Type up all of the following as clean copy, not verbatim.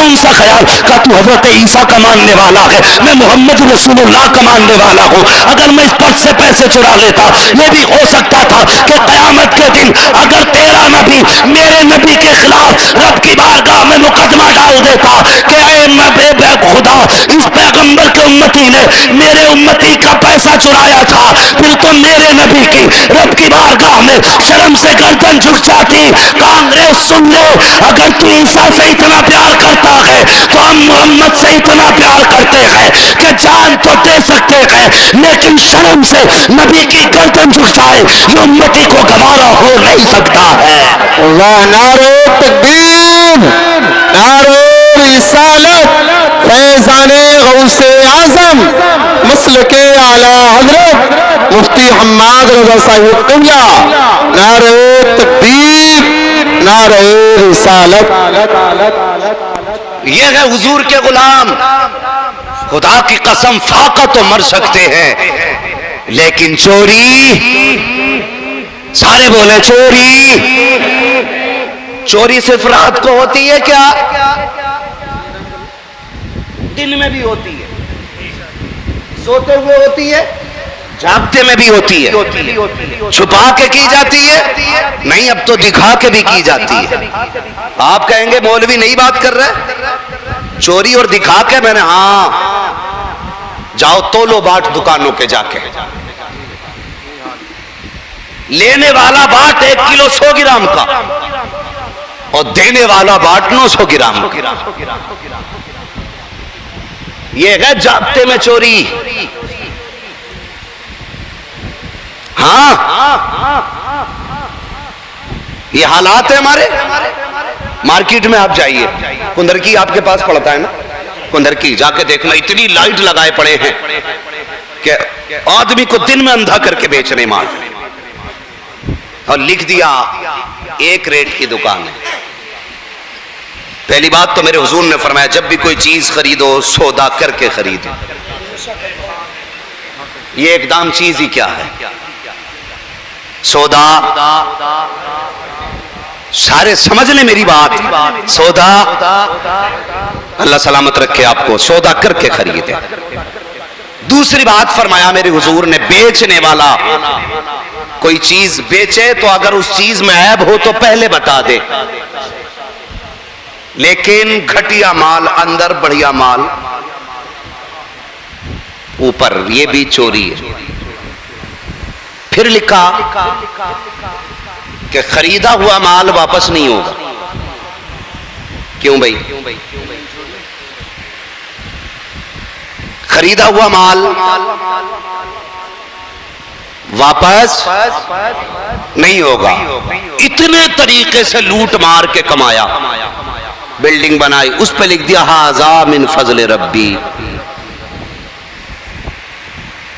कौन सा ख्याल? का तू हजरत ईसा का मानने वाला है, मैं मोहम्मद रसूलुल्लाह का मानने वाला हूँ। अगर मैं इस पर्स से पैसे चुरा लेता, ये भी हो सकता था कि क़यामत के दिन अगर तेरा नबी मेरे नबी के खिलाफ रब की बारगाह में मुकदमा डाल देता कि ऐ नबी खुदा, इस पैगंबर के उम्मती ने मेरे उम्मती का पैसा चुराया था, फिर तो मेरे नबी की रब की बारगाह में शर्म से गर्दन झुक जाती। कांग्रेस सुन ले, अगर तू ईसा से इतना प्यार करता है तो हम मोहम्मद से इतना प्यार करते हैं कि जान तो दे सकते हैं, लेकिन शर्म से नबी की गर्दन झुक जाए ये उम्मती को गवारा हो नहीं सकता है। अल्लाह, नारे तकबीर, नारे रिसालत, फैज़ाने गौसे आज़म मसलके आला हज़रत मुफ्ती हम्माद रज़ा साहिब क़िबला, नारे तकबीर, नारे रिसालत। ये है हुजूर के गुलाम। खुदा की कसम, फाका तो मर सकते हैं लेकिन चोरी, सारे बोले चोरी। चोरी सिर्फ रात को होती है क्या? दिन में भी होती है, सोते हुए होती है, जागते में भी होती है, छुपा के की जाती है, नहीं अब तो दिखा के भी की जाती है। आप कहेंगे मौलवी नहीं बात कर रहे, चोरी और दिखा के। मैंने हाँ, जाओ तोलो बाट दुकानों के जाके, लेने वाला बाट 1 किलो 100 ग्राम का और देने वाला बाट 900 ग्राम का। ये है जागते में चोरी। हाँ, ये हालात है हमारे। मार्केट में आप जाइए, कुंदरकी आपके पास पड़ता है ना, कुंदरकी जाके देखना, इतनी लाइट लगाए पड़े हैं कि आदमी को दिन में अंधा करके बेच रहे माल, और लिख दिया 1 रेट की दुकान है। पहली बात तो मेरे हुजूर ने फरमाया, जब भी कोई चीज खरीदो सौदा करके खरीदो। ये एकदम चीज ही क्या है? सौदा। सारे समझ ले मेरी बात, सौदा। अल्लाह सलामत रखे आपको, सौदा करके खरीदे। दूसरी बात फरमाया मेरे हुजूर ने, बेचने वाला कोई चीज बेचे तो अगर उस चीज में ऐब हो तो पहले बता दे, लेकिन घटिया माल अंदर, बढ़िया माल ऊपर, ये भी चोरी है। फिर लिखा कि खरीदा हुआ माल वापस नहीं होगा। क्यों भाई? खरीदा हुआ माल वापस नहीं होगा। इतने तरीके से लूट मार के कमाया, बिल्डिंग बनाई, उस पे लिख दिया हाज़ा मिन फज़ल रब्बी।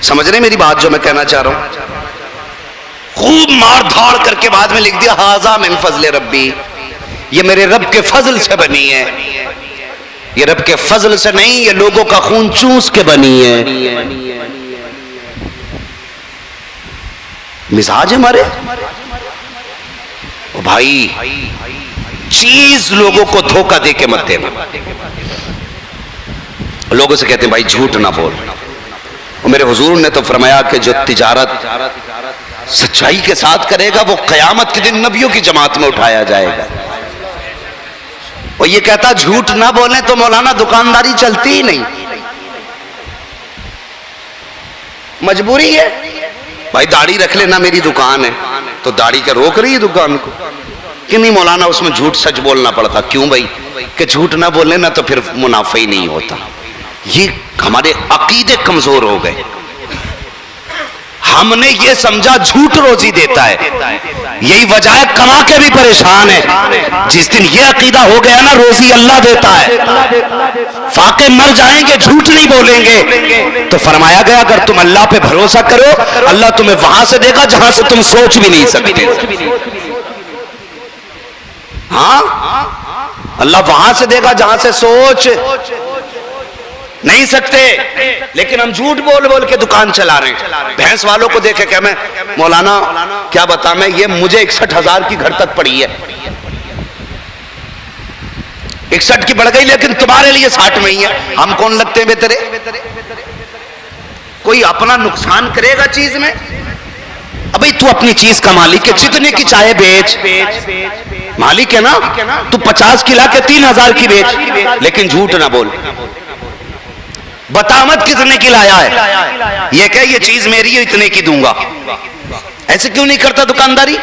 समझ रहे मेरी बात जो मैं कहना चाह रहा हूं? खूब मार धाड़ करके बाद में लिख दिया हाज़ा मिन फज़ल रब्बी, ये मेरे रब के फजल से बनी है। ये रब के फजल से नहीं, ये लोगों का खून चूस के बनी है। मिजाज हमारे ओ भाई, चीज लोगों को धोखा दे के मत देना। लोगों से कहते हैं भाई झूठ ना बोल। और मेरे हुजूर ने तो फरमाया कि जो तिजारत सच्चाई के साथ करेगा वो कयामत के दिन नबियों की जमात में उठाया जाएगा। और ये कहता झूठ ना बोले तो मौलाना दुकानदारी चलती ही नहीं, मजबूरी है। भाई दाढ़ी रख लेना, मेरी दुकान है, तो दाढ़ी क्या रोक रही है दुकान को कि नहीं मौलाना? उसमें झूठ सच बोलना पड़ता। क्यों भाई? कि झूठ ना बोले ना तो फिर मुनाफा ही नहीं होता। ये हमारे अकीदे कमजोर हो गए। हमने ये समझा झूठ रोजी देता है, यही वजह है कमा के भी परेशान है। जिस दिन ये अकीदा हो गया ना रोजी अल्लाह देता है, फाके मर जाएंगे झूठ नहीं बोलेंगे, तो फरमाया गया अगर तुम अल्लाह पे भरोसा करो अल्लाह तुम्हें वहां से देगा जहां से तुम सोच भी नहीं सकते। हाँ, अल्लाह वहां से देगा जहां से सोच नहीं सकते। लेकिन हम झूठ बोल बोल के दुकान चला रहे हैं। भैंस वालों को देखे क्या मैं मौलाना क्या बता, मैं ये मुझे 61,000 की घर तक पड़ी है। 61 की बढ़ गई, लेकिन तुम्हारे लिए 60 में ही है। हम कौन लगते हैं बेतरे? कोई अपना नुकसान करेगा चीज में? अबे तू अपनी चीज का मालिक है, जितने की चाहे बेच, मालिक है ना। तू 50 की ला के 3000 की बेच, लेकिन झूठ ना बोल। बता मत कितने की लाया है, ये कह ये चीज मेरी है, इतने की दूंगा। ऐसे क्यों नहीं करता दुकानदारी?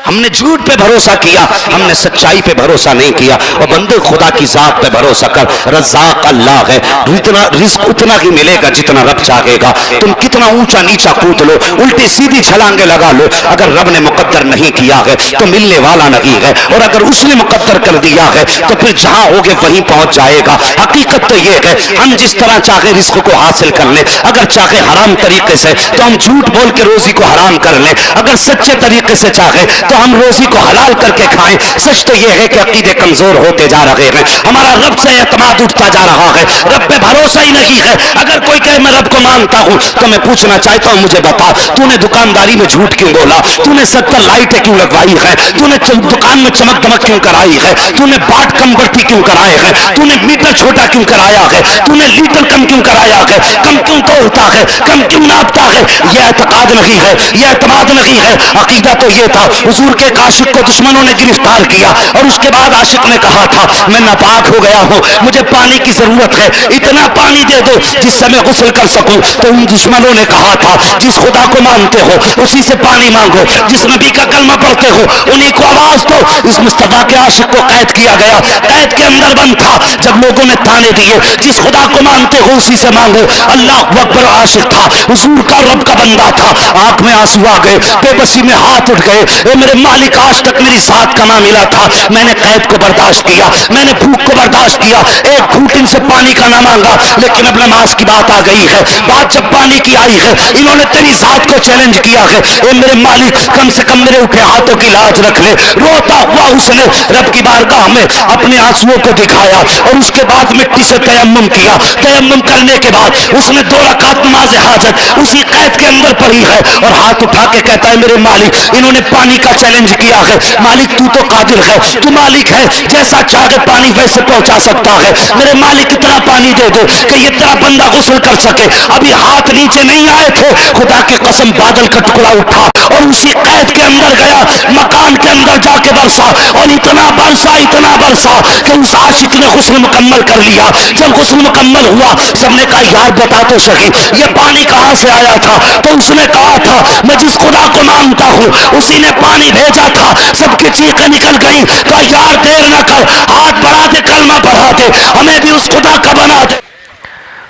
हमने झूठ पे भरोसा किया, हमने सच्चाई पे भरोसा नहीं किया। और बंदे खुदा की जात पे भरोसा कर, रज़ाक अल्लाह है। इतना रिस्क उतना ही मिलेगा जितना रब चाहेगा। तुम कितना ऊंचा नीचा कूद लो, उल्टी सीधी छलांगे लगा लो, अगर रब ने मुकद्दर नहीं किया है तो मिलने वाला नहीं है। और अगर उसने मुकद्दर कर दिया है तो फिर जहां होगे वहीं पहुंच जाएगा। हकीकत तो यह है, हम जिस तरह चाहे रिस्क को हासिल कर ले। अगर चाहे हराम तरीके से तो हम झूठ बोल के रोजी को हराम कर ले, अगर सच्चे तरीके से चाहे तो हम रोजी को हलाल करके खाएं। सच तो यह है कि अकीदे कमजोर होते जा रहे हैं, हमारा रब से एतमाद उठता जा रहा है, रब पे भरोसा ही नहीं है। अगर कोई कहे मैं रब को मानता हूं तो मैं पूछना चाहता हूं, मुझे बता तूने दुकानदारी में झूठ क्यों बोला? तूने 70 लाइटें क्यों लगवाई है? तूने दुकान में चमक दमक क्यों कराई है? तूने बाट कम बढ़ती क्यों कराए हैं? तूने मीटर छोटा क्यों कराया है? तूने लीटर कम क्यों कराया है? कम क्यों तोड़ता है? कम क्यों नापता है? यह एतकाद नहीं है, यह एतमाद नहीं है। अकीदा तो यह था, हुजूर के आशिक को दुश्मनों ने गिरफ्तार किया और उसके बाद आशिक ने कहा था मैं नापाक हो गया हूं, मुझे पानी की जरूरत है, इतना पानी दे दो जिससे मैं गुस्ल कर सकूं। तो उन दुश्मनों ने कहा था जिस खुदा को मानते हो उसी से पानी मांगो, जिस नबी का कलमा पढ़ते हो उन्हीं को आवाज दो। इस मुस्तफा के आशिक को कैद किया गया, कैद के अंदर बंद था। जब लोगों ने ताने दिए जिस खुदा को मानते हो उसी से मांगो, अल्लाह अकबर आशिक था, हुजूर का रब का बंदा था। आंख में आंसू आ गए, बेबसी में हाथ उठ गए। मेरे मालिक आज तक मेरी साथ का ना मिला था, मैंने कैद को बर्दाश्त किया, मैंने भूख को बर्दाश्त किया, एक घूंट इनसे पानी का ना मांगा, लेकिन अब नमाज की बात आ गई है। बात जब पानी की आई है, इन्होंने तेरी जात को चैलेंज किया है। ए मेरे मालिक कम से कम मेरे उठे हाथों की लाज रख ले। रोता हुआ उसने रब की बारगाह में अपने आंसुओं को दिखाया और उसके बाद मिट्टी से तयम्मुम किया। तयम्मुम करने के बाद उसने 2 रकात नमाज हाजत उसी कैद के अंदर पढ़ी है और हाथ उठा के कहता है मेरे मालिक इन्होंने पानी का चैलेंज किया है, मालिक तू तो कादिर है, तू मालिक है, जैसा चाहे पानी वैसे पहुंचा सकता है। मेरे मालिक इतना पानी दे दो कि ये तेरा बंदा गुस्ल कर सके। अभी हाथ नीचे नहीं आए थे, खुदा की कसम बादल का टुकड़ा उठा और उसी कैद के अंदर गया, मकान के अंदर जाके बरसा और इतना बरसा कि उस आशिक ने गुस्ल मुकम्मल कर लिया। जब गुस्ल मुकम्मल हुआ सबने कहा यार बता तो सही ये पानी कहां से आया था? तो उसने कहा था मैं जिस खुदा को मानता हूं उसी ने पानी भेजा था। सबकी चीखें निकल गई, कहा यार देर ना कर, हाथ बढ़ा दे, कलमा पढ़ा दे, हमें भी उस खुदा का बना दे।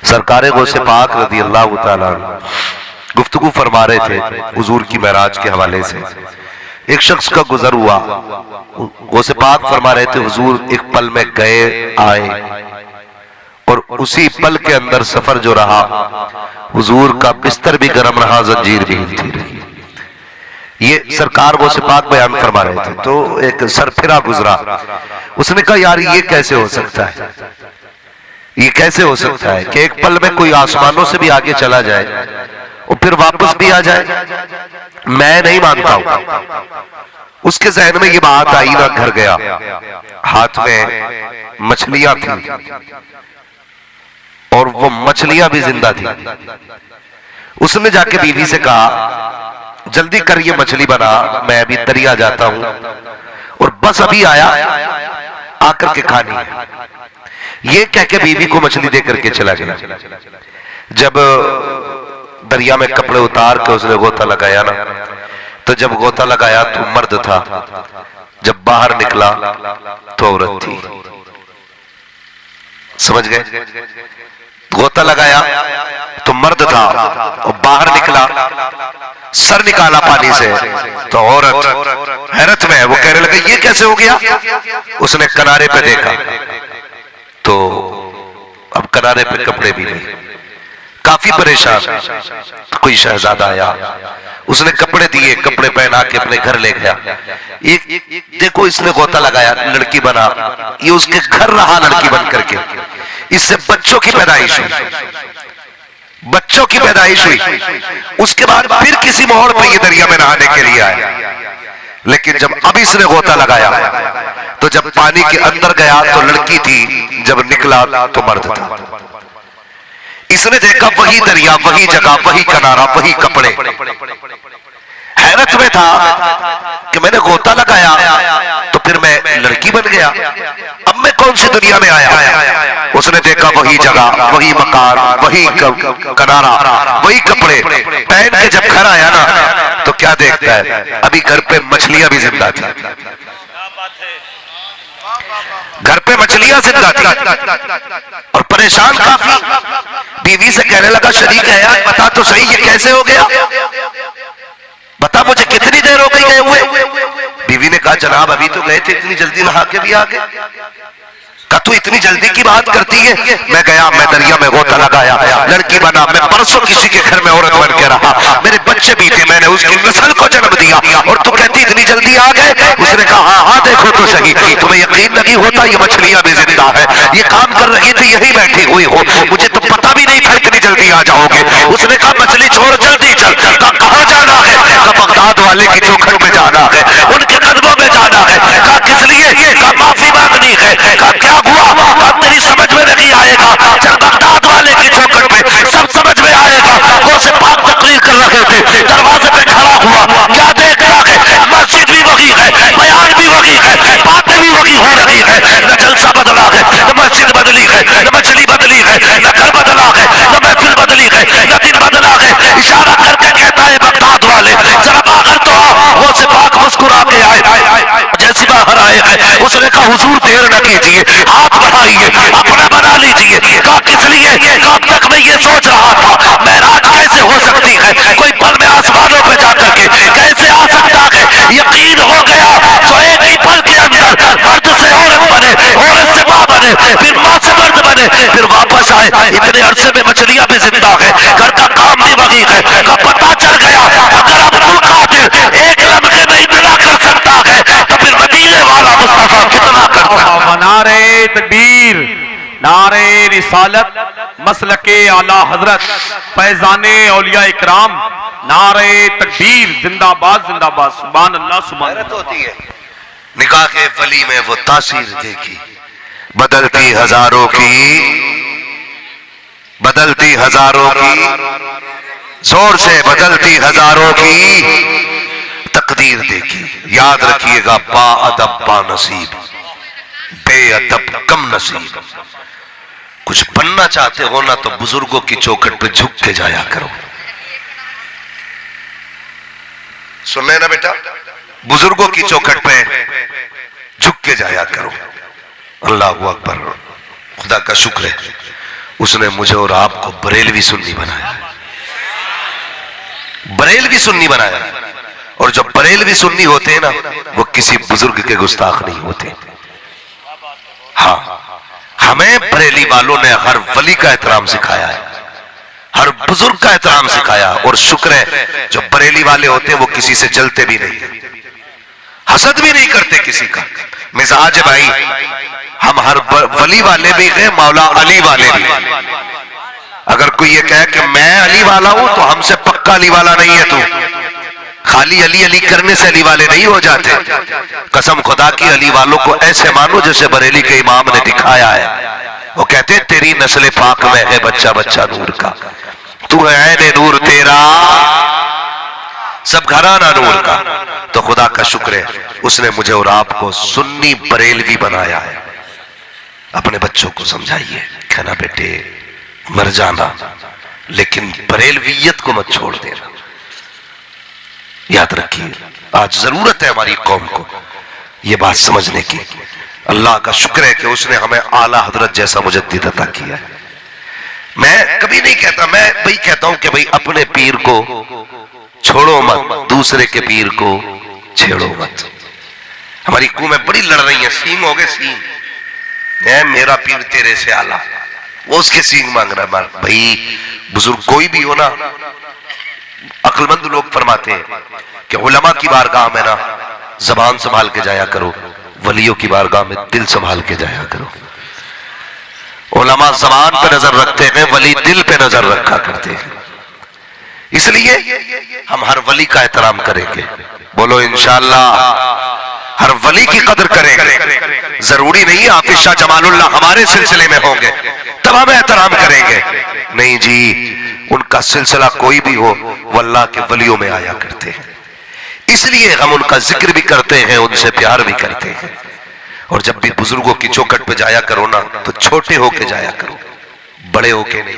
सरकारे गौसे पाक रज़ी अल्लाह तआला गुफ्तगू फरमा रहे थे हुजूर की महराज के हवाले से। एक शख्स का गुजर हुआ, गौसे पाक फरमा रहे थे हुजूर एक पल में गए आए और उसी पल के अंदर सफर जो रहा हुजूर का बिस्तर भी गर्म रहा, जंजीर भी हिलती रही। ये सरकार गौसे पाक बयान फरमा रहे थे। तो एक सरफिरा गुजरा, उसने कहा यार ये कैसे हो सकता है, ये कैसे हो सकता है कि एक पल में कोई आसमानों से भी आगे चला जाए और फिर वापस भी आ जाए? मैं नहीं मानता हूं। उसके जहन में ये बात आई ना, घर गया, हाथ में मछलियां थी और वो मछलियां भी जिंदा थी। उसने जाके बीवी से कहा जल्दी कर ये मछली बना, मैं अभी दरिया जाता हूं और बस अभी आया, आकर के खानी है। ये कह के बीवी को मछली दे करके चला गया। जब दरिया में कपड़े उतार के उसने गोता लगाया ना, तो जब गोता लगाया तो मर्द था, जब बाहर निकला तो औरत थी। समझ गए? गोता लगाया तो मर्द था और बाहर निकला, सर निकाला पानी से तो औरत। हैरत में है, वो कहने लगा ये कैसे हो गया? उसने किनारे पे देखा तो अब किनारे पे कपड़े भी नहीं, काफी परेशान। तो कोई शहजादा आया, उसने कपड़े दिए, कपड़े पहना के अपने घर ले गया। एक देखो इसने गोता लगाया, लड़की बना, ये उसके घर रहा लड़की बन करके। इससे बच्चों की पैदाइश हुई, बच्चों की पैदाइश हुई। उसके बाद फिर किसी मोड़ पर ये दरिया में नहाने के लिए आए। लेकिन जब अब इसने गोता लगाया तो जब पानी के अंदर गया तो लड़की थी, जब निकला तो मर्द था। इसने देखा वही दरिया, वही जगह, वही किनारा, वही कपड़े। हैरत में था कि मैंने गोता लगाया तो फिर मैं लड़की बन गया, अब मैं कौन सी दुनिया में आया। उसने देखा वही जगह, वही मकान, वही किनारा, वही कपड़े पहन के जब घर आया ना तो क्या देखता है, अभी घर पे मछलियां भी जिंदा थी। घर पे मछलियां जिंदा थी और परेशान काफी। बीवी से कहने लगा, शरीक है यार, बता तो सही ये कैसे हो गया, बता मुझे कितनी देर हो गई गए हुए। बीवी ने कहा, जनाब अभी तो गए थे, इतनी जल्दी नहा के भी आ गए। कहा तू इतनी जल्दी की बात करती है। मैं गया, मैं दरिया में गोता लगाया, लड़की बना, मैं परसों किसी के घर में औरत बन के रहा, मेरे बच्चे भी थे, मैंने उसकी नस्ल को जन्म दिया और तू कहती इतनी जल्दी आ गए। उसने कहा, हाँ हाँ देखो तो सही, तुम्हें यकीन नहीं होता ये मछलियां भी जिंदा है, ये काम कर रही थी, यही बैठी हुई हो, मुझे तो पता भी नहीं था इतनी जल्दी आ जाओगे। उसने कहा, मछली छोड़ जल्दी चल। कहाँ जाना है? बगदाद वाले की चौखट में जाना है, उनके कदमों में जाना है। कहा किस लिए? कहा माफी मांगनी है। कहा क्या हुआ? कहा तेरी समझ में नहीं आएगा, चल बगदाद वाले की चौखट में, सब समझ में आएगा। वो से पाक तकरीर कर रहे थे, दरवाजे पे खड़ा हुआ, क्या देख रहा है? मस्जिद भी वही है, बयान भी वही है, बातें भी वही हो रही है। न जलसा बदला है, न मस्जिद बदली है, न मछली बदली है, न घर बदला है, न महफिल बदली है, न दिन बदला है। इशारा करके कहता है, बगदाद वाले जरा बाहर तो आओ। वो से पाक मुस्कुरा के आए, जैसे बाहर आए हैं उसने कहा, हुजूर देर न कीजिए, हाथ बढ़ाइए, अपना बना लीजिए। कहा किस लिए? कहा अब तक मैं ये सोच रहा था मेराज कैसे हो सकती है, कोई पल में आसमानों पे जाकर के कैसे आ सकता है। यकीन हो गया तो एक ही पल के अंदर मर्द से औरत बने, औरत से मां बने, फिर मां से मर्द बने, फिर वापस आए। इतने अरसे में मछलियां भी जिंदा है, घर का काम भी वही है। का पता चल गया अगर अब्दुल कादिर एक लम्हे नहीं मिला कर सकता है तो फिर मदीने वाला मुस्तफा कितना करता। नारे तकबीर, नारे रिसालत, मसलके आला हजरत, फैजाने औलिया इकराम, नारे तकबीर, जिंदाबाद जिंदाबाद, सुभान अल्लाह सुभान अल्लाह। होती है निकाह के वली में वो तासीर देखी, बदलती हजारों की, बदलती हजारों की, जोर से बदलती हजारों की तकदीर देखी। याद रखिएगा, बाअदब बानसीब, बेअदब कम नसीब। कुछ बनना चाहते हो ना तो बुजुर्गों की चौखट पे झुक के जाया करो। सुन रहे ना बेटा, बुजुर्गों की चौखट पे झुक के जाया करो। अल्लाह अकबर, खुदा का शुक्र है उसने मुझे और आपको बरेलवी सुन्नी बनाया है, बरेलवी सुन्नी बनाया। और जो बरेलवी सुन्नी होते हैं ना वो किसी बुजुर्ग के गुस्ताख नहीं होते। हाँ, हमें बरेली वालों ने हर वली का एहतराम सिखाया है, हर बुजुर्ग का एहतराम सिखाया। और शुक्र है जो बरेली वाले होते हैं वो किसी से जलते भी नहीं, हसद भी नहीं करते किसी का। मिजाज भाई, हम हर वली वाले भी हैं, मौला अली वाले भी। अगर कोई ये कहे कि मैं अली वाला हूं तो हमसे पक्का अली वाला नहीं है। तू खाली अली अली करने से अली वाले नहीं हो जाते। कसम खुदा की, अली वालों को ऐसे मानो जैसे बरेली के इमाम ने दिखाया है। वो कहते तेरी नस्ल पाक में है बच्चा बच्चा नूर का, तू है ऐने नूर तेरा, सब घराना नूर का। तो खुदा का शुक्र है उसने मुझे और आपको सुन्नी बरेलवी बनाया है। अपने बच्चों को समझाइए, कहना बेटे मर जाना लेकिन बरेलवियत को मत छोड़ देना। याद रखिए, आज जरूरत है हमारी कौम को यह बात समझने की। अल्लाह का शुक्र है कि उसने हमें आला हजरत जैसा मुजद्दिद अता किया है। मैं कभी नहीं कहता, मैं वही कहता हूं कि भाई अपने पीर को छोड़ो मत, दूसरे के पीर को छेड़ो मत। हमारी कौमें बड़ी लड़ रही है, सींग हो गए सींग, मेरा पीर तेरे से आला, वो उसके सींग मांग रहा है। भाई बुजुर्ग कोई भी हो ना, अक्लमंद लोग फरमाते हैं कि उलमा की बारगाह में ना जबान संभाल के जाया करो, वलियों की बारगाह में दिल संभाल के जाया करो। उलमा जबान पे नजर रखते हैं, वली दिल पे नजर रखा करते हैं। इसलिए हम हर वली का एहतराम करेंगे। बोलो इंशाअल्लाह हर वली की कदर करेंगे। जरूरी नहीं है हाफिज शाह जमालुल्लाह हमारे सिलसिले में होंगे तब हम एहतराम करेंगे, नहीं जी, उनका सिलसिला कोई भी हो वो अल्लाह के वलियों में आया करते हैं, इसलिए हम उनका जिक्र भी करते हैं, उनसे प्यार भी करते हैं। और जब भी बुजुर्गों की चौखट पे जाया करो ना तो छोटे होके जाया करो, बड़े होके नहीं।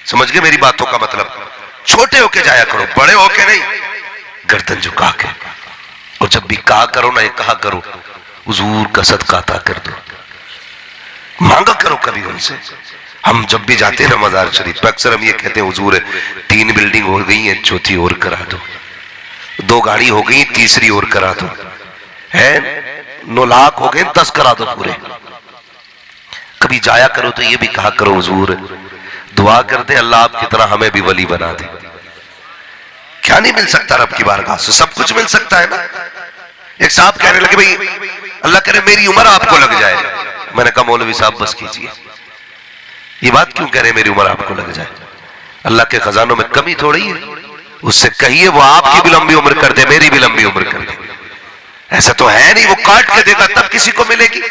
समझ गए मेरी बातों का मतलब? छोटे होके जाया करो, बड़े होके नहीं, गर्दन झुका के। और जब भी कहा करो ना, ये कहा करो हुजूर का सदका अता कर दो, मांगा करो कभी उनसे। हम जब भी जाते हैं ना मजार शरीफ पे अक्सर हम ये कहते हैं हुजूर 3 बिल्डिंग हो गई है, चौथी और करा दो, 2 गाड़ी हो गई, तीसरी और करा दो, है 9 लाख हो गए, 10 करा दो पूरे। कभी जाया करो तो ये भी कहा करो हुजूर दुआ करते अल्लाह आपकी तरह हमें भी वली बना दे। क्या नहीं मिल सकता रब की बारगाह से? सब कुछ मिल सकता है ना। एक साहब कहने लगे भाई अल्लाह करे मेरी उम्र आपको लग जाए। मैंने कहा मौलवी साहब बस कीजिए, ये बात क्यों कह रहे मेरी उम्र आपको लग जाए? अल्लाह के खजानों में कमी थोड़ी है, उससे कहिए वो आपकी भी लंबी उम्र कर दे, मेरी भी लंबी उम्र कर दे। ऐसा तो है नहीं वो काट के देगा तब किसी को मिलेगी,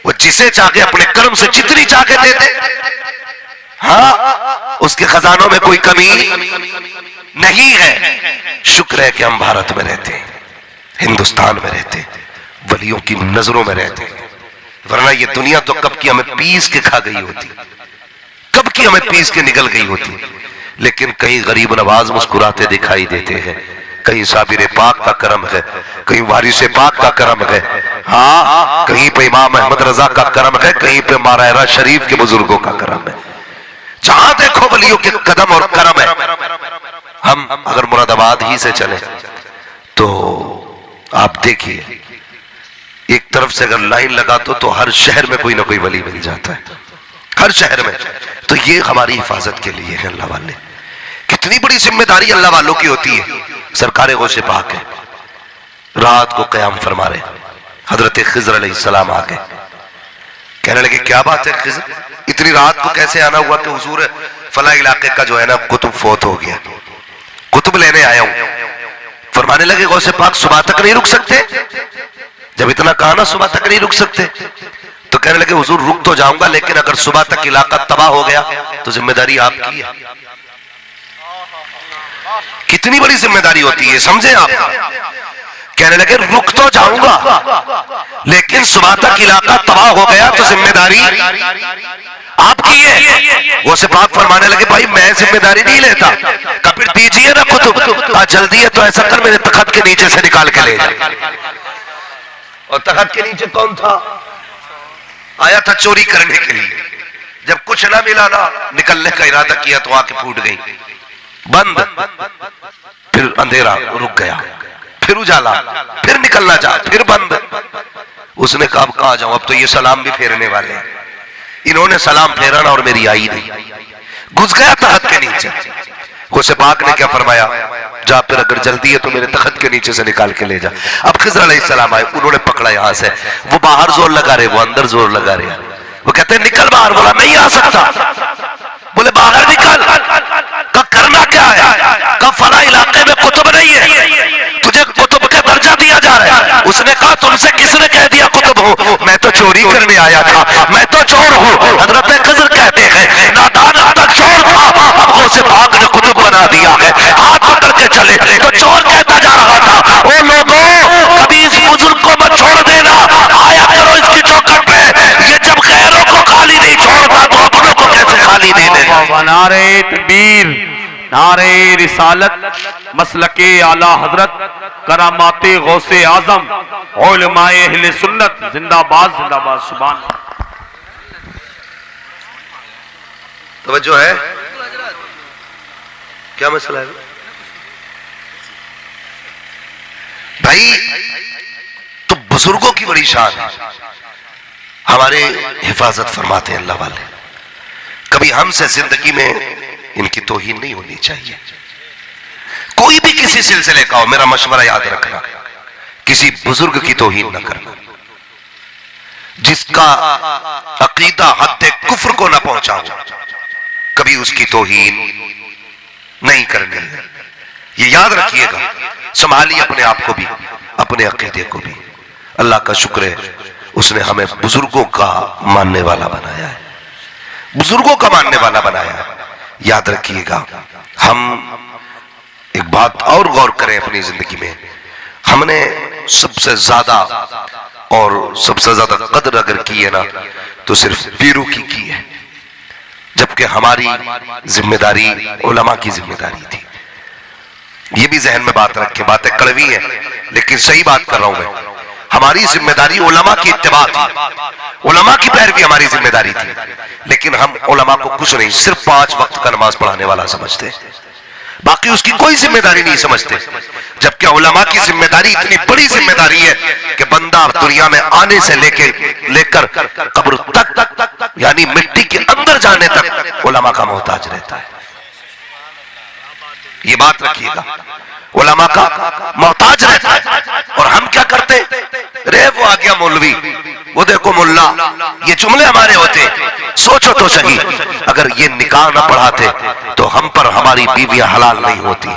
वो जिसे चाहे अपने कर्म से जितनी चाहे दे दे। हाँ, उसके खजानों में कोई कमी नहीं है। शुक्र है कि हम भारत में रहते हैं, हिंदुस्तान में रहते हैं, वलियों की नजरों में रहते हैं, वरना ये दुनिया तो कब की हमें पीस के खा गई होती, कब की हमें पीस के निकल गई होती। लेकिन कहीं गरीब नवाज मुस्कुराते दिखाई देते हैं, कहीं साबिर पाक का करम है, कहीं वारिस पाक का करम है, हाँ कहीं पे इमाम अहमद रजा का करम है, कहीं पे मारायरा शरीफ के बुजुर्गों का करम है। जहां देखो वलियों के कदम और करम है। हम अगर मुरादाबाद ही से चले तो आप देखिए एक तरफ से अगर लाइन लगा तो हर शहर में कोई ना कोई वली मिल जाता है, हर शहर में। तो ये हमारी हिफाजत के लिए है अल्लाह वाले। कितनी बड़ी जिम्मेदारी अल्लाह वालों की होती है। सरकारे गौसे पाक है, रात को कयाम फरमा रहे, हजरत खिज़र अलैहिस्सलाम आ गए, कहने लगे क्या बात है खिज़र, इतनी रात को कैसे आना हुआ? कि हुजूर फला इलाके का जो है ना कुतुब फौत हो गया, कुतुब लेने आया हूं। फरमाने लगे गौसे पाक सुबह तक नहीं रुक सकते? जब इतना कहा ना सुबह तक नहीं रुक सकते, तो कहने लगे हुजूर रुक तो जाऊंगा, लेकिन अगर सुबह तक इलाका तबाह हो गया तो जिम्मेदारी आपकी है। कितनी बड़ी जिम्मेदारी होती है, समझे आप? कहने लगे रुक तो जाऊंगा, लेकिन सुबह तक इलाका तबाह हो गया तो जिम्मेदारी आपकी है। वो से पाक फरमाने लगे भाई मैं जिम्मेदारी नहीं लेता। कभी दीजिए ना कुतुब, जल्दी है तो ऐसा कर मेरे तख्त के नीचे से निकाल के ले जा। और तख्त के नीचे कौन था? आया था चोरी करने के लिए। जब कुछ ना मिला ना, निकलने का इरादा किया तो आंखें फूट गई, बंद, फिर अंधेरा रुक गया, फिर उजाला, फिर निकलना जा, फिर बंद। उसने कहा अब कहां जाऊं, अब तो ये सलाम भी फेरने वाले हैं। इन्होंने सलाम फेरा ना और मेरी आई नहीं, घुस गया तख्त के नीचे। गौसे पाक ने क्या फरमाया, जा फिर अगर जल्दी है तो मेरे तख्त के नीचे से निकाल के ले जा। अब खिज़र अलैहिस्सलाम आए, उन्होंने पकड़ा यहां से, वो बाहर जोर लगा रहे, वो अंदर जोर लगा रहे। वो कहते हैं निकल बाहर। बोला नहीं आ सकता। बोले बाहर निकल। कब करना क्या है? कब फला इलाके में कुतुब नहीं है, तुझे कुतुब का दर्जा दिया जा रहा है। उसने कहा तुमसे किसने कह दिया कुतुब हो? मैं तो चोरी करने आया था, मैं तो चोर हूँ। हजरत खिज़र कहते हैं नादान तक चोर था, अब गौसे पाक ने कुतुब बना दिया है। हाथ पकड़ के चले तो चोर कहता जा रहा था। ओ लोगों कभी इस बुजुर्ग को मत छोड़ देना, आया करो इसकी चौखट पे। ये जब गैरों को खाली नहीं छोड़ता तो अपनों को कैसे खाली दे देगा? नारे तकबीर, नारे रिसालत, मसलके आला हजरत, करामाते गौसे आजम, उलमाए अहले सुन्नत, जिंदाबाद जिंदाबाद। सुभान तवज्जो है? क्या मसला है भाई? तो बुजुर्गों की बड़ी शान है, हमारे हिफाजत फरमाते हैं अल्लाह वाले। कभी हमसे जिंदगी में इनकी तौहीन नहीं होनी चाहिए। कोई भी किसी सिलसिले का हो, मेरा मशवरा याद रखना, किसी बुजुर्ग की तौहीन न करना। जिसका अकीदा हद कुफ्र को न पहुंचा हो, कभी उसकी तौहीन नहीं करनी है। ये याद रखिएगा, संभालिए अपने आप को भी, अपने अकीदे को भी। अल्लाह का शुक्र है उसने हमें बुजुर्गों का मानने वाला बनाया है, बुजुर्गों का मानने वाला बनाया है। याद रखिएगा, हम एक बात और गौर करें अपनी जिंदगी में, हमने सबसे ज्यादा और सबसे ज्यादा कदर अगर की है ना तो सिर्फ पीरों की है, जबकि हमारी जिम्मेदारी उलमा की जिम्मेदारी थी। ये भी जहन में बात रखें, बातें कड़वी हैं लेकिन सही बात कर रहा हूं मैं। हमारी जिम्मेदारी उलमा की इत्तिबा थी, उलमा की पैरवी हमारी जिम्मेदारी थी, लेकिन हम उलमा को कुछ नहीं, सिर्फ 5 वक्त का नमाज पढ़ाने वाला समझते, बाकी उसकी कोई जिम्मेदारी नहीं समझते। जबकि उलमा की जिम्मेदारी इतनी बड़ी जिम्मेदारी है कि बंदा दुनिया में आने से लेकर कब्र तक यानी मिट्टी के अंदर जाने तक उलमा का मोहताज रहता है। ये बात रखिएगा, उलमा का मोहताज रहता है। और हम क्या करते, रे वो आ गया मौलवी, वो देखो मुल्ला, ये जुमले हमारे होते। सोचो तो सही, अगर ये निकाह न पढ़ाते तो हम पर हमारी बीवियां हलाल नहीं होती,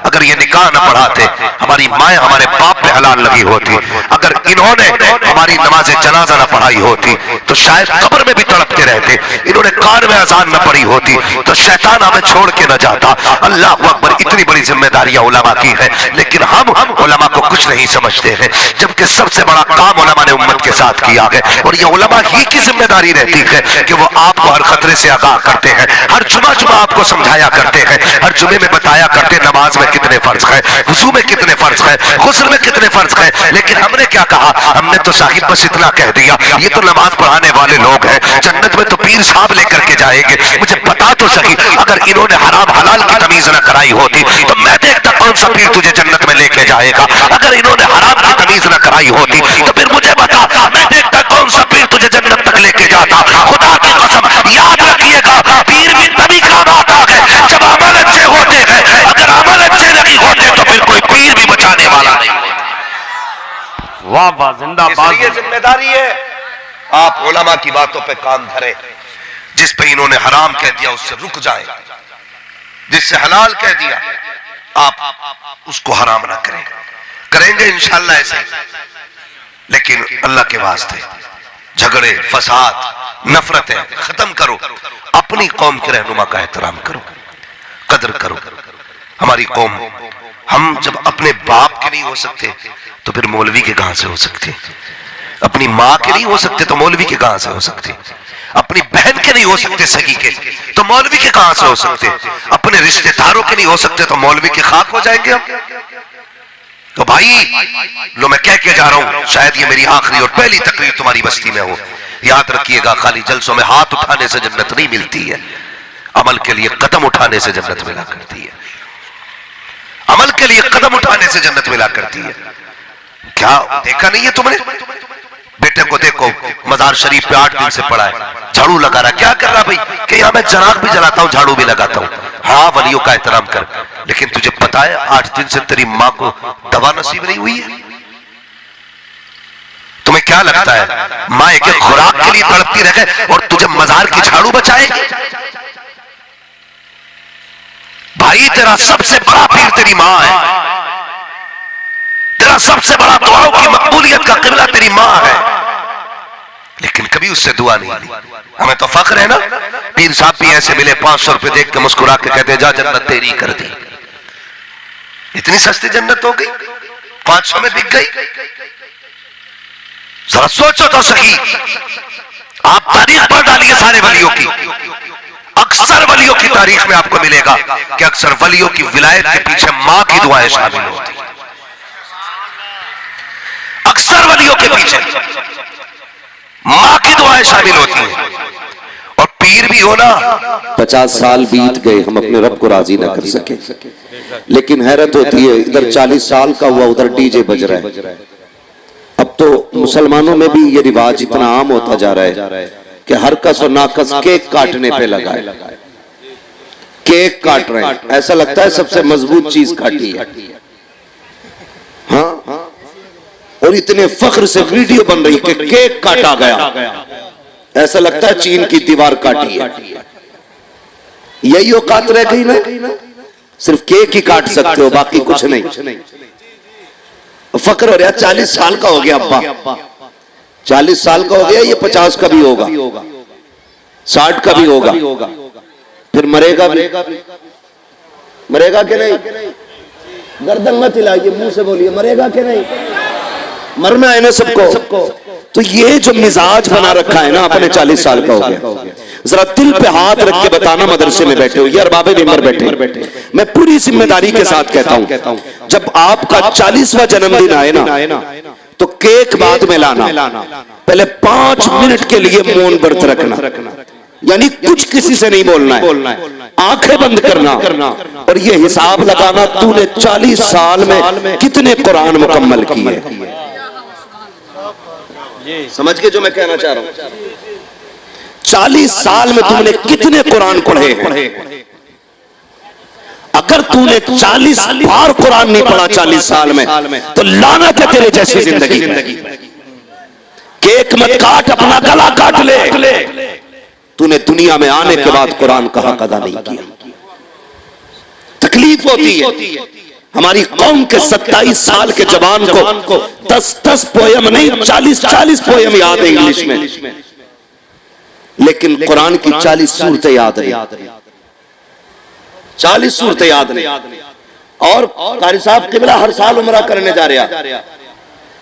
अगर ये निकाह न पढ़ाते हमारी माएँ हमारे बाप पे हलाल लगी होती, अगर इन्होंने हमारी नमाज जनाजा न पढ़ाई होती तो शायद कब्र में भी तड़पते रहते, इन्होंने कान में अजान न पढ़ी होती तो शैतान हमें छोड़ के न जाता। अल्लाह अकबर, इतनी बड़ी जिम्मेदारियां उलमा की है, लेकिन हम उलमा को कुछ नहीं समझते हैं, जबकि सबसे बड़ा काम उलमा ने उम्मत के साथ किया है। और ये उलमा ही की जिम्मेदारी रहती है कि वो आपको हर खतरे से आगाह करते हैं, हर जुमा आपको समझाया करते हैं, हर जुमे में बताया करते हैं नमाज में कितने फर्ज है, वुजू में कितने फर्ज है, गुस्ल में कितने फर्ज है। लेकिन हमने क्या कहा, हमने तो साहिब बस इतना कह दिया, ये तो नमाज पढ़ाने वाले लोग हैं, जन्नत में तो पीर साहब लेकर के जाएंगे। मुझे पता तो सही, अगर इन्होंने हराम हलाल की तमीज न कराई होती तो मैं देखता कौन सा पीर तुझे जन्नत में लेके जाएगा। अगर इन्होंने हराम की तमीज न कराई होती तो फिर मुझे बता, मैं देखता कौन सा पीर तुझे जन्नत तक लेके जाता। खुदा की कसम, याद रखिएगा, पीर भी तभी काम आता है जब अमल अच्छे होते हैं, अगर अमल अच्छे नहीं होते तो फिर कोई पीर भी बचाने वाला नहीं। वाह वाह, जिंदाबाद। ये जिम्मेदारी है, आप उलमा की बातों पे कान धरे, जिस पे इन्होंने हराम कह दिया उससे रुक जाए, जिससे हलाल कह दिया आप उसको हराम ना करें। करेंगे इंशाअल्लाह ऐसे, लेकिन अल्लाह के वास्ते झगड़े, फसाद, नफरतें खत्म करो, अपनी कौम के रहनुमा का एहतराम करो, कदर करो। हमारी कौम, हम जब अपने बाप के नहीं हो सकते तो फिर मौलवी के कहां से हो सकते, अपनी माँ के नहीं हो सकते तो मौलवी के कहां से हो सकते, अपनी बहन के नहीं हो सकते सगी के तो मौलवी के कहां से हो सकते, अपने रिश्तेदारों के नहीं हो सकते तो मौलवी के खाक हो जाएंगे हम। तो भाई लो, मैं कह के जा रहा हूं, शायद ये मेरी आखिरी और पहली तकरीर तुम्हारी बस्ती में हो। याद रखिएगा, खाली जलसों में हाथ उठाने से जन्नत नहीं मिलती है, अमल के लिए कदम उठाने से जन्नत मिला करती है, अमल के लिए कदम उठाने से जन्नत मिला करती है। क्या देखा नहीं है तुमने? बेटे को देखो, मजार शरीफ पे 8 दिन से पड़ा है, झाड़ू लगा रहा, क्या कर रहा भाई? कि यहां मैं चराग भी जलाता हूं, झाड़ू भी लगाता हूं। हाँ, वलियों का एहतराम कर, लेकिन तुझे पता है 8 दिन से तेरी मां को दवा नसीब नहीं हुई है। तुम्हें क्या लगता है मां एक खुराक के लिए तड़पती रह गए और तुझे मजार की झाड़ू बचाएगी? भाई, तेरा सबसे बड़ा पीर तेरी मां है, तेरा सबसे बड़ा दुआओं की मकबूलियत का किबला तेरी मां है, लेकिन कभी उससे दुआ नहीं ली। हमें तो फख्र है ना, पीर साहब भी ऐसे मिले, 500 रुपए देख के मुस्कुरा के कहते जा जन्नत तेरी कर दी। इतनी सस्ती जन्नत हो गई, 500 में बिक गई। जरा सोचो तो सही, आप तारीख पढ़ डालिए सारे वलियों की, अक्सर वलियों की तारीख में आपको मिलेगा कि अक्सर वलियों की विलायत के पीछे मां की दुआएं शामिल होती हैं। अक्सर वलियों के पीछे मां की दुआएं शामिल होती हैं। और पीर भी हो ना, 50 साल बीत गए, हम अपने रब को राजी ना कर सके, लेकिन हैरत होती है, इधर 40 साल का हुआ, उधर डीजे बज रहा है। अब तो मुसलमानों में भी ये रिवाज इतना आम होता जा रहा है कि हर कस और नाकस केक काटने पे लगा है, केक काट रहे हैं, ऐसा लगता है सबसे मजबूत चीज काटी है। हाँ, और इतने फख्र से वीडियो बन रही कि केक काटा गया, ऐसा लगता है चीन की दीवार काटी है। यही औकात रह गई ना, सिर्फ केक ही काट सकते हो, बाकी कुछ नहीं। फक्र हो रहा, 40 साल का हो गया अब्बा, 40 साल का हो गया, ये 50 का भी होगा, 60 का भी होगा, फिर मरेगा कि नहीं? गर्दन मत हिलाइए, मुंह से बोलिए, मरेगा कि नहीं? मरना है ना सबको। तो ये जो मिजाज बना रखा है ना अपने, 40 साल का हो गया, जरा दिल पे हाथ रख के बताना, मदरसे में बैठे हो या अरबाबे मिंबर बैठे, मैं पूरी जिम्मेदारी के साथ कहता हूं, जब आपका 40वां जन्मदिन आए ना तो केक बाद में लाना, पहले 5 मिनट के लिए मौन व्रत रखना, यानी कुछ किसी से नहीं बोलना है, आंखें बंद करना और ये हिसाब लगाना तूने 40 साल में कितने कुरान मुकम्मल किए। समझ के जो मैं कहना चाह रहा हूं, 40 साल में तुमने कितने कुरान पढ़े हैं? अगर तूने 40 बार कुरान नहीं पढ़ा 40 साल में, तो लानत है तेरे जैसी जिंदगी। केक मत काट, अपना गला काट ले। तूने दुनिया में आने के बाद कुरान का हक अदा नहीं किया। तकलीफ होती है। हमारी कौम के 27 साल के जवान को 10 पोयम नहीं, 40 पोयम याद है इंग्लिश में, लेकिन कुरान की 40 सूरतें याद नहीं, 40 सूरतें याद नहीं। और कारी साहब किबला हर साल उम्रा करने जा रहा,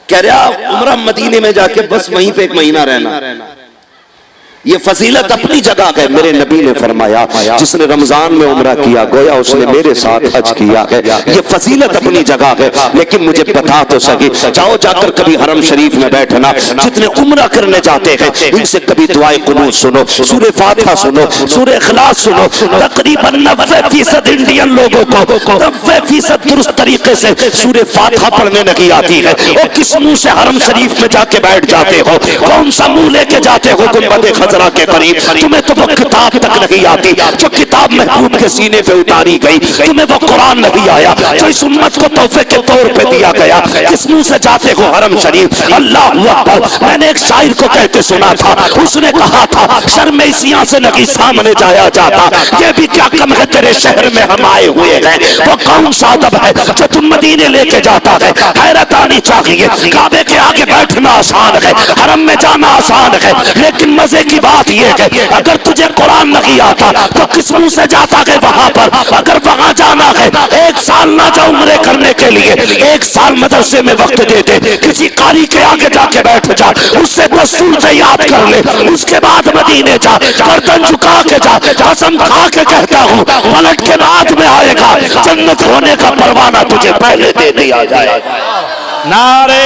कह रहा उम्रा मदीने में जाके बस वहीं पे 1 महीना रहना। ये फजीलत अपनी जगह है। मेरे नबी ने फरमाया, जिसने रमजान में उम्रा किया गोया उसने मेरे साथ हज किया है। ये फजीलत अपनी जगह है, लेकिन मुझे बता तो सकी, जाओ जाकर कभी हरम शरीफ में बैठना, जितने उम्रा करने जाते हैं इनसे कभी दुआए कुनूत सुनो, सूरह फातिहा सुनो, सूरह इखलास सुनो। तकरीबन 90% इंडियन लोगों को 90% दुरुस्त तरीके से सूरह फातिहा पढ़ने नहीं आती है। और किस मुंह से हरम शरीफ में जाके बैठ जाते हो? कौन सा मुंह लेके जाते हो गुंबद खजरा के करीब? तुम्हें तो वो किताब तक नहीं आती जो किताब महबूब के सीने पे उतारी गई। तुम्हें वो कुरान नहीं आया जो इस उम्मत को तोहफे के तौर पे दिया गया। किस मुंह से जाते हो हरम शरीफ? अल्लाह अकबर। मैंने एक शायर को कहते सुना था, उसने कहा था शर्मेसियां से नहीं सामने जाया जाता, ये भी क्या कम है तेरे शहर में हम आए हुए हैं। वो कौन सा अदब है जो तुम मदीने लेके जाता है? हैरत आनी चाहिए। काबे के आगे बैठना आसान है, हरम में जाना आसान है, लेकिन मजे की बात यह है अगर तुझे कुरान नहीं आता तो किस मुंह से जाता है वहां पर? अगर वहां जाना है 1 साल ना जाओ उम्रे करने के लिए, 1 साल मदरसे में वक्त दे दे, किसी कारी के आगे जाके बैठ जा, उससे 10 सूरतें याद कर ले, उसके बाद मदीने जा, गर्दन झुका के जा। कसम खा के कहता हूँ पलट के बाद में आएगा, जन्नत होने का परवाना तुझे पहले दे दिया जाएगा। नारे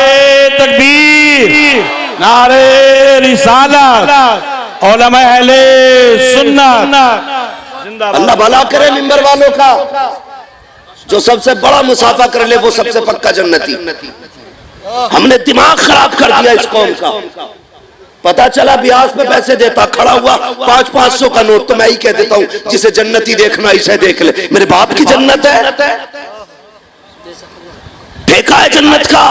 तकबीर, नारे रिसालत, उलमा अहले सुन्नत। अल्लाह भला करे मिंबर वालों का, जो सबसे बड़ा मुसाफा कर ले वो सबसे पक्का जन्नती। हमने दिमाग खराब कर दिया इस कौम का। पता चला ब्याज पे पैसे देता खड़ा हुआ 500 का नोट, तो मैं ही कह देता हूं जिसे जन्नती देखना इसे देख ले, मेरे बाप की जन्नत है। फेंका है जन्नत का।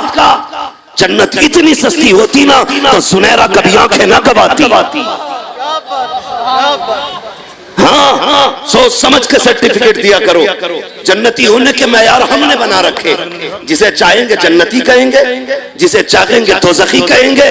जन्नत इतनी सस्ती होती ना तो सुनहरा कभी आंखें ना गवाती। हाँ, सोच समझ के सर्टिफिकेट दिया करो। जन्नती होने के मैयार हमने बना रखे। जिसे चाहेंगे जन्नती कहेंगे, जिसे चाहेंगे दोज़खी कहेंगे।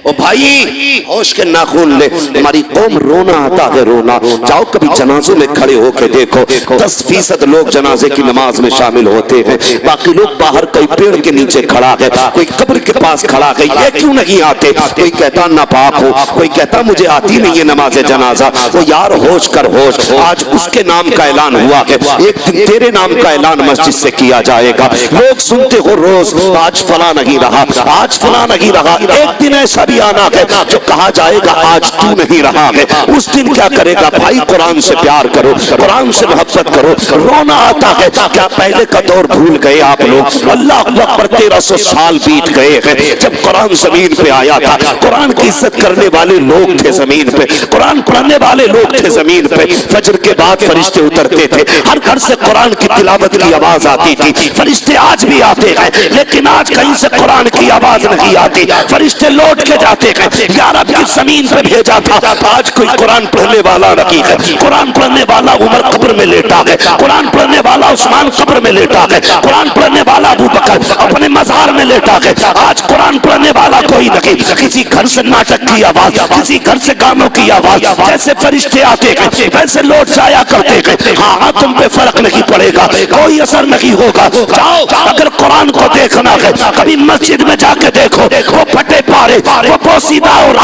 ओ भाई होश के नाखून ले, हमारी कौम रोना आता है रोना। जाओ कभी जनाजे में खड़े होके देखो, 10% लोग जनाजे की नमाज में शामिल होते हैं, बाकी लोग बाहर कोई पेड़ के नीचे खड़ा है, कोई कब्र के पास खड़ा है। ये क्यों नहीं आते? कोई कहता नापाक हो, कोई कहता मुझे आती नहीं है नमाज जनाजा। वो यार होश कर होश, आज उसके नाम का ऐलान हुआ है, एक दिन तेरे नाम का ऐलान मस्जिद से किया जाएगा। लोग सुनते हो रोज आज फला नहीं रहा, आज फला नहीं रहा। एक दिन ऐसा भी आना है जो कहा जाएगा आज तू नहीं रहा है। उस दिन क्या करेगा भाई? कुरान से प्यार करो, कुरान से मोहब्बत करो। रोना आता है क्या पहले का दौर भूल गए आप लोग? अल्लाह अकबर 1300 साल बीत गए हैं जब कुरान जमीन पे आया था। कुरान की इज्जत करने वाले लोग थे जमीन पे, कुरान पढ़ने वाले लोग थे जमीन पे। फजर के बाद फरिश्ते उतरते थे, हर घर से कुरान की तिलावत की आवाज आती थी। फरिश्ते आज भी आते हैं, लेकिन आज कहीं से कुरान की आवाज नहीं आती। फरिश्ते लौट के जाते हैं, यार अब की जमीन पे भेजा था, आज कोई कुरान पढ़ने वाला नहीं है। कुरान पढ़ने वाला उमर कब्र में लेटा है, कुरान पढ़ने वाला उस्मान कब्र में लेटा है, कुरान पढ़ने वाला अबू बकर अपने मजार में लेटा है। आज कुरान पढ़ने वाला कोई नहीं। किसी घर से नाटक की आवाज, किसी घर से गानों की आवाज, जैसे फरिश्ते आते हैं वैसे लौट जाया करते हैं। हाँ, तुम पे फर्क नहीं पड़ेगा, कोई असर नहीं होगा। जाओ, अगर कुरान को देखना है कभी मस्जिद में जाके देखो, वो फटे पारे, वो पोसीदा और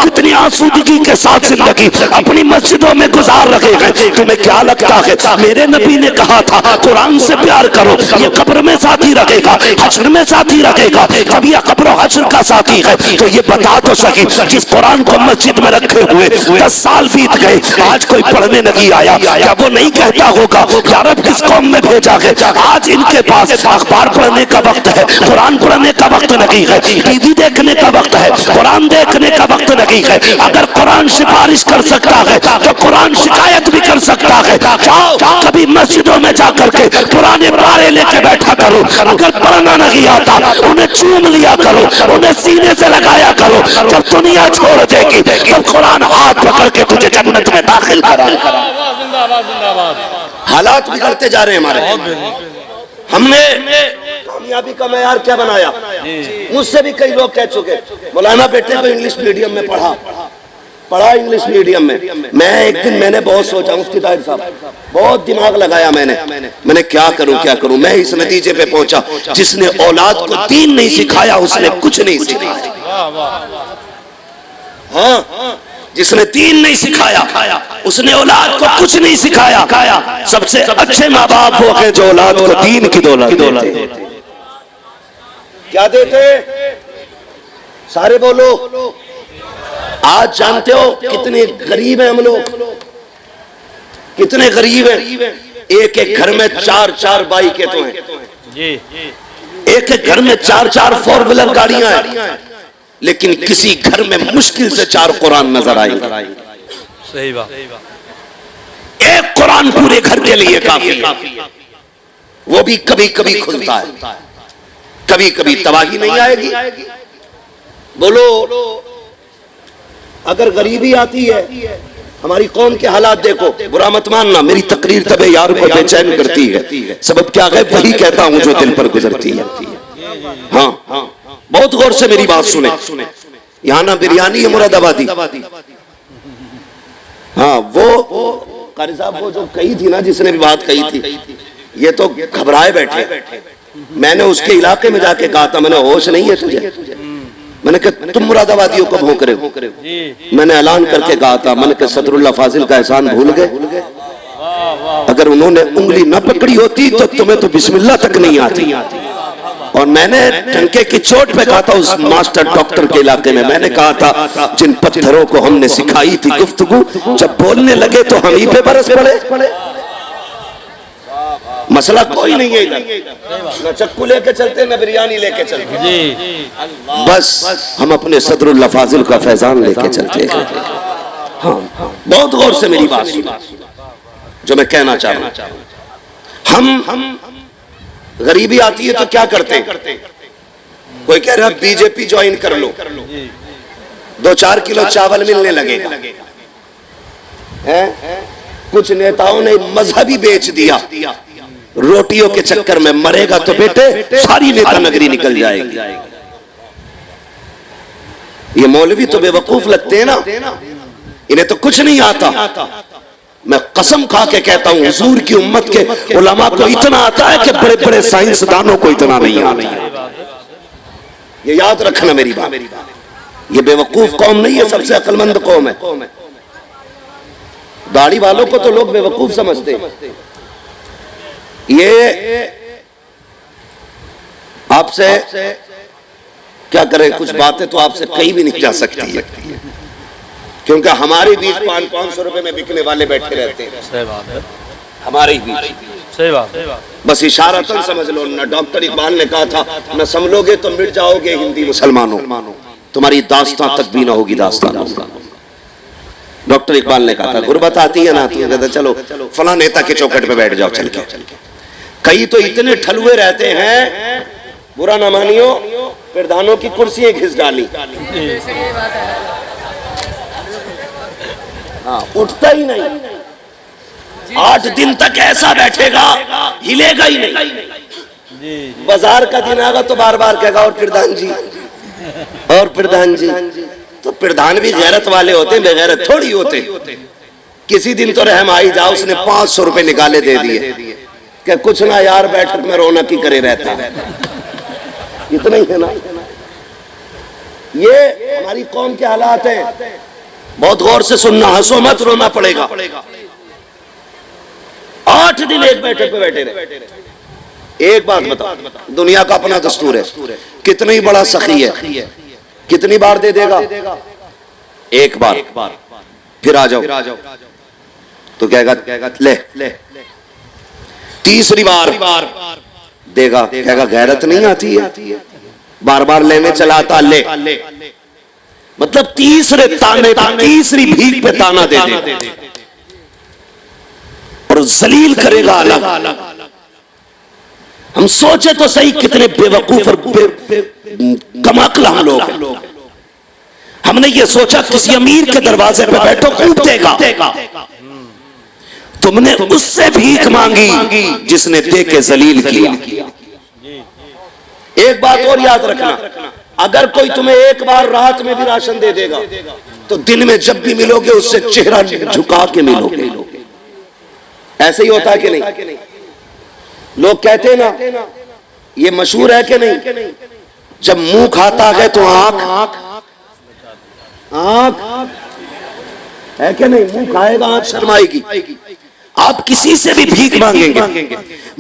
कितनी आसूदगी के साथ जिंदगी अपनी मस्जिदों में गुजार रहे हैं। तुम्हें क्या लगता है मेरे नबी ने कहा था कुरान से प्यार करो, ये कब्र में साथी रखेगा, हश्र में साथी रखेगा, जब ये कब्र हश्र का साथी है तो ये बता तो सकी जिस कुरान को मस्जिद में रखे हुए 10 साल बीत गए, आज कोई पढ़ने नहीं आया, क्या वो नहीं कहता होगा यार अब किस कौम में भेजा है? आज इनके पास अखबार पढ़ने का वक्त है, कुरान पढ़ने का वक्त नहीं है, टीवी देखने का वक्त है, कुरान देखने का वक्त नहीं है। अगर कुरान सिफारिश कर सकता है तो कुरान शिकायत भी कर सकता है। जाओ, कभी मस्जिदों में जाकर के पुराने पारे लेके बैठा करो, अगर पढ़ना नहीं आता उन्हें चूम लिया करो, उन्हें सीने से लगाया करो। जब दुनिया छोड़ देगी तब कुरान हाथ पकड़ के तुझे जन्नत में दाखिल करा। हालात बिगड़ते जा रहे हैं हमारे। हमने कामयाबी का मैयार क्या बनाया? मुझसे भी कई लोग कह चुके मौलाना बेटे को इंग्लिश मीडियम में पढ़ा इंग्लिश मीडियम में। मैं एक दिन मैंने बहुत सोचा, मुफ्ती ताहिर साहब, बहुत दिमाग लगाया मैंने क्या करूं। मैं इस नतीजे पे पहुंचा जिसने औलाद को दीन नहीं सिखाया उसने कुछ नहीं सिखाया। हाँ, जिसने दीन नहीं सिखाया उसने औलाद को कुछ नहीं सिखाया। सबसे अच्छे माँ बाप वो हैं जो औलाद को दीन की दौलत देते। क्या देते? सारे बोलो। आज जानते हो कितने गरीब हैं हम लोग, कितने गरीब हैं। एक एक घर में 4-4 बाइकें तो हैं, एक एक घर में 4-4 4 व्हीलर गाड़ियां हैं, लेकिन किसी घर में मुश्किल से 4 कुरान नजर आएंगे। सही बात। एक कुरान पूरे घर के लिए काफी है, वो भी कभी कभी खुलता है, कभी कभी तबाही नहीं आएगी। बोलो, अगर गरीबी आती है, हमारी कौम के हालात देखो, बुरा मत मानना, मेरी तकरीर तबे यार को बेचैन करती है। सबब क्या है? वही कहता हूं जो दिल पर गुजरती है। हाँ, बहुत गौर से मेरी बात सुने। यहाँ ना बिरयानी है मुरादाबादी। हाँ, वो कारी साहब वो जो कही थी ना, जिसने भी बात कही थी, ये तो घबराए बैठे। मैंने उसके इलाके में जाके कहा था, मैंने होश नहीं है तुझे? मैंने कहा तुम मुरादाबादियों को भोंक रहे हो। मैंने ऐलान करके कहा था, मैंने कहा सदरुल्लाह फाजिल का एहसान भूल गए? अगर उन्होंने उंगली न पकड़ी होती तो तुम्हें तो बिस्मिल्लाह तक नहीं आती। और मैंने टंके की चोट पे कहा था उस मास्टर डॉक्टर के इलाके में, मैंने कहा था जिन पत्थरों को हमने सिखाई थी गुफ्तगू, जब बोलने लगे तो हम ही पे बरस पड़े। मसला कोई नहीं है इधर, न चक्कू लेके चलते न बिरयानी लेके चलते, बस हम अपने सदरुल्लाह फाजिल का फैजान लेके चलते हैं। हाँ, बहुत गौर से मेरी बात सुनो जो मैं कहना चाह रहा हूं। हम गरीबी आती है तो क्या करते हैं? कोई कह रहा बीजेपी ज्वाइन कर लो, 2-4 किलो चावल मिलने लगेगा। कुछ नेताओं ने मजहबी बेच दिया, रोटियों के चक्कर में मरेगा तो बेटे सारी नेता नगरी निकल जाएगी। ये मौलवी तो बेवकूफ लगते हैं ना, इन्हें तो कुछ नहीं आता। मैं कसम खा के कहता हूं हुजूर की उम्मत के उलमा को इतना आता है कि बड़े बड़े साइंसदानों को इतना नहीं आता। ये याद रखना मेरी बात, ये बेवकूफ कौम नहीं है, सबसे अक्लमंद कौम है। दाढ़ी वालों को तो लोग बेवकूफ समझते हैं। ये आपसे क्या करें, कुछ बातें तो आपसे कहीं भी नहीं जा सकती है, क्योंकि हमारे बीच 500-500 रुपए में बिकने वाले बैठे रहते हैं। सही बात है, हमारे ही बीच। सही बात। बस इशारतन समझ लो ना, डॉक्टर इकबाल ने कहा था न समझोगे तो मिट जाओगे हिंदी मुसलमानों, तुम्हारी दास्तां तक भी ना होगी दास्तान। डॉक्टर इकबाल ने कहा था गुर्बत आती है ना, तो कहता चलो फला नेता के चौखट पे बैठ जाओ चल के। कई तो इतने ठलुए रहते हैं, बुरा ना मानियो, प्रधानों की कुर्सियां घिस डाली, हाँ उठता ही नहीं, 8 दिन तक ऐसा बैठेगा, हिलेगा ही नहीं। बाजार का दिन आएगा तो बार बार कहेगा और प्रधान जी, और प्रधान जी। तो प्रधान भी गैरत वाले होते हैं, बेगैरत थोड़ी होते। किसी दिन तो रहम आई जा, उसने 500 रुपए निकाले दे दिए कि कुछ ना यार बैठक में रौनक ही करे रहता है, इतना ही है ना। ये हमारी कौम के हालात हैं, बहुत गौर से सुनना, हंसो मत, रोना पड़ेगा। 8 दिन एक बैठक पे बैठे रहे। एक बात बताओ, दुनिया का अपना दस्तूर है, कितनी बड़ा सखी है, कितनी बार दे देगा? एक बार, फिर आ जाओ तो कहेगा ले। तीसरी बार देगा, कहेगा गैरत नहीं आती है, बार बार लेने चलाता ले। मतलब तीसरे ताने, तीसरी भीख पे ताना दे दे और जलील करेगा अलग। हम सोचे तो सही कितने बेवकूफ और कमाकल हम लोग हैं। हमने ये सोचा किसी अमीर के दरवाजे पे बैठो खूब देगा, तुमने उससे भीख मांगी जिसने दे के जलील किया। एक बात और याद रखना, अगर कोई तुम्हें एक बार रात में भी राशन दे देगा तो दिन में जब भी मिलोगे उससे चेहरा झुका के मिलोगे। ऐसे ही होता है कि नहीं? लोग कहते हैं ना, ये मशहूर है कि नहीं, जब मुंह खाता है तो आंख है कि नहीं, मुंह खाएगा आंख शर्माएगी। आप किसी से भी भीख मांगेंगे,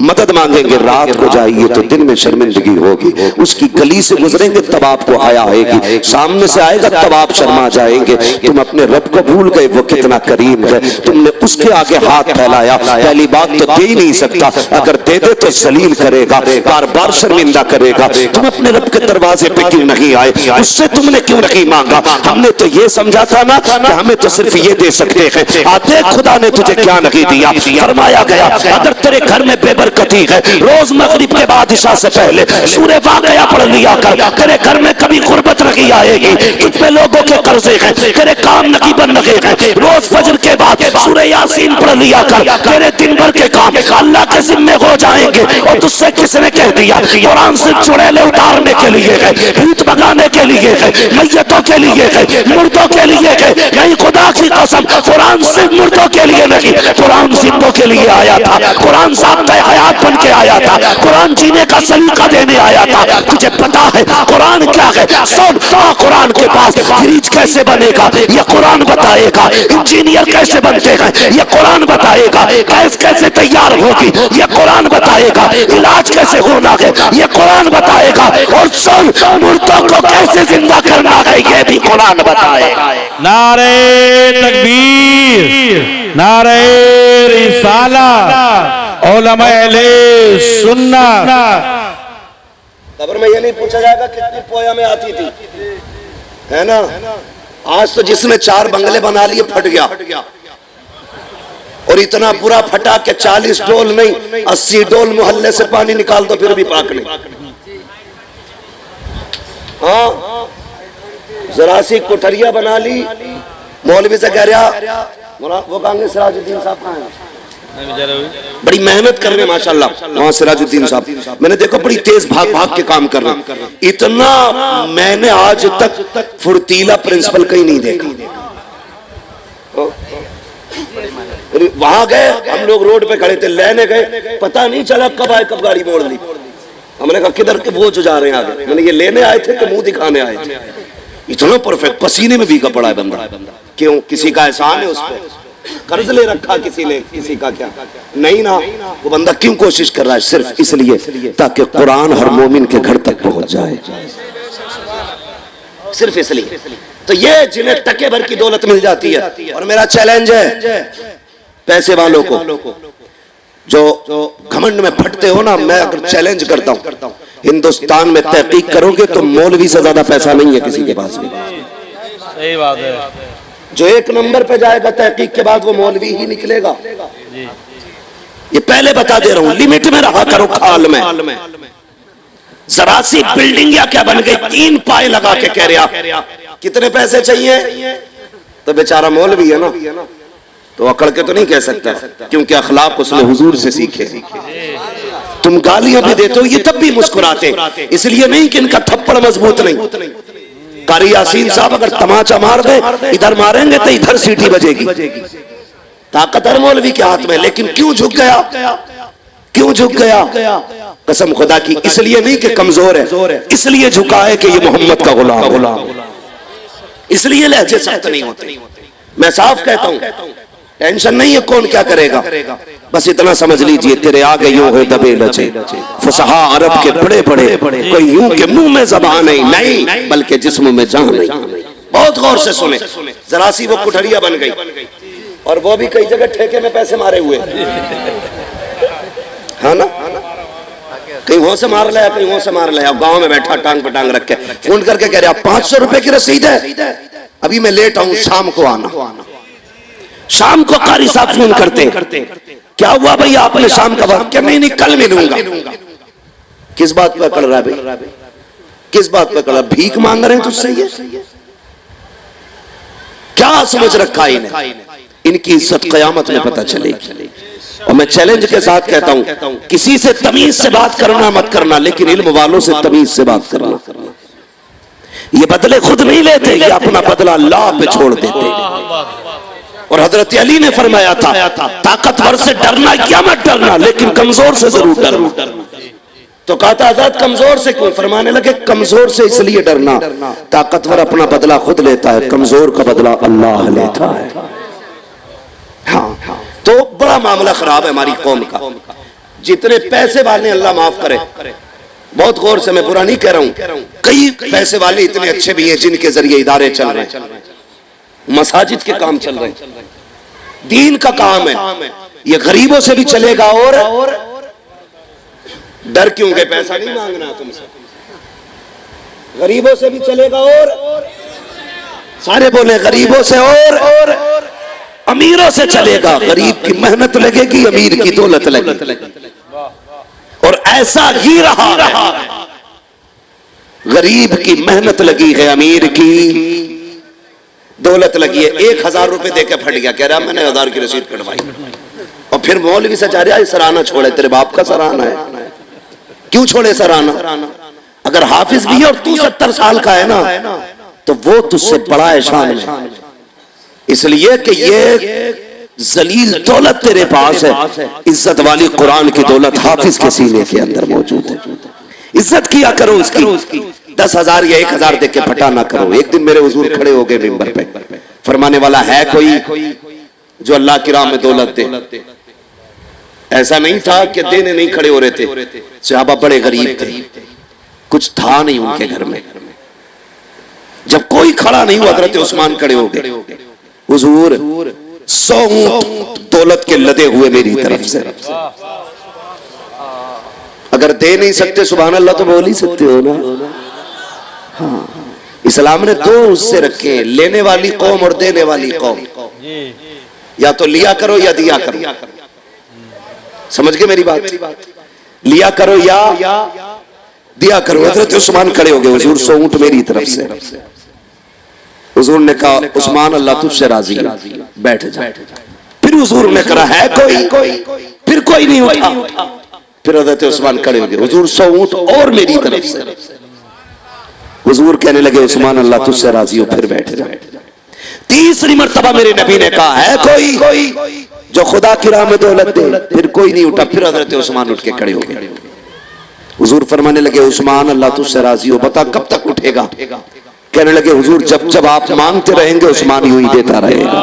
मदद मांगेंगे, रात को जाइए तो दिन में शर्मिंदगी होगी। उसकी गली से गुजरेंगे तब आपको हया आएगी, सामने से आएगा तब आप शर्मा जाएंगे। तुम अपने रब को भूल गए, वो कितना करीम है, तुमने उसके आगे हाथ फैलाया। पहली बात तो दे ही नहीं सकता, अगर दे दे तो जलील करेगा, बार बार शर्मिंदा करेगा। तुम अपने रब के दरवाजे पे क्यों नहीं आए, उससे तुमने क्यों नहीं मांगा? हमने तो ये समझा था ना कि हमें तो सिर्फ ये दे सकते हैं, आते खुदा ने तुझे क्या नहीं दिया। फरमाया गया अगर तेरे घर में बेबरकती है, रोज मगरिब के बाद इशा से पहले सूरह वाक़िया पढ़ लिया कर, तेरे घर में कभी गुर्बत नहीं आएगी। तुझ पे लोगों के कर्जे हैं, तेरे काम नहीं बन रहे हैं, रोज फजर के बाद सूरह यासीन पढ़ लिया कर, तेरे दिन भर के काम अल्लाह के जिम्मे हो जाएंगे। और तुझसे किसने कह दिया कुरान से चुड़ैले उतारने के लिए है, भूत भगाने के लिए है, मैयतों के लिए है, मुर्दों के लिए है? नहीं, खुदा की कसम, कुरान सिर्फ मुर्दों के लिए नहीं, कुरान जिंदों के लिए आया था। कुरान ज़ाब्ता हयात बन के आया था, कुरान जीने का सलीका देने आया था। तुझे पता है कुरान क्या है? सुन, कुरान के पास फ्रिज कैसे बनेगा ये कुरान बताएगा, इंजीनियर कैसे बनते हैं ये कुरान बताएगा, गैस कैसे तैयार होगी ये कुरान बताएगा, इलाज कैसे होना है ये कुरान बताएगा, और सुन, मुर्दों को कैसे जिंदा करना है ये भी कुरान बताएगा। नारे तकबीर, नारे रिसालत, उलमा अहले सुन्नत। कब्र में ये नहीं पूछा जाएगा कितनी पोया में आती थी, है ना? आज तो जिसने 4 बंगले बना लिए फट गया, और इतना बुरा फटा कि 40 डोल नहीं 80 डोल मोहल्ले से पानी निकाल दो फिर भी पाक नहीं। हाँ, जरा सी कोठरिया बना ली, मौलवी से कह रहा वो कहेंगे सिराजुद्दीन साहब कहाँ हैं? बड़ी मेहनत कर रहे हैं माशाल्लाह वहां सिराजुद्दीन साहब। मैंने देखो बड़ी तेज भाग भाग के काम कर रहे हैं, इतना मैंने आज तक फुर्तीला प्रिंसिपल कहीं नहीं देखा। वहां गए हम लोग, रोड पे खड़े थे, लेने गए, पता नहीं चला कब आए कब गाड़ी मोड़ ली। हमने कहा किधर के वो जो जा रहे हैं आगे? मैंने ये लेने आए थे कि मुंह दिखाने आए थे? इतना परफेक्ट, पसीने में भीगा पड़ा है बंदा। क्यों? किसी का एहसान है उस पर, कर्ज ले रखा किसी ने, किसी का क्या नहीं ना। वो बंदा क्यों कोशिश कर रहा है? सिर्फ इसलिए ताकि कुरान हर मोमिन के घर तक पहुंच जाए, सिर्फ इसलिए। तो ये जिन्हें टके भर की दौलत मिल जाती है, और मेरा चैलेंज है पैसे वालों को जो घमंड में फटते हो ना, मैं अगर चैलेंज करता हूं, हिंदुस्तान में तहकीक करोगे तो मौलवी से ज्यादा पैसा नहीं है किसी के पास भी। सही बात है। जो एक नंबर पे जाएगा तहकीक के बाद वो मौलवी ही निकलेगा। ये पहले बता दे रहा हूं, लिमिट में रहा करो खाल में। जरा सी बिल्डिंग या क्या बन गई, 3 पाए लगा के कह रहा कितने पैसे चाहिए, तो बेचारा मौलवी है ना, तो अकड़ के तो नहीं कह सकता, क्योंकि अखलाक उसने हुजूर से सीखे। तुम गालियां भी देते हो ये तब भी मुस्कुराते, इसलिए नहीं कि इनका थप्पड़ मजबूत नहीं। कारी यासीन साहब अगर तमाचा मार दे, इधर मारेंगे तो इधर सीटी बजेगी। ताकत हर मौलवी के हाथ में, लेकिन क्यों झुक गया, क्यों झुक गया? कसम खुदा की, इसलिए नहीं कि कमजोर है, इसलिए झुका है कि ये मोहम्मद का गुलाम, इसलिए लहजे सख्त नहीं होते। मैं साफ कहता हूं, टेंशन नहीं है कौन क्या करेगा, बस इतना समझ लीजिए तेरे आगे यूं हो दबे लचे फुसहा अरब के बड़े बड़े, कोई यूं के मुंह में ज़बान नहीं बल्कि जिस्म में जान नहीं। बहुत गौर से सुने, जरा सी वो कुठरिया बन गई, और वो भी कई जगह ठेके में पैसे मारे हुए, है ना, कहीं वो से मार लिया, कहीं वो से मार लिया। गांव में बैठा टांग पे टांग रख के फोन करके कह रहा 500 रुपए की रसीद है, अभी मैं लेट आऊं, शाम को आना। शाम को कारी साहब फोन करते, क्या हुआ भैया आपने शाम का वक्त, क्या नहीं कल मिलूंगा। किस बात पे अकड़ रहा है भाई, किस बात पे अकड़, भीख मांग रहे हैं तुझसे, ये क्या समझ रखा है इन्हें, इनकी इज्जत कयामत में पता चलेगी। और मैं चैलेंज के साथ कहता हूं, किसी से तमीज से बात करना मत करना, लेकिन इल्म वालों से तमीज से बात करना। ये बदले खुद नहीं लेते, ये अपना बदला अल्लाह पे छोड़ देते। और हजरत अली ने फरमाया था, ताकतवर से डरना या मत डरना, लेकिन कमजोर से जरूर डरना। तो कहा था हजरत कमजोर से क्यों, फरमाने लगे कमजोर से इसलिए डरना, ताकतवर अपना बदला खुद लेता है, कमजोर का बदला अल्लाह लेता है। हाँ, तो बड़ा मामला खराब है हमारी कौम का। जितने पैसे वाले, अल्लाह माफ करे, बहुत गौर से, मैं बुरा नहीं कह रहा हूं, कई पैसे वाले इतने अच्छे भी हैं जिनके जरिए इदारे चल रहे हैं, मसाजिद के काम चल रहे हैं, दीन का काम है, ये गरीबों से भी चलेगा। और डर क्यों गए, पैसा नहीं मांगना तुमसे, गरीबों से भी चलेगा। और सारे बोले गरीबों से और अमीरों से चलेगा। गरीब की मेहनत लगेगी, अमीर की दौलत लगेगी, और ऐसा ही रहा। गरीब की मेहनत लगी है, अमीर की दौलत लगी है। 1000 रुपए देके फट गया, कह रहा मैंने 1000 की रसीद कटवाई, और फिर मौलवी से चाह रहा सराहना छोड़े, तेरे बाप का सराहना है, क्यों छोड़े सराहना? अगर हाफिज भी है और तू 70 साल का है ना, तो वो तुझसे बड़ा एहसान है, इसलिए कि ये जलील दौलत तेरे पास है। इज्जत वाली कुरान की दौलत हाफिज के सीने के अंदर मौजूद है। इज्जत किया करो उसकी, 10,000 या 1,000 देख के फटा ना करो। एक दिन मेरे हुजूर खड़े हो गए मिंबर पे, फरमाने वाला है कोई जो अल्लाह की राह में दौलत दे? ऐसा नहीं था कि देने नहीं खड़े हो रहे थे, सहाबा बड़े गरीब थे, कुछ था नहीं उनके घर में। जब कोई खड़ा नहीं हुआ, हजरत उस्मान खड़े हो गए, हुजूर 100 ऊंट दौलत के लदे हुए मेरी तरफ से, अगर दे नहीं सकते सुभान अल्लाह तो बोल ही सकते हो ना। हाँ, इस्लाम ने 2 उससे रखे, लेने वाली कौम और देने वाली कौम। या तो लिया करो या दिया करो, समझ गए मेरी बात? लिया करो या दिया करो। हजरत उस्मान खड़े हो गए, हुजूर 100 ऊंट मेरी तरफ से। हुजूर ने कहा उस्मान अल्लाह तुझसे राजी है, बैठ जा। फिर हुजूर ने कहा है कोई, फिर कोई नहीं उठा। फिर हजरत उस्मान खड़े हो गए, हुजूर 100 ऊंट और मेरी तरफ से। हुजूर कहने लगे उस्मान अल्लाह तुझसे राजी हो, फिर बैठ जा। तीसरी मर्तबा मेरे नबी ने कहा है कोई जो खुदा की राह में दौलत दे, फिर कोई नहीं उठा। फिर हजरत उस्मान उठ के खड़े हो गए। हुजूर फरमाने लगे उस्मान अल्लाह तुझसे राजी हो, बता कब तक उठेगा? कहने लगे हुजूर जब जब आप मांगते रहेंगे उस्मान यूं ही देता रहेगा।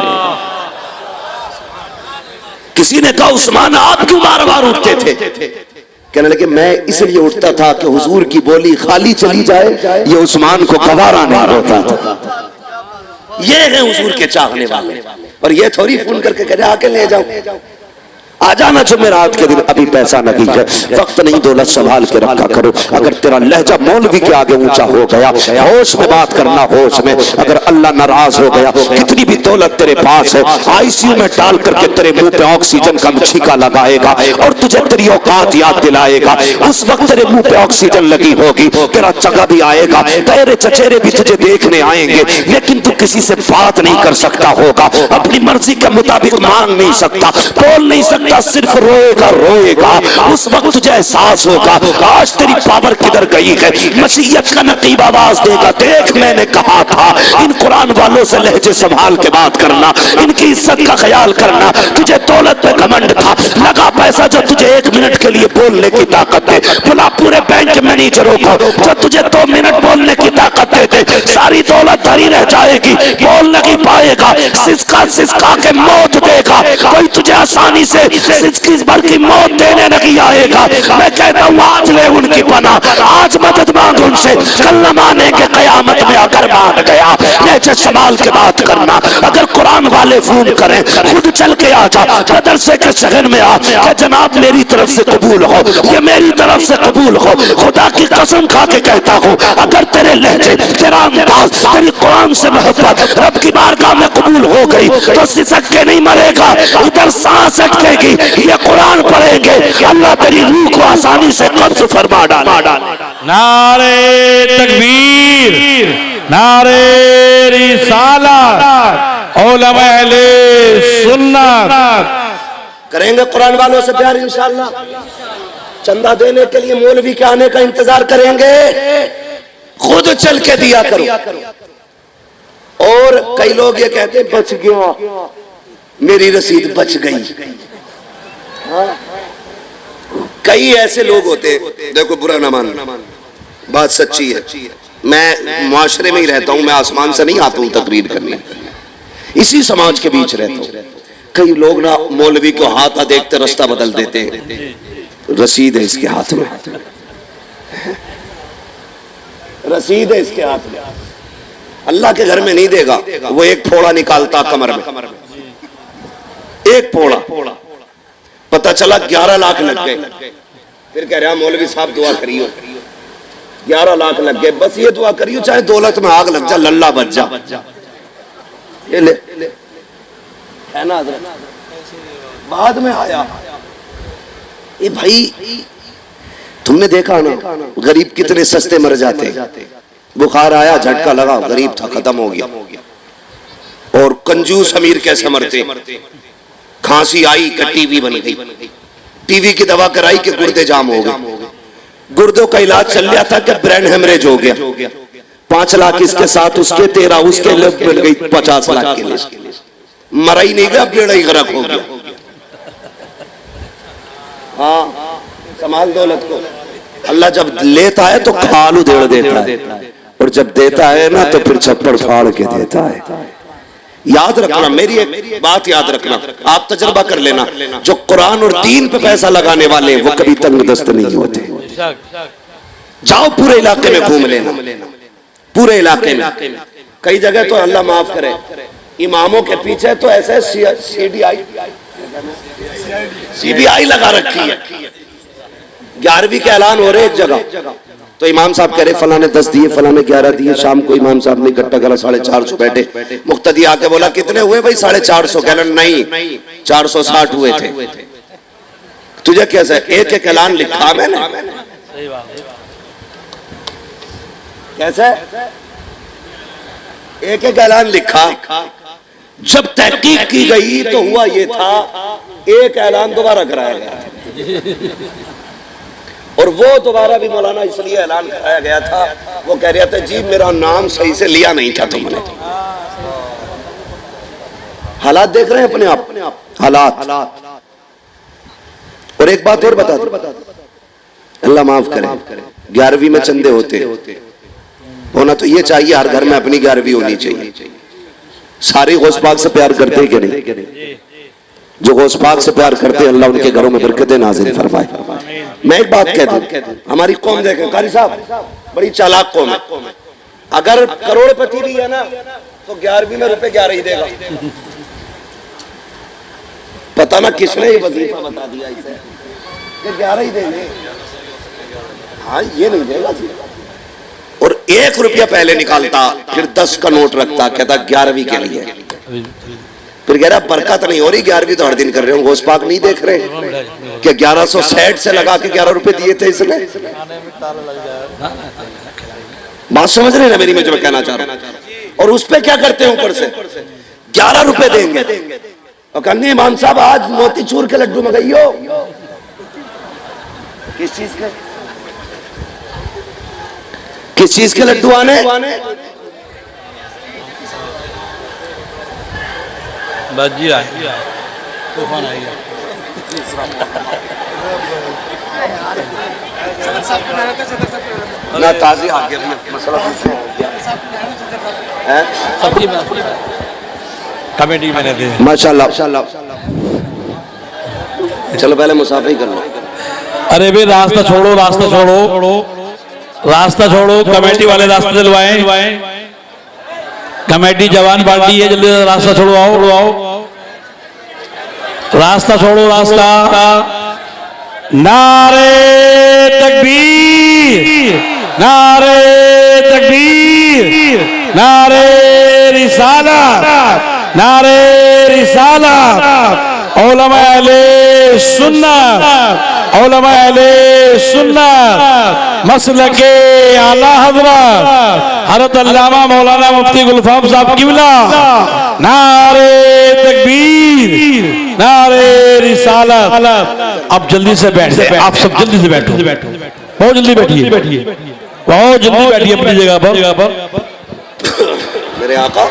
किसी ने कहा उस्मान आप क्यों बार बार उठते थे? कहने लगे मैं इसलिए उठता था कि हुजूर की बोली खाली चली जाए, ये उस्मान को गवारा नहीं होता था। ये है हुजूर के चाहने वाले। और ये थोड़ी फोन करके कह रहे आके ले जाओ, आ जाना जुमेरात के दिन, अभी पैसा नहीं है, वक्त नहीं, दौलत संभाल के रखा करो। अगर तेरा लहजा मौलवी के आगे ऊंचा हो गया, होश में बात करना, होश में। अगर अल्लाह नाराज हो गया, कितनी भी दौलत तेरे पास है, आईसीयू में डाल करके तेरे मुंह पे ऑक्सीजन का छीका लगाएगा और तुझे तेरी औकात याद दिलाएगा। उस वक्त तेरे मुंह पे ऑक्सीजन लगी होगी, तेरा जगह भी आएगा, तेरे चचेरे भी तुझे देखने आएंगे, लेकिन तू किसी से बात नहीं कर सकता होगा, अपनी मर्जी के मुताबिक मांग नहीं सकता, बोल नहीं सकता, सिर्फ रोएगा रोएगा। उस वक्त तुझे एहसास होगा आज तेरी पावर किधर गई है। मसीहत का नकीब आवाज देगा, देख मैंने कहा था इन कुरान वालों से लहजे संभाल के बात करना, इनकी इज्जत का ख्याल करना। तुझे दौलत पे घमंड था, लगा पैसा जो तुझे 1 मिनट के लिए बोलने की ताकत है, बुला पूरे बैंक मैनेजरों को जो तुझे 2 मिनट बोलने की ताकत देते, सारी दौलत धरी रह जाएगी, बोल नहीं पाएगा, सिसका सिसका के मौत देगा। कोई तुझे आसानी से सिसकी भर की मौत देने नहीं आएगा। मैं कहता हूँ आज ले उनकी पनाह, आज मदद मांग उनसे, कल न मानेंगे कयामत में अगर मान गया। लहजे संभाल के बात करना। अगर कुरान वाले फोन करें, खुद चल के आ जा, मदरसे के शहर में आ, कि जनाब मेरी तरफ से कबूल हो, ये मेरी तरफ से कबूल हो। खुदा की कसम खा के कहता हूँ, अगर तेरे लहजे, तेरा अंदाज, तेरी कुरान से मोहब्बत रब की बारगाह में कबूल हो गई तो सिसक के नहीं मरेगा, इधर सांस अटकेगी, ये कुरान पढ़ेंगे, अल्लाह तेरी रूह को आसानी से कब्ज फरमा डाला। नारे तकबीर, नारे रिसालत, उलमा अहले सुन्नत। करेंगे कुरान वालों से प्यार इंशाअल्लाह। चंदा देने के लिए मौलवी के आने का इंतजार करेंगे, खुद चल के दिया करो। और कई लोग ये कहते बच गया, मेरी रसीद बच गई। कई ऐसे लोग होते, देखो बुरा ना मान, बात सच्ची है, मैं मुआशरे में ही रहता हूं, मैं आसमान से नहीं आता हूं तकरीर करने, इसी समाज के बीच रहता हूं। कई लोग ना मौलवी को हाथ देखते रास्ता बदल देते हैं। रसीद है इसके हाथ में, रसीद है इसके हाथ में, अल्लाह के घर में नहीं देगा। वो एक फोड़ा निकालता कमर में, एक फोड़ा, पता चला 11 लाख लग गए। फिर कह रहा मौलवी साहब दुआ करियो, 11 लाख लग गए, बस ये दुआ करियो चाहे दौलत में आग लग जा, लल्ला बच जा। ये ले है ना, बाद में आया ये भाई, तुमने देखा ना गरीब कितने सस्ते मर जाते। बुखार आया, झटका लगा, गरीब था, खत्म हो गया। और कंजूस अमीर कैसे मरते, खांसी आई कि टीवी बन गई, टीवी की दवा कराई कि गुर्दे जाम हो गए, गुर्दों का इलाज चल रहा था कि ब्रेन हेमरेज हो गया। 5 लाख इसके साथ उसके, 13 उसके, मिल गई 50 लाख के लिए। मरा ही नहीं गया, बेड़ा ही गरक हो गया। हाँ, संभाल दौलत को। अल्लाह जब लेता है तो खाल उधेड़ देता है, और जब देता है ना तो फिर छप्पड़ फाड़ के देता है। याद रखना, मेरी एक बात याद रखना, आप तजर्बा कर लेना, जो कुरान और दीन पे पैसा लगाने वाले वो कभी तंगदस्त नहीं होते। जाओ पूरे इलाके में घूम लेना, पूरे इलाके में। कई जगह तो अल्लाह माफ करे, इमामों के पीछे तो ऐसे सीबीआई लगा रखी है। 11वीं के ऐलान हो रहे एक जगह, तो इमाम साहब कह रहे फला ने 10 दिए, फला ने 11 दिए। शाम को इमाम साहब ने इकट्ठा करा, 450 बैठे। मुक्तदी आके बोला कितने हुए भाई? 450। कहना नहीं, 460 हुए थे। तुझे कैसे? एक एक ऐलान लिखा मैंने, कैसे एक एक ऐलान लिखा। जब तहकीक की गई तो हुआ ये था, एक ऐलान दोबारा कराया गया, और वो दोबारा भी मौलाना इसलिए ऐलान कराया गया था, वो कह रहे थे जी मेरा नाम सही से लिया नहीं था तुमने। हालात देख रहे हैं अपने आप, हालात। और एक बात और बता दो, अल्लाह माफ करे, 11वीं में चंदे होते होना तो ये चाहिए, हर घर में अपनी 11वीं होनी चाहिए। सारे गौस पाक से प्यार करते कि नहीं? जो गौस पाक से प्यार करते, अल्लाह उनके घरों में बरकतें नाज़िल फरमाए। मैं एक बात कह दूं, हमारी कौम देखें, कारी साहब बड़ी चालाक कौम है। अगर करोड़पति भी है ना तो 11वीं में रुपए 11 ही देगा। पता ना किसने ये वजीफा बता दिया इसे कि 11 ही देंगे। हाँ ये नहीं देगा जी। और 1 रुपया पहले निकालता, फिर 10 का नोट रखता, कहता 11वीं के लिए। फिर कह रहा बरकत नहीं हो रही, 11वीं तो हर दिन कर रहे हो। गौस पाक नहीं देख रहे कि 1160 से लगा के 11 रुपए दिए थे इसने। बात समझ रहे ना मेरी, मैं जो कहना चाह रहा हूं। और उस पे क्या करते हैं ऊपर से 11 रुपए देंगे और कहने इमाम साहब आज मोतीचूर के लड्डू मंगाइयो। किस चीज के, किस चीज के लड्डू आने? बाजी आई तूफान आई ना ताजी आ गया मसला है सबकी कमेटी मैंने दी माशाल्लाह। चलो पहले मुसाफिर कर लो। अरे भाई रास्ता छोड़ो, रास्ता छोड़ो, रास्ता छोड़ो। कमेटी वाले रास्ता दिलवाएं। कमेटी जवान पार्टी है, जल्दी रास्ता छोड़ो, आओ रास्ता छोड़ो, रास्ता। नारे तकबीर, नारे तकबीर, नारे रिसालत, नारे रिसालत। उलमा अहले सुन्नत, उलमा अहले सुन्नत, मसलके आला हज़रत अल्लामा मौलाना मुफ्ती गुलफाम साहब किबला। नारे तकबीर, नारे रिसालत। अब जल्दी से बैठ, आप सब जल्दी से बैठो, बहुत जल्दी बैठिए, बहुत जल्दी बैठिए अपनी जगह पर। मेरे आका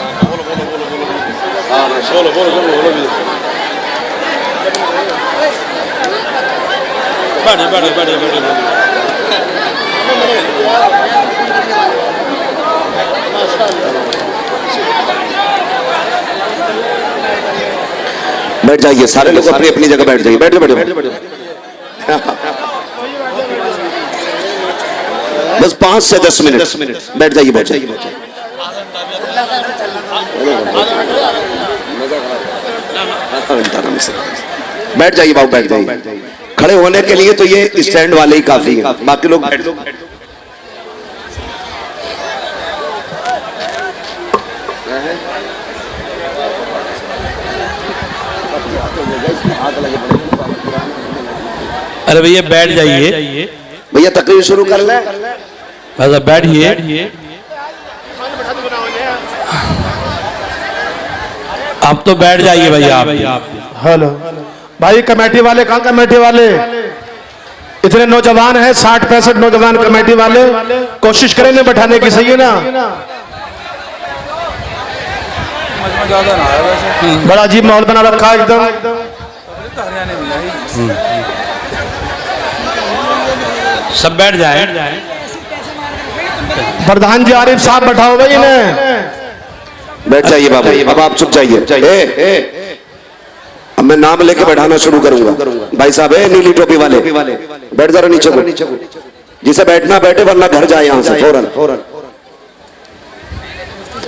बैठ जाइए, सारे लोग अपनी अपनी जगह बैठ जाइए। बैठो बैठो बस 5 से 10 मिनट बैठ जाइए, बैठ जाइए। बैठ जाइए बाबू, बैठ जाइए। खड़े होने के लिए तो ये स्टैंड वाले ही काफी हैं, बाकी लोग बैठ जाओ। अरे भैया बैठ जाइए, भैया तकरीर शुरू कर लें। बस बैठिए। अब तो बैठ जाइए भैया आप। हेलो भाई, कमेटी वाले कहाँ? कमेटी वाले इतने नौजवान हैं, 60-65 नौजवान कमेटी वाले, कोशिश करें इन्हें बैठाने की, सही है ना? बड़ा अजीब माहौल बना रखा है एकदम। सब बैठ जाए। प्रधान जी आरिफ साहब बैठाओ भाई इन्हें। बैठ जाइए बाबू, अब आप चुप जाइए। अब मैं नाम लेके बैठाना शुरू करूंगा। भाई साहब नीली टोपी वाले बैठ जरा नीचे को, जिसे बैठना बैठे वरना घर जाए यहाँ से फौरन।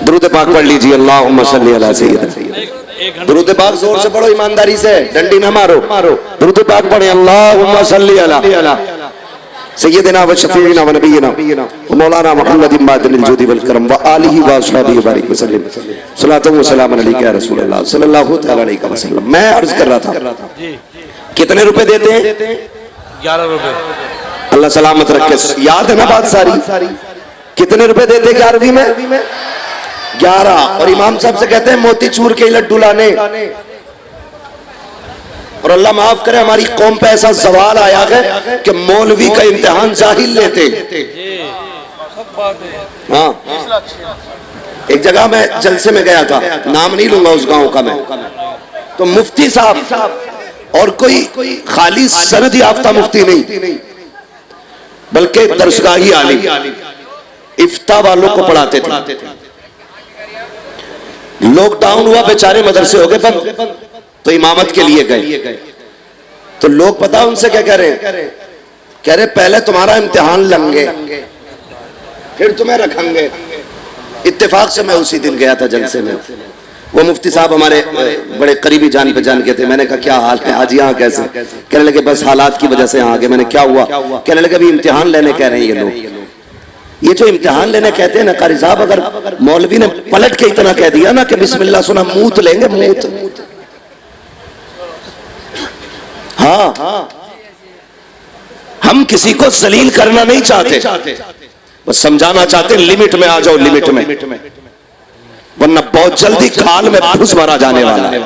दुरूद पाक पढ़ लीजिए, अल्लाहुम्मा सल्ली अला सय्यिदना। दुरूद पाक जोर से पढ़ो, ईमानदारी से, डंडी ना मारो। दुरूद पाक पढ़े, अल्लाहुम्मा सल्ली अला सय्यिदना व शफीना व नबीना व मौलाना मुहम्मदिन मादिनिल जुदी वल करम व आलिहि व अस्हाबिहि बारिक वसल्लम। सलातु व सलाम अलैका या रसूल अल्लाह सल्लल्लाहु तआला अलैहि वसल्लम। मैं अर्ज कर रहा था कितने रुपए देते हैं? 11 रुपए। अल्लाह सलामत रखे। याद है ना बात सारी? कितने रुपए देते 11वीं में? 11। और इमाम साहब से कहते हैं मोतीचूर के लड्डू लाने। और अल्लाह माफ करे, हमारी कौम पे ऐसा सवाल आया है कि मौलवी का इम्तिहान जाहिल लेते। हाँ, एक जगह मैं जलसे में गया था, नाम नहीं लूंगा उस गांव का मैं, तो मुफ्ती साहब और कोई खाली सनद याफ्ता मुफ्ती नहीं बल्कि दरसगाही आलिम इफ्ता वालों को पढ़ाते थे। लॉकडाउन हुआ, बेचारे मदरसे हो गए बंद, तो इमामत के लिए गए। तो लोग पता उनसे क्या कह रहे हैं? कह रहे पहले तुम्हारा इम्तिहान लेंगे फिर तुम्हें रखेंगे। इत्तेफाक से मैं उसी दिन गया था जलसे में, वो मुफ्ती साहब हमारे बड़े करीबी जान पहचान के थे। मैंने कहा क्या हाल है आज यहाँ कैसे? कहने लगे बस हालात की वजह से यहाँ आ गए। मैंने क्या हुआ? कहने लगे अभी इम्तिहान लेने कह रहे हैं ये लोग। ये जो इम्तिहान लेने कहते हैं ना कारी साहब, अगर मौलवी ने पलट के इतना कह दिया ना कि बिस्मिल्लाह सुना मूत लेंगे मूत। हाँ, हम किसी को जलील करना नहीं चाहते, बस समझाना चाहते हैं लिमिट में आ जाओ, लिमिट में, वरना बहुत जल्दी खाल में फुस मारा जाने वाला है।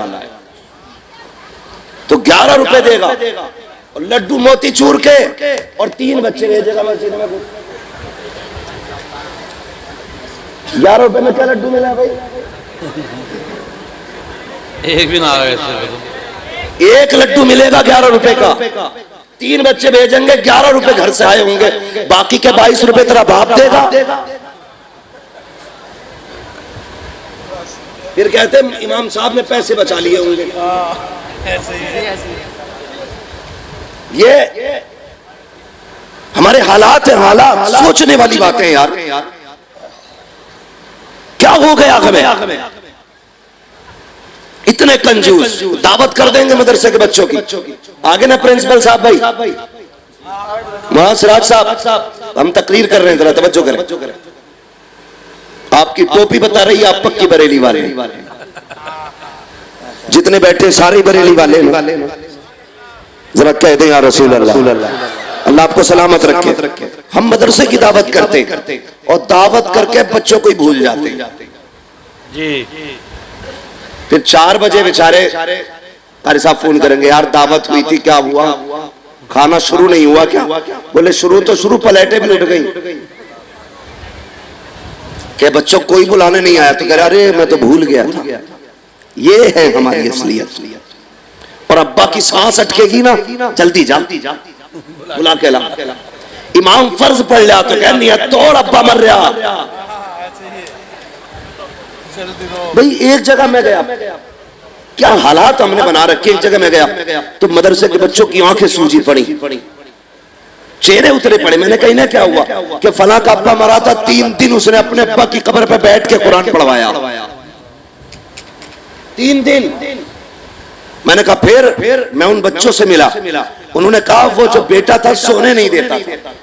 तो 11 रुपए देगा और लड्डू मोती चूर के और 3 बच्चे भेजेगा मस्जिद में। 11 रुपए में क्या लड्डू मिला भाई? एक भी ना आए, एक लड्डू मिलेगा 11 रुपए का। 3 बच्चे भेजेंगे, 11 रुपए घर से आए होंगे, बाकी के 22 रुपए तेरा बाप देगा। फिर कहते हैं इमाम साहब ने पैसे बचा लिए होंगे। ये हमारे हालात है, हालात सोचने वाली बातें हैं यार। क्या हो गया हमें? इतने कंजूस। दावत कर देंगे मदरसे के बच्चों की। आगे ना प्रिंसिपल साहब भाई, वहां सिराज साहब, हम तकरीर कर रहे हैं, जरा तवज्जो करें। आपकी टोपी बता रही है आप पक्की बरेली वाले। जितने बैठे सारे बरेली वाले, जरा कह दें या रसूल अल्लाह, अल्लाह आपको सलामत रखे। हम मदरसे की दावत करते और दावत करके बच्चों को ही भूल जाते जी। फिर 4 बजे बेचारे कारी साहब फोन करेंगे, यार दावत हुई थी, क्या हुआ? खाना शुरू नहीं हुआ क्या? बोले शुरू तो शुरू, प्लेटें भी उठ गई। कि बच्चों कोई बुलाने नहीं आया, तो कह रहे अरे मैं तो भूल गया था। ये है हमारी असलियत। और अब्बा की सांस अटकेगी ना, जल्दी जा बुला के ला। इमाम फर्ज पढ़ लिया तो कह नहीं तोड़ अब्बा मर रहा। भाई एक जगह में गया, क्या हालात हमने बना रखे। एक जगह में गया तो मदरसे के बच्चों की आंखें सूजी पड़ी, चेहरे उतरे पड़े। मैंने कही ना क्या हुआ? कि फला का अब्बा मरा था, 3 दिन उसने अपने अब्बा की कब्र पे बैठ के कुरान पढ़वाया। 3 दिन। मैंने कहा फिर मैं उन बच्चों से मिला, उन्होंने कहा वो जो बेटा था सोने नहीं देता था,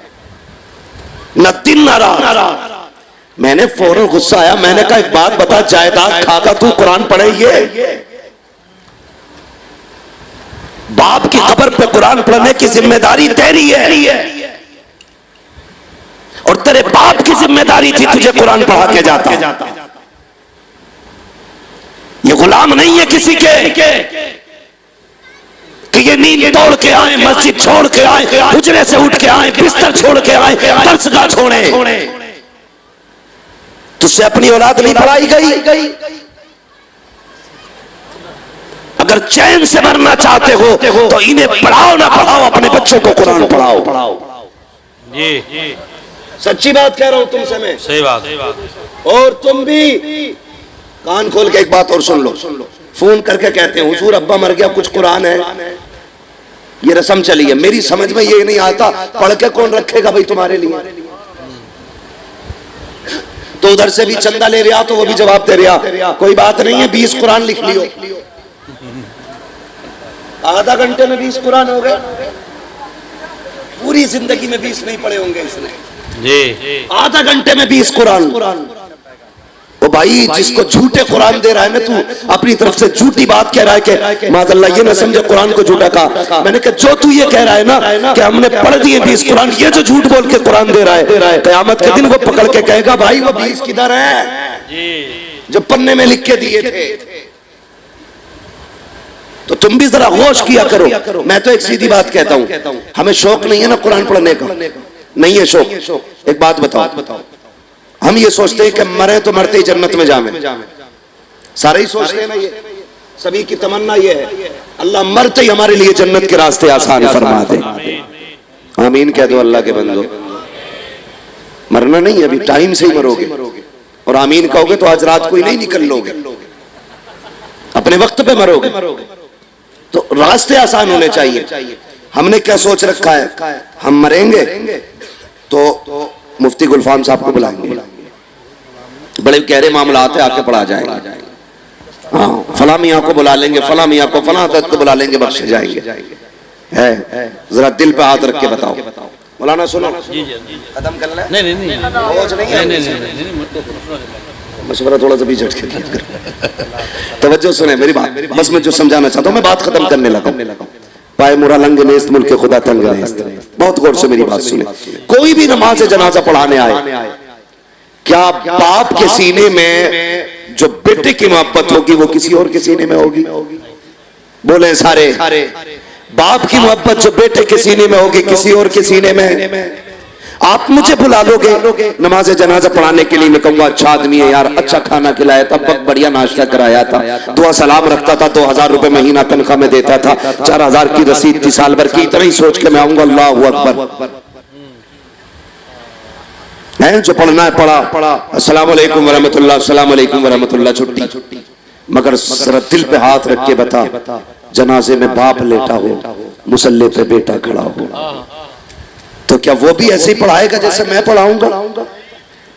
न दिन न रात। मैंने फौरन गुस्सा आया, मैंने कहा एक बात बता, जायदाद खाकर तू कुरान पढ़े? ये बाप की कब्र पे कुरान पढ़ने की जिम्मेदारी तेरी है, और तेरे बाप की जिम्मेदारी थी तुझे कुरान पढ़ा के जाता। ये गुलाम नहीं है किसी के कि ये नींद तोड़ के आए, मस्जिद छोड़ के आए, हुजरे से उठ के आए, बिस्तर छोड़ के आए, दरसगाह छोड़े। तुझसे अपनी औलाद नहीं पढ़ाई गई। अगर चैन से मरना चाहते हो तो इन्हें पढ़ाओ ना पढ़ाओ, अपने बच्चों को कुरान पढ़ाओ। जी सच्ची बात कह रहा हूं तुमसे मैं, सही बात। और तुम भी कान खोल के एक बात और सुन लो। फोन करके कहते हैं हुजूर अब्बा मर गया, कुछ कुरान है? ये रस्म चली है, मेरी समझ में ये नहीं आता, पढ़ के कौन रखेगा भाई तुम्हारे लिए? तो उधर से भी चंदा ले रहा तो वो भी जवाब दे रहा, कोई बात नहीं है 20 कुरान लिख लियो। आधा घंटे में 20 कुरान हो गए। पूरी जिंदगी में 20 नहीं पढ़े होंगे इसने जी। आधा घंटे में 20 कुरान। ओ भाई जिसको झूठे कुरान दे रहा है ना तू, अपनी तरफ से झूठी बात कह रहा है कि माज़अल्लाह ये ना समझे कुरान को झूठा कहा। मैंने कहा जो तू ये कह रहा है ना कि हमने पढ़ दिए 20 कुरान, ये जो झूठ बोल के कुरान दे रहा है, क़यामत के दिन वो पकड़ के कहेगा भाई वो 20 किधर है जो पन्ने में लिख के दिए थे। तो तुम भी जरा होश किया करो। मैं तो एक सीधी बात कहता हूं, हमें शौक नहीं है ना कुरान पढ़ने का, नहीं है शौक। एक बात बताओ, हम ये सोचते हैं कि मरे तो मरते ही जन्नत में जावे, सारे ही सोचते हैं ना, ये सभी की तमन्ना ये है अल्लाह मरते ही हमारे लिए जन्नत के रास्ते आसान फरमा दे। आमीन कह दो अल्लाह के बंदो। मरना नहीं, अभी टाइम से ही मरोगे, और आमीन कहोगे तो आज रात को ही नहीं निकल लोगे, अपने वक्त पे मरोगे। तो रास्ते आसान होने चाहिए। हमने क्या सोच रखा है, हम मरेंगे तो मुफ्ती गुलफाम साहब को बुलाएंगे, बड़े गहरे मामला आते आके पढ़ा जाएगा। हाँ, फला मियाँ को बुला लेंगे, फला मियाँ को, फला हजरत को बुला लेंगे, बख्शे जाएंगे। है, जरा दिल पे हाथ रख के बताओ। मौलाना सुनो, खत्म कर ले। मशवरा थोड़ा सा भी झटके तवज्जो सुने मेरी बात, बस मैं जो समझाना चाहता हूँ, मैं बात खत्म करने लगा। पाए मुरा लंग नेस्त मुल्क खुदा तंग नेस्त। बहुत गौर से मेरी बात सुने। कोई भी नमाज जनाजा पढ़ाने आए, क्या बाप के सीने में जो बेटे की मोहब्बत होगी वो किसी और के सीने में होगी? बोले सारे, बाप की मोहब्बत जो बेटे के सीने में होगी किसी और के सीने में? आप मुझे बुला लोगे नमाज जनाजा पढ़ाने के लिए, मैं कहूंगा अच्छा आदमी है यार, अच्छा खाना खिलाया था, बहुत बढ़िया नाश्ता कराया था, दुआ सलाम रखता था, 2000 रुपए महीना तनख्वाह में देता था, 4000 की रसीद थी साल भर की, इतना ही सोच के मैं आऊंगा अल्लाहू अकबर। है जो पढ़ना है पढ़ा, अस्सलाम वालेकुम वरहमतुल्लाह, अस्सलाम वालेकुम वरहमतुल्लाह, छुट्टी। मगर जरा दिल पे हाथ रख के बता, जनाजे में बाप लेटा हो, मुसल्ले पे बेटा खड़ा हो, तो क्या वो भी ऐसे ही पढ़ाएगा जैसे मैं पढ़ाऊंगा?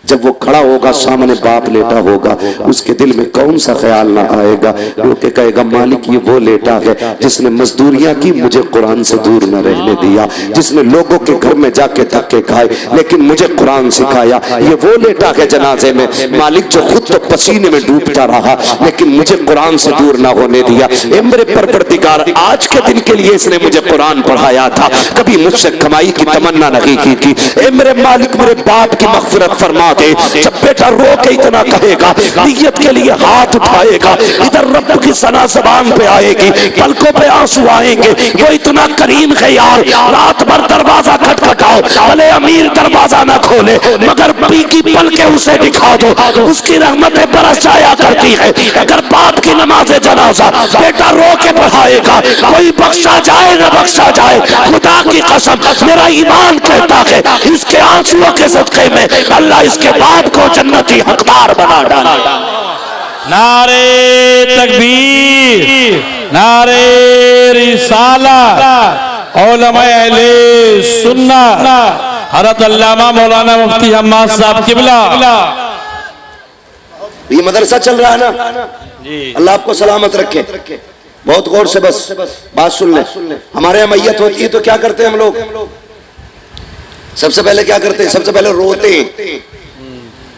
जब वो खड़ा होगा सामने बाप लेटा होगा, उसके दिल में कौन सा ख्याल ना आएगा? वो के कहेगा मालिक ये वो लेटा है जिसने मजदूरियां की, मुझे कुरान से दूर न रहने दिया, जिसने लोगों के घर में जाके धक्के खाए लेकिन मुझे कुरान सिखाया। ये वो लेटा है जनाजे में मालिक जो खुद तो पसीने में डूबता रहा लेकिन मुझे कुरान से दूर ना होने दिया। ए मेरे परवरदिगार, आज के दिन के लिए इसने मुझे कुरान पढ़ाया था, कभी मुझसे कमाई की तमन्ना नहीं की थी। ए मेरे मालिक, मेरे बाप की मग़फ़िरत फरमा। जब बेटा रो के इतना कहेगा, नियत के लिए हाथ उठाएगा, इधर रब की सना ज़बान पे आएगी, पलकों पे आंसू आएंगे। वो इतना करीम है यार, रात भर दरवाजा खटखटाओ, भले अमीर दरवाजा ना खोले मगर पी की पलके उसे दिखा दो, उसकी रहमतें बरस जाया करती है। अगर बाप की नमाज जनाजा बेटा रो के पढ़ाएगा, कोई बख्शा जाए ना बख्शा जाए, खुदा की कसम मेरा ईमान कहता है इसके आंसुओं के सदक़े में अल्लाह इसके बाप को जन्नती हकदार बना डाला। नारे तकबीर, नारे रिसालत, उलमाए अहले सुन्नत, हज़रत अल्लामा मौलाना मुफ्ती हम्माद साहब किबला। ये मदरसा चल रहा है ना, अल्लाह आपको सलामत रखे। बहुत गौर से बस बात सुन ले। हमारे यहाँ मैयत होती है तो क्या करते हैं हम लोग? सबसे पहले क्या करते हैं? सबसे पहले रोते हैं,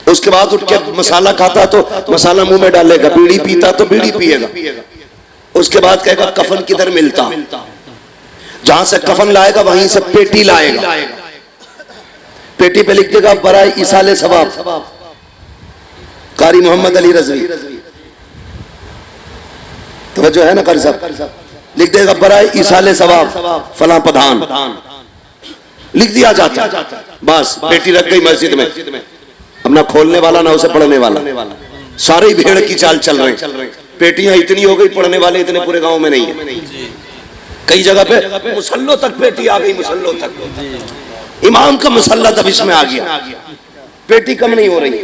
उसके बाद उठ के मसाला खाता तो मसाला मुंह में डालेगा, बीड़ी पीता तो बीड़ी पिएगा, उसके बाद कहेगा कफन किधर मिलता, जहां से कफन लाएगा वहीं से पेटी लाएगा, पेटी पे लिख देगा बराए इसाले सवाब कारी मोहम्मद अली रज़वी, तो जो है ना कारी साहब, लिख देगा बराए इसाले सवाब फला प्रधान, लिख दिया जाता, बस पेटी रख गई मस्जिद में। अब ना खोलने वाला ना उसे पढ़ने वाला, सारे भेड़ की चाल चल रहे हैं। पेटियां इतनी हो गई, पढ़ने वाले इतने पूरे गांव में नहीं है। कई जगह पे मुसल्लों तक पेटी आ गई, मुसल्लों तक इमाम का मुसल्ला तब इसमें आ गया, पेटी कम नहीं हो रही,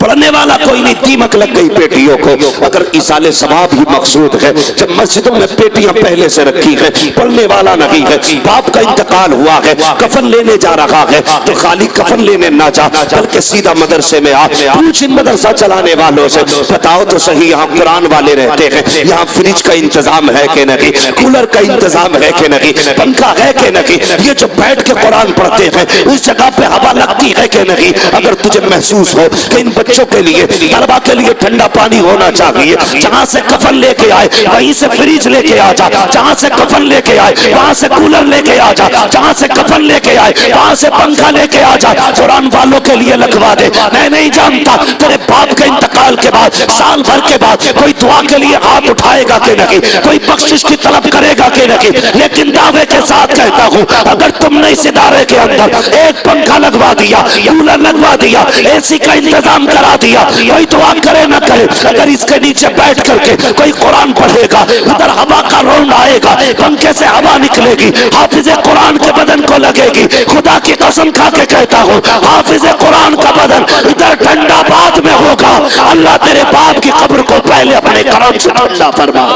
पढ़ने वाला कोई नहीं, दीमक लग गई पेटियों को। अगर इसाले सवाब ही मकसूद है, जब मस्जिदों में पेटियां पहले से रखी है, पढ़ने वाला नहीं है, बाप का इंतकाल हुआ है, कफन लेने जा रहा है, तो खाली कफन लेने ना जा बल्कि सीधा मदरसे में आ, पूछ इन मदरसा चलाने वालों से, बताओ तो सही यहाँ कुरान वाले रहते हैं, यहाँ फ्रिज का इंतजाम है कि नहीं, कूलर का इंतजाम है कि नहीं, पंखा है कि नहीं, ये जो बैठ के कुरान पढ़ते हैं उस जगह पे हवा लगती है कि नहीं? अगर तुझे महसूस हो कि इन बच्चों के लिए, तलबा के लिए ठंडा पानी होना चाहिए, जहां से कफन लेके आए वहीं से फ्रिज लेके आ जा, जहां से कफन लेके आए वहां से कूलर लेके आ जा, जहां से कफन लेके आए वहां से पंखा लेके आ जा, कुरान वालों के लिए लगवा दे। मैं नहीं जानता तेरे बाप के इंतकाल के बाद, साल भर के बाद कोई दुआ के लिए हाथ उठाएगा कि नहीं, कोई बख्शिश की तलब करेगा कि नहीं, लेकिन दावे के साथ कहता हूं अगर तुमने इस इदारे के अंदर एक पंखा लगवा दिया, कूलर लगवा दिया, एसी का इंतजाम करा दिया, कोई दुआ करे ना करे, अगर इसके नीचे बैठ करके कोई कुरान पढ़ेगा, उधर हवा का राउंड आएगा, पंखे से हवा निकलेगी, हाफिज़े कुरान के बदन को लगेगी। खुदा की कसम खा के कहता हूँ हाफिज़े कुरान का बदन इधर ठंडा बाद में होगा। अल्लाह तेरे बाप की कब्र को पहले अपने करम से ठंडा फरमा।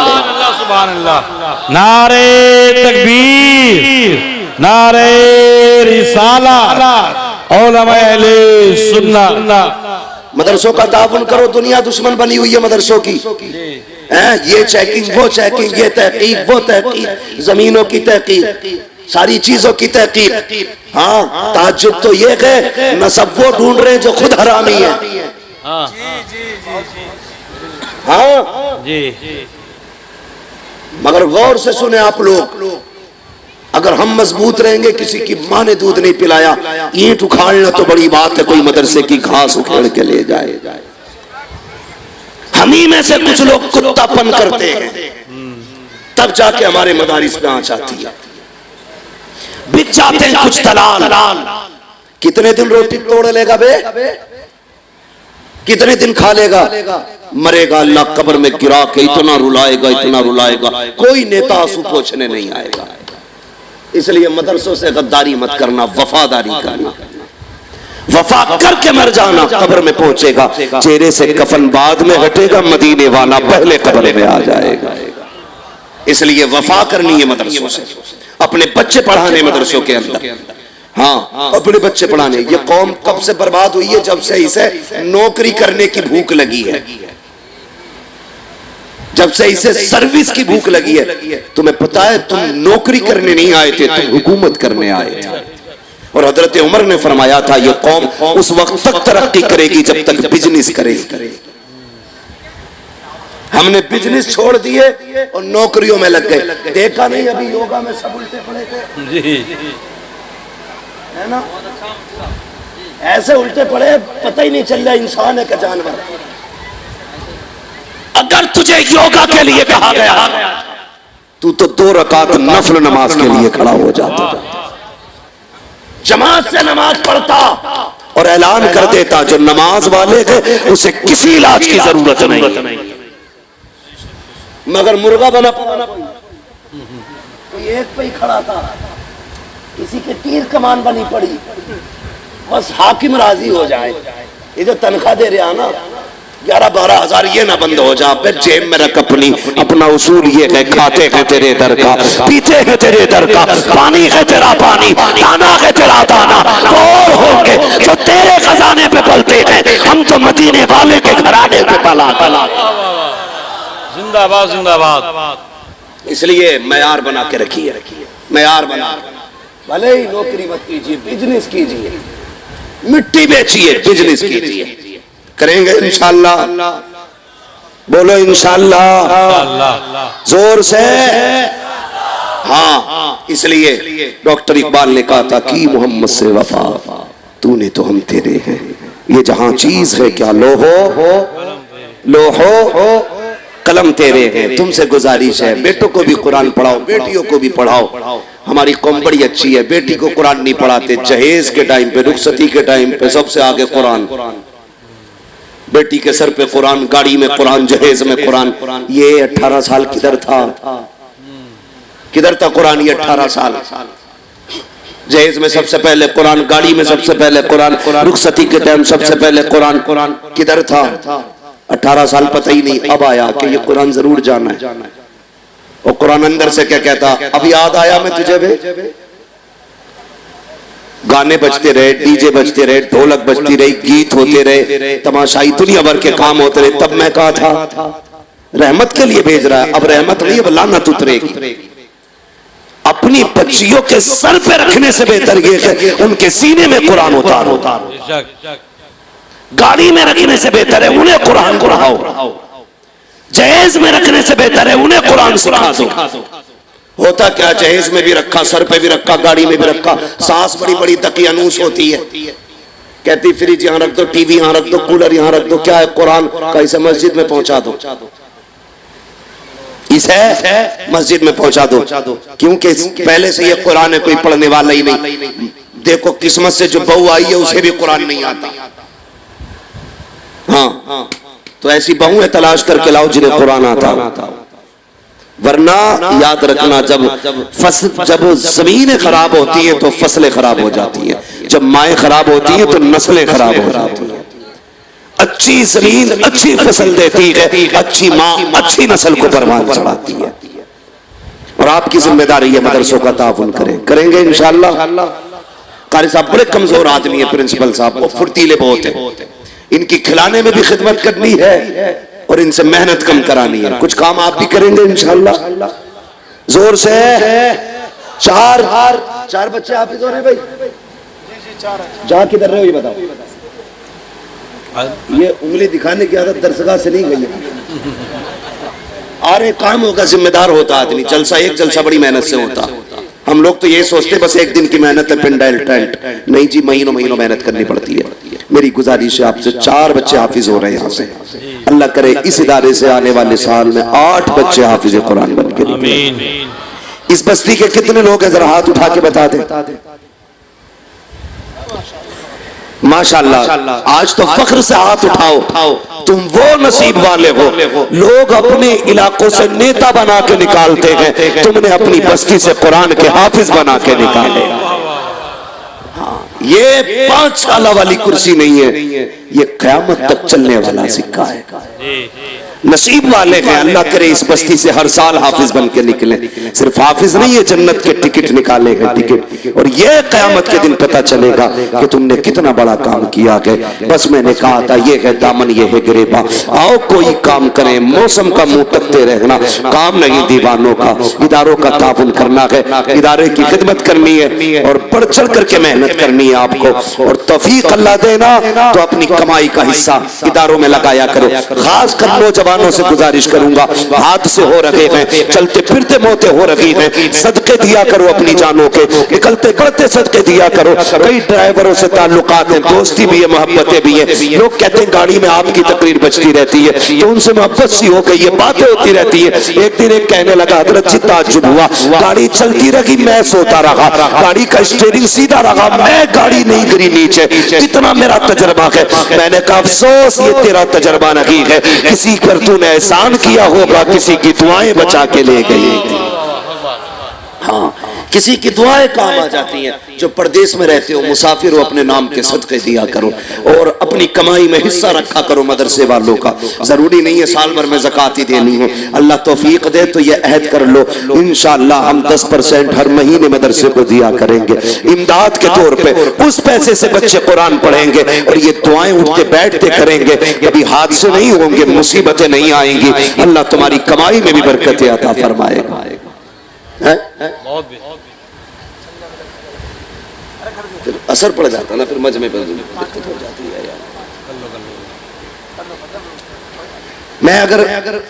सुभान अल्लाह। नारे तकबीर, नारे रिसालत, उलमाए अहले सुन्नत। मदरसों का ताउन करो, दुनिया दुश्मन बनी हुई है मदरसों की। ये चेकिंग, वो चेकिंग, ये तहकीक, वो तहकीक, जमीनों की तहकीक, सारी चीजों की तहकीक। हाँ, ताज्जुब तो ये है न सब वो ढूंढ रहे हैं जो खुद हरामी है। हाँ जी, मगर गौर से सुने आप लोग, अगर हम मजबूत रहेंगे, किसी की माँ ने दूध नहीं पिलाया, ईंट उखाड़ना तो बड़ी बात है, कोई मदरसे की घास उखेड़ के ले जाए। हम ही में से कुछ लोग कुत्तापन करते हैं, तब जाके हमारे मदारिस में आँच आती है। बिक जाते हैं कुछ दलाल, कितने दिन रोटी तोड़ लेगा बे, कितने दिन खा लेगा, मरेगा अल्लाह कब्र में गिरा के इतना रुलाएगा, इतना रुलाएगा, कोई नेता आंसू पोंछने नहीं आएगा। इसलिए मदरसों से गद्दारी मत करना, वफादारी करना, वफा करके मर जाना, कब्र में पहुंचेगा, चेहरे से कफन बाद में हटेगा, मदीने वाला पहले कब्र में आ जाएगा। इसलिए वफा करनी है मदरसों से, अपने बच्चे पढ़ाने मदरसों के अंदर। हाँ, अपने बच्चे पढ़ाने। ये कौम कब से बर्बाद हुई है? जब से इसे नौकरी करने की भूख लगी है, जब से इसे सर्विस की भूख लगी है। तुम्हें पता है, तुम नौकरी करने नहीं आए थे, तुम हुकूमत करने आए थे। और हजरत उमर ने फरमाया था, ये कौम उस वक्त तक तरक्की करेगी जब तक बिजनेस करेगी। हमने बिजनेस छोड़ दिए और नौकरियों में लग गए। देखा नहीं अभी योगा में सब उल्टे पड़े थे, है ना? ऐसे उल्टे पड़े, पता ही नहीं चल रहा इंसान है क्या जानवर। अगर तुझे योगा के लिए कहा गया, तू तो 2 रकात नफल नमाज के लिए खड़ा हो जाता, जमात से नमाज पढ़ता और ऐलान कर देता, जो नमाज वाले थे उसे किसी इलाज की जरूरत नहीं। मगर मुर्गा बना कोई एक पे ही खड़ा था, किसी के तीर कमान बनी पड़ी, बस हाकिम राजी हो जाए। ये जो तनख्वाह दे रहे ना 11-12 हजार, ये ना बंद हो जा, फिर जेब में रख अपना उसूल ये है, खाते हैं तेरे दर का, पीते हैं तेरे दर का, पानी है तेरा पानी, दाना है तेरा दाना। और होंगे जो तेरे खजाने पे पलते हैं, हम तो मदीने वाले के घराने पे पला। जिंदाबाद जिंदाबाद। इसलिए मयार बना के रखिए, मयार बना। भले ही नौकरी मत कीजिए, बिजनेस कीजिए, मिट्टी बेचिए, बिजनेस कीजिए। करेंगे इंशाअल्लाह, बोलो इंशाअल्लाह, जोर से। हाँ, इसलिए डॉक्टर इकबाल ने कहा था कि मोहम्मद से वफा, तूने तो हम तेरे हैं। ये जहां चीज है क्या, लोहो कलम तेरे हैं। तुमसे गुजारिश है, बेटों को भी कुरान पढ़ाओ, बेटियों को भी पढ़ाओ। हमारी कौम बड़ी अच्छी है, बेटी को कुरान नहीं पढ़ाते। जहेज के टाइम पे, रुखसती के टाइम पे सबसे आगे कुरान, बेटी के सर पे कुरान, गाड़ी में कुरान, जहेज में कुरान। ये 18 साल किधर था, किधर था कुरान? ये 18 साल। जहेज में सबसे पहले कुरान, गाड़ी में सबसे पहले कुरान, रुखसती के टाइम सबसे पहले कुरान, किधर था? 18 साल पता ही नहीं। अब आया कि ये कुरान जरूर जाना है। और कुरान अंदर से क्या कहता? अब याद आया मैं तुझे बे। गाने बजते रहे, डीजे बजते रहे, ढोलक बजती रही, गीत होते रहे, तमाशाई दुनिया भर के काम होते रहे, तब मैं कहा था रहमत के लिए भेज रहा है। अब रहमत नहीं, अब लानत उतरेगी। अपनी बच्चियों के सर पे रखने से बेहतर ये है उनके सीने में कुरान उतारो। गाड़ी में रखने से बेहतर है उन्हें कुरान पढ़ाओ। जहेज में रखने से बेहतर है उन्हें कुरान सिखा दो। होता क्या, जहेज में भी रखा, सर पे भी रखा, गाड़ी में भी रखा। सास बड़ी बड़ी दकियानूस होती है, कहती फ्रिज यहाँ रख दो, टीवी यहाँ रख दो, कूलर यहाँ रख दो। क्या है? कुरान का। इसे मस्जिद में पहुंचा दो, इसे मस्जिद में पहुंचा दो, क्योंकि पहले से ये कुरान है, कोई पढ़ने वाला ही नहीं। देखो किस्मत से जो बहू आई है उसे भी कुरान नहीं आता। हाँ, तो ऐसी बहुएं तलाश करके लाओ जिन्हें कुरान आता। वरना याद रखना, जब जमीनें खराब होती हैं तो फसलें खराब हो जाती हैं, जब माएँ खराब होती हैं तो नस्लें खराब हो जाती हैं। अच्छी जमीन अच्छी फसल देती है, अच्छी माँ अच्छी नस्ल को परवान चढ़ाती है। और आपकी जिम्मेदारी है मदरसों का ताउन करें, करेंगे इंशाअल्लाह। कारी साहब बड़े कमजोर आदमी है, प्रिंसिपल साहब वो फुर्तीले बहुत है, इनकी खिलाने में भी खिदमत करनी है और इनसे मेहनत कम करानी है। कुछ काम आप भी करेंगे इंशाअल्लाह। जोर से चार बच्चे हाफिज हो रहे हैं भाई? जा किधर रहे हो ये बताओ। ये उंगली दिखाने की आदत दरसगाह से नहीं गई है। अरे काम होगा, जिम्मेदार होता आदमी। जलसा एक जलसा बड़ी मेहनत से होता। हम लोग तो ये सोचते बस एक दिन की मेहनत है, पिंडल टेंट। नहीं जी, महीनों महीनों मेहनत करनी पड़ती है। मेरी गुजारिश है आपसे, 4 बच्चे हाफिज हो रहे हैं यहाँ से। अल्लाह करे इस इदारे से आने वाले साल में 8 बच्चे हाफिज कुरान बन के निकलें। इस बस्ती के कितने लोग हैं जरा हाथ उठा के बता दें। माशाअल्लाह, आज तो फख्र से हाथ उठाओ। तुम वो नसीब वाले हो, लोग अपने इलाकों से नेता बना के निकालते हैं, तुमने अपनी बस्ती से कुरान के हाफिज बना के निकाले। ये 5 साल वाली कुर्सी नहीं है, ये क़यामत तक चलने वाला सिक्का है। नसीब वाले हैं, अल्लाह करे इस बस्ती से हर साल हाफिज बन के निकले। सिर्फ हाफिज नहीं है, जन्नत के टिकट निकाले हैं, टिकट। और ये क़यामत के दिन पता चलेगा कि तुमने कितना बड़ा काम किया है। बस मैंने कहा था, ये है दामन, ये है गिरेबा। आओ कोई काम करें, मौसम का मुंह तकते रहना काम नहीं, दीवानों का। इदारों का ताउन करना है, इदारे की खिदमत करनी है और बढ़ चढ़ करके मेहनत करनी है आपको। और तौफीक अल्लाह देना तो अपनी कमाई का हिस्सा इदारों में लगाया करो। खास कर नौजवानों से गुजारिश करूंगा, हाथ से हो रहे हैं, चलते फिरते मौतें हो रही हैं, सदके दिया करो अपनी जानों के, निकलते बढ़ते सदके दिया करो। कई ड्राइवरों से ताल्लुकात हैं, दोस्ती भी है, मोहब्बतें भी है। लोग कहते हैं गाड़ी में आपकी तकरीर बजती रहती है, तो उनसे मोहब्बत सी हो गई है, बातें होती रहती है। एक दिन एक कहने लगा, हजरत जी ताज्जुब हुआ, गाड़ी चलती रही, मैं सोता रहा, गाड़ी का स्टीयरिंग सीधा रहा, मैं गाड़ी नहीं गिरी नीचे। कितना मेरा तजर्बा है। मैंने कहा अफसोस ये तेरा तजर्बा नहीं है, किसी पर तूने एहसान किया होगा, किसी की दुआएं बचा के ले गई। हाँ, किसी की दुआएं काम आ जाती हैं। जो परदेश में रहते हो, मुसाफिर हो, अपने नाम के सदके दिया करो और अपनी कमाई में हिस्सा रखा करो मदरसे वालों का। जरूरी नहीं है साल भर में ज़कात ही देनी हो, अल्लाह तौफीक दे तो ये अहद कर लो, इंशाअल्लाह हम 10% हर महीने मदरसे को दिया करेंगे इमदाद के तौर पे। उस पैसे से बच्चे कुरान पढ़ेंगे और ये दुआएं उठते बैठते करेंगे, कभी हादसे नहीं होंगे, मुसीबतें नहीं आएंगी। अल्लाह तुम्हारी कमाई में भी बरकत अता फरमाएगा। फिर असर पड़ जाता ना, फिर मजमे पर दिक्कत हो जाती है यार। मैं अगर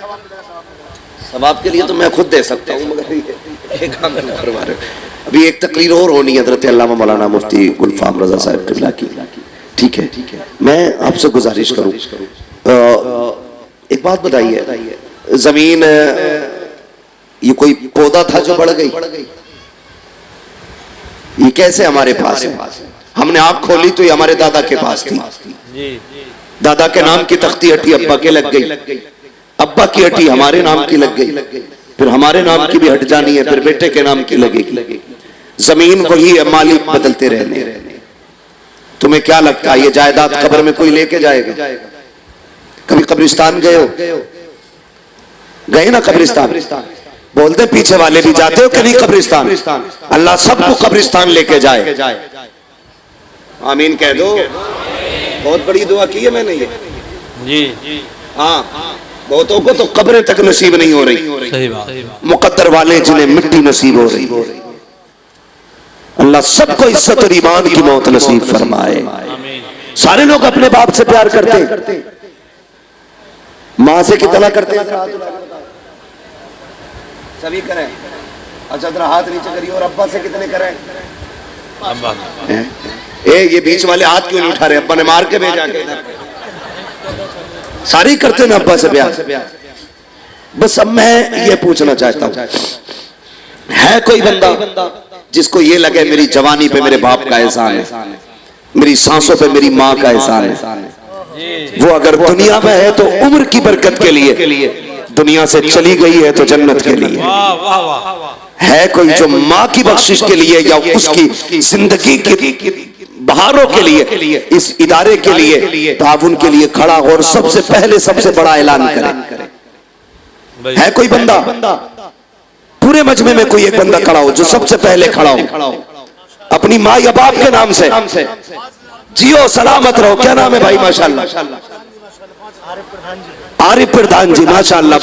सवाब के लिए तो मैं खुद दे सकता हूँ, मगर ये काम नहीं करवा रहे। अभी एक तकरीर और होनी है हज़रत अल्लामा मौलाना मुफ्ती गुलफाम रज़ा साहब क़िबला की, ठीक है? मैं आपसे गुजारिश करूँ, एक बात बताइए, जमीन ये कोई पौधा था जो बढ़ गई? ये कैसे हमारे पास है? हमने आँख खोली तो ये हमारे दादा के पास थी। दादा के नाम की तख्ती हटी अब्बा के लग गई, अब्बा की हटी हमारे नाम की लग गई, फिर हमारे नाम की भी हट जानी है, फिर बेटे के नाम की लगेगी। जमीन वही है, मालिक बदलते रहने। तुम्हें क्या लगता है ये जायदाद कब्र में कोई लेके जाएगा? कभी कब्रिस्तान गए हो? गए ना कब्रिस्तान? बोलते पीछे वाले भी जाते हो कि नहीं कब्रिस्तान? अल्लाह सबको कब्रिस्तान लेके जाए। आमीन कह दो। बहुत बड़ी दुआ की है मैंने ये जी। हाँ, बहुतों को तो कब्रें तक नसीब नहीं हो रही। सही बात। मुकद्दर वाले जिन्हें मिट्टी नसीब हो रही। अल्लाह सबको इज्जत और ईमान की मौत नसीब फरमाए। सारे लोग अपने बाप से प्यार करते हैं, माँ से कितना करते हैं? सभी करें। अच्छा जरा हाथ नीचे करिए। और अब्बा से कितने करें? अब्बा। ये बीच वाले हाथ क्यों नहीं उठा रहे? अब्बा ने मार के भेजा के। सारे करते ना अब्बा से प्यार। बस अब मैं ये पूछना चाहता हूँ, है कोई बंदा जिसको ये लगे मेरी जवानी पे मेरे बाप का एहसान है, मेरी सांसों पे मेरी माँ का एहसान है? वो अगर दुनिया में है तो उम्र की बरकत के लिए, दुनिया से चली गई है तो जन्नत के लिए। है कोई जो माँ की बख्शिश के लिए या उसकी जिंदगी की बहारों के लिए, इस इदारे के लिए, ताउन के लिए खड़ा हो और सबसे पहले सबसे बड़ा ऐलान करे? है कोई बंदा? पूरे मजमे में कोई एक बंदा खड़ा हो जो सबसे पहले खड़ा हो अपनी माँ या बाप के नाम से, जियो सलामत रहो। क्या नाम है भाई? माशाल्लाह आरिफ प्रधान जी, माशाल्लाह।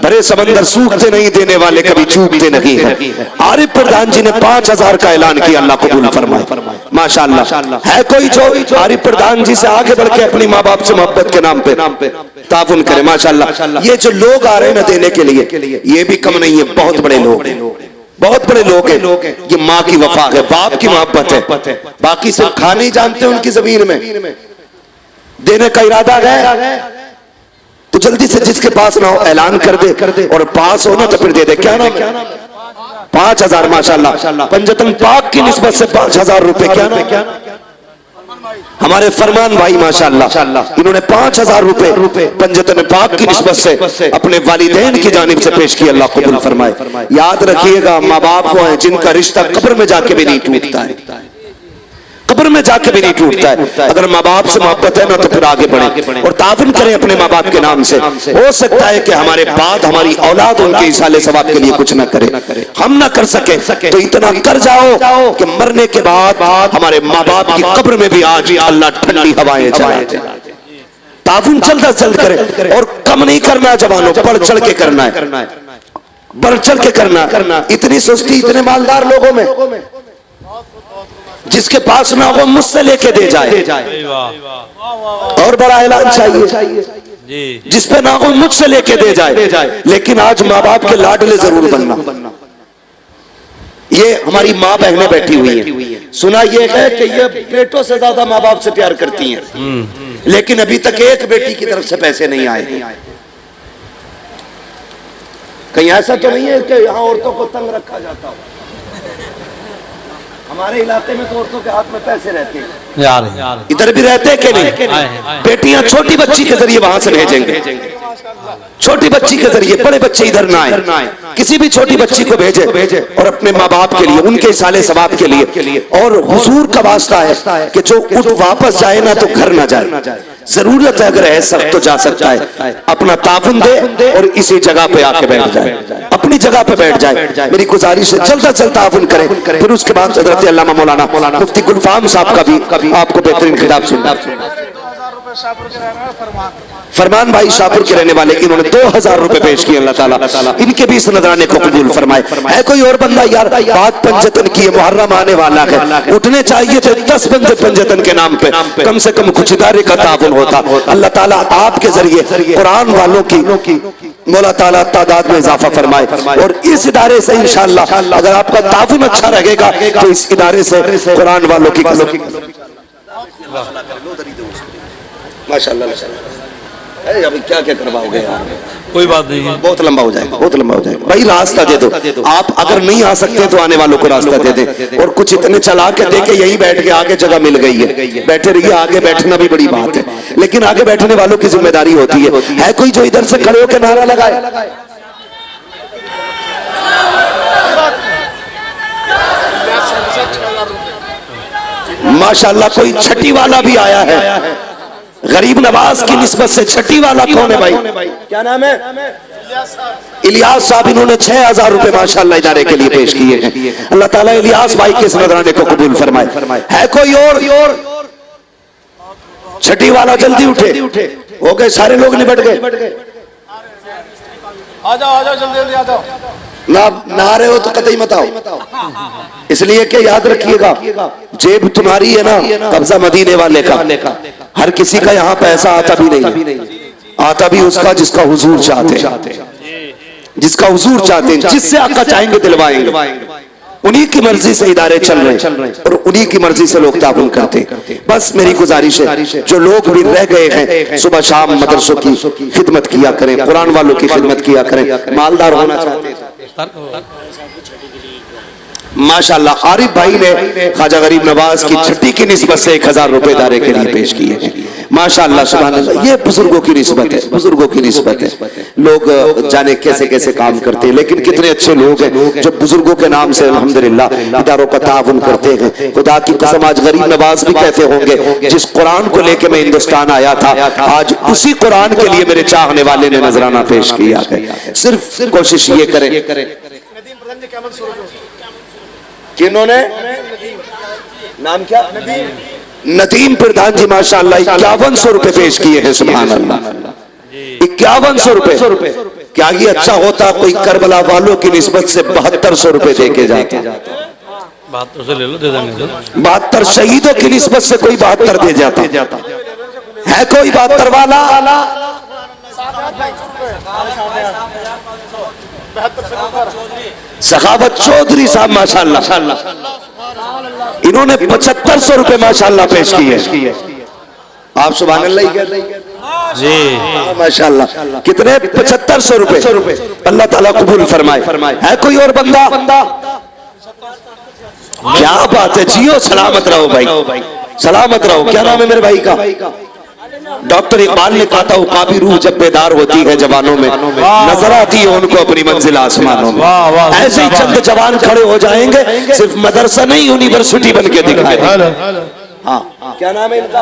भरे समंदर सूखते नहीं, देने वाले कभी चूकते नहीं है। आरिफ प्रधान जी ने 5000 का ऐलान किया, अल्लाह कबूल फरमाए। माशाल्लाह। है कोई जो आरिफ प्रधान जी से आगे बढ़ के अपनी माँ बाप से मोहब्बत के नाम पे ताउन करे? माशाल्लाह। ये जो लोग आ रहे हैं ना देने के लिए, ये भी कम नहीं है, बहुत बड़े लोग हैं, बहुत बड़े लोग हैं। ये माँ की वफा है, बाप की मोहब्बत है। बाकी सिर्फ खाने ही जानते हैं उनकी जमीन में, देने का इरादा है तो जल्दी से जिसके पास ना हो ऐलान कर दे, और पास हो ना तो फिर दे दे। क्या नाम है? 5000 माशाल्लाह। पंजतन पाक की निस्बत से 5000 रुपए। क्या नाम है? हमारे फरमान भाई माशाल्लाह, इन्होंने 5000 रुपए पंजतन पाक की निस्बत से अपने वालिदैन की जानिब से पेश किया, अल्लाह कबूल फरमाए। याद रखिएगा, माँ बाप वो है जिनका रिश्ता कब्र में जाके भी नहीं टूटता है, कब्र में जाके भी नहीं टूटता है। अगर माँ बाप से मोहब्बत है ना तो फिर आगे बढ़े और तावन करें अपने माँ बाप के नाम से। हो सकता है कि हमारे बाद हमारी औलाद उनके इसाले सवाब के लिए कुछ ना करे, हम ना कर सके, तो इतना कर जाओ कि मरने के बाद हमारे माँ बाप की कब्र में भी आज अल्लाह ठंडी हवाएं चलाए। तावन जल्द से जल्द करें और कम नहीं करना जवानों, बढ़ चढ़ के करना है, बढ़ चढ़ के करना। इतनी सुस्ती इतने मालदार लोगों में, जिसके पास ना हो मुझसे लेके दे जाए। और बड़ा ऐलान चाहिए, जिस पे ना हो मुझसे लेके दे जाए। लेकिन आज माँ बाप के लाडले जरूर बनना। ये हमारी माँ बहनें बैठी हुई हैं, सुना ये है कि ये बेटों से ज्यादा माँ बाप से प्यार करती हैं, लेकिन अभी तक एक बेटी की तरफ से पैसे नहीं आए। कहीं ऐसा तो नहीं है कि यहाँ औरतों को तंग रखा जाता हो? हमारे इलाके में तो औरतों के हाथ में पैसे रहते हैं, यार इधर भी रहते हैं कि नहीं? बेटियां छोटी बच्ची के जरिए वहां से भेजेंगे, छोटी बच्ची के जरिए, बड़े बच्चे इधर ना आए, किसी भी छोटी बच्ची को भेजे और अपने माँ बाप के लिए, उनके साले सवाब के लिए। और हुजूर का वास्ता है कि जो उठ वापस जाए ना तो घर ना जाए, जरूरत है अगर है सब तो जा सकता है। अपना ताउन दे और इसी जगह पे आके बैठ जाए, अपनी जगह पे बैठ जाए। मेरी गुजारिश है जल्द से जल्द ताउन करें। फिर उसके बाद हजरत अल्लामा मौलाना मुफ्ती गुलफाम साहब का भी आपको बेहतरीन खिताब सुनना। फरमान भाई शाहपुर के रहने वाले, इन्होंने 2000 रुपए पेश किए, अल्लाह ताला इनके भी इस नजराने को कबूल फरमाए। है कोई और बंदा? यार बात पंजतन की है, मुहर्रम आने वाला है, उठने चाहिए थे 10 बंदे पंजतन के नाम पे, कम से कम कुछ इदारे का ताउन होता। अल्लाह ताला आपके जरिए कुरान वालों की मौला ताला तादाद में इजाफा फरमाए, और इस इदारे से इंशाअल्लाह अगर आपका ताउन अच्छा रहेगा तो इस इदारे से कुरान वालों की माशाअल्लाह। अभी क्या क्या करवाओगे यार? कोई बात नहीं, बहुत लंबा हो जाएगा, बहुत लंबा हो जाएगा। भाई रास्ता दे दो, आप अगर नहीं आ सकते तो आने वालों को रास्ता दे दे। और कुछ इतने चला के दे के यहीं बैठ के आगे जगह मिल गई है, बैठे रहिए, आगे बैठना भी बड़ी बात है, लेकिन आगे बैठने वालों की जिम्मेदारी होती है। है कोई जो इधर से खड़े होकर नारा लगाए? माशाल्लाह कोई छठी वाला भी आया है, गरीब नवाज की निस्बत से छठी वाला कौन है भाई? क्या नाम है? इलियास साहब। इन्होंने 6000 रुपए माशाल्लाह इदारे के लिए पेश किए हैं। अल्लाह ताला इलियास भाई के इस नजराने को कबूल फरमाए। है कोई और? छठी वाला जल्दी उठे, हो गए सारे लोग निपट गए। आ जाओ जल्दी आ जाओ। ना रहे हो तो कतई मत आओ, इसलिए कि याद रखिएगा जेब तुम्हारी है ना, कब्जा मदीने वाले का। हर किसी का यहाँ पैसा आता भी नहीं, आता भी उसका जिसका हुजूर चाहते हैं, जिसका हुजूर चाहते हैं, जिससे आका चाहेंगे दिलवाएंगे। उन्हीं की मर्जी से इदारे चल रहे हैं और उन्हीं की मर्जी से लोग ताउन करते हैं। बस मेरी गुजारिश है जो लोग भी रह गए हैं सुबह शाम मदरसों की खिदमत किया करें, कुरान वालों की खिदमत किया करें, मालदार होना चाहते हैं। माशाल्लाह आरिफ भाई ने ख्वाजा गरीब नवाज की छठी की निस्बत से 1000 रुपए इदारे के लिए पेश किए हैं। माशाल्लाह सुभान अल्लाह। ये बुजुर्गों की निस्बत है, बुजुर्गों की निस्बत है। लोग जाने कैसे कैसे काम करते हैं, लेकिन कितने अच्छे लोग हैं जो बुजुर्गों के नाम से अल्हम्दुलिल्लाह इदारों का ताउन करते हैं। खुदा की कसम आज गरीब नवाज भी कहते होंगे जिस कुरान को लेके मैं हिंदुस्तान आया था, आज उसी कुरान के लिए मेरे चाहने वाले ने नजराना पेश किया है। सिर्फ कोशिश ये करें। किन्होंने नाम क्या? नदीम प्रधान जी माशाअल्लाह 5100 रुपए पेश किए हैं। सुभान अल्लाह, 5100 रुपए। क्या ये अच्छा होता कोई करबला वालों की निस्बत से 7200 रुपए दे के जाता? 72 से ले लो, दे देंगे सर। 72 शहीदों की निस्बत से कोई 72 दे जाता है? कोई 72 वाला? सखावत चौधरी साहब माशाअल्लाह, इन्होंने 7500 रुपए माशाअल्लाह पेश किए। आप सुभान अल्लाह ही कहते हैं जी, माशाअल्लाह। कितने? 7500 रुपए। अल्लाह ताला कबूल फरमाए। है कोई और बंदा? क्या बात है, जियो सलामत रहो भाई, सलामत रहो। क्या नाम है मेरे भाई का? डॉक्टर इकबाल ने कहा था उकाबी रूह जब बेदार होती है जवानों में, नजर आती है उनको अपनी मंजिल आसमानों में। ऐसे ही चंद जवान खड़े हो जाएंगे, सिर्फ मदरसा नहीं यूनिवर्सिटी बन के दिखाए। हाँ, क्या नाम है इनका?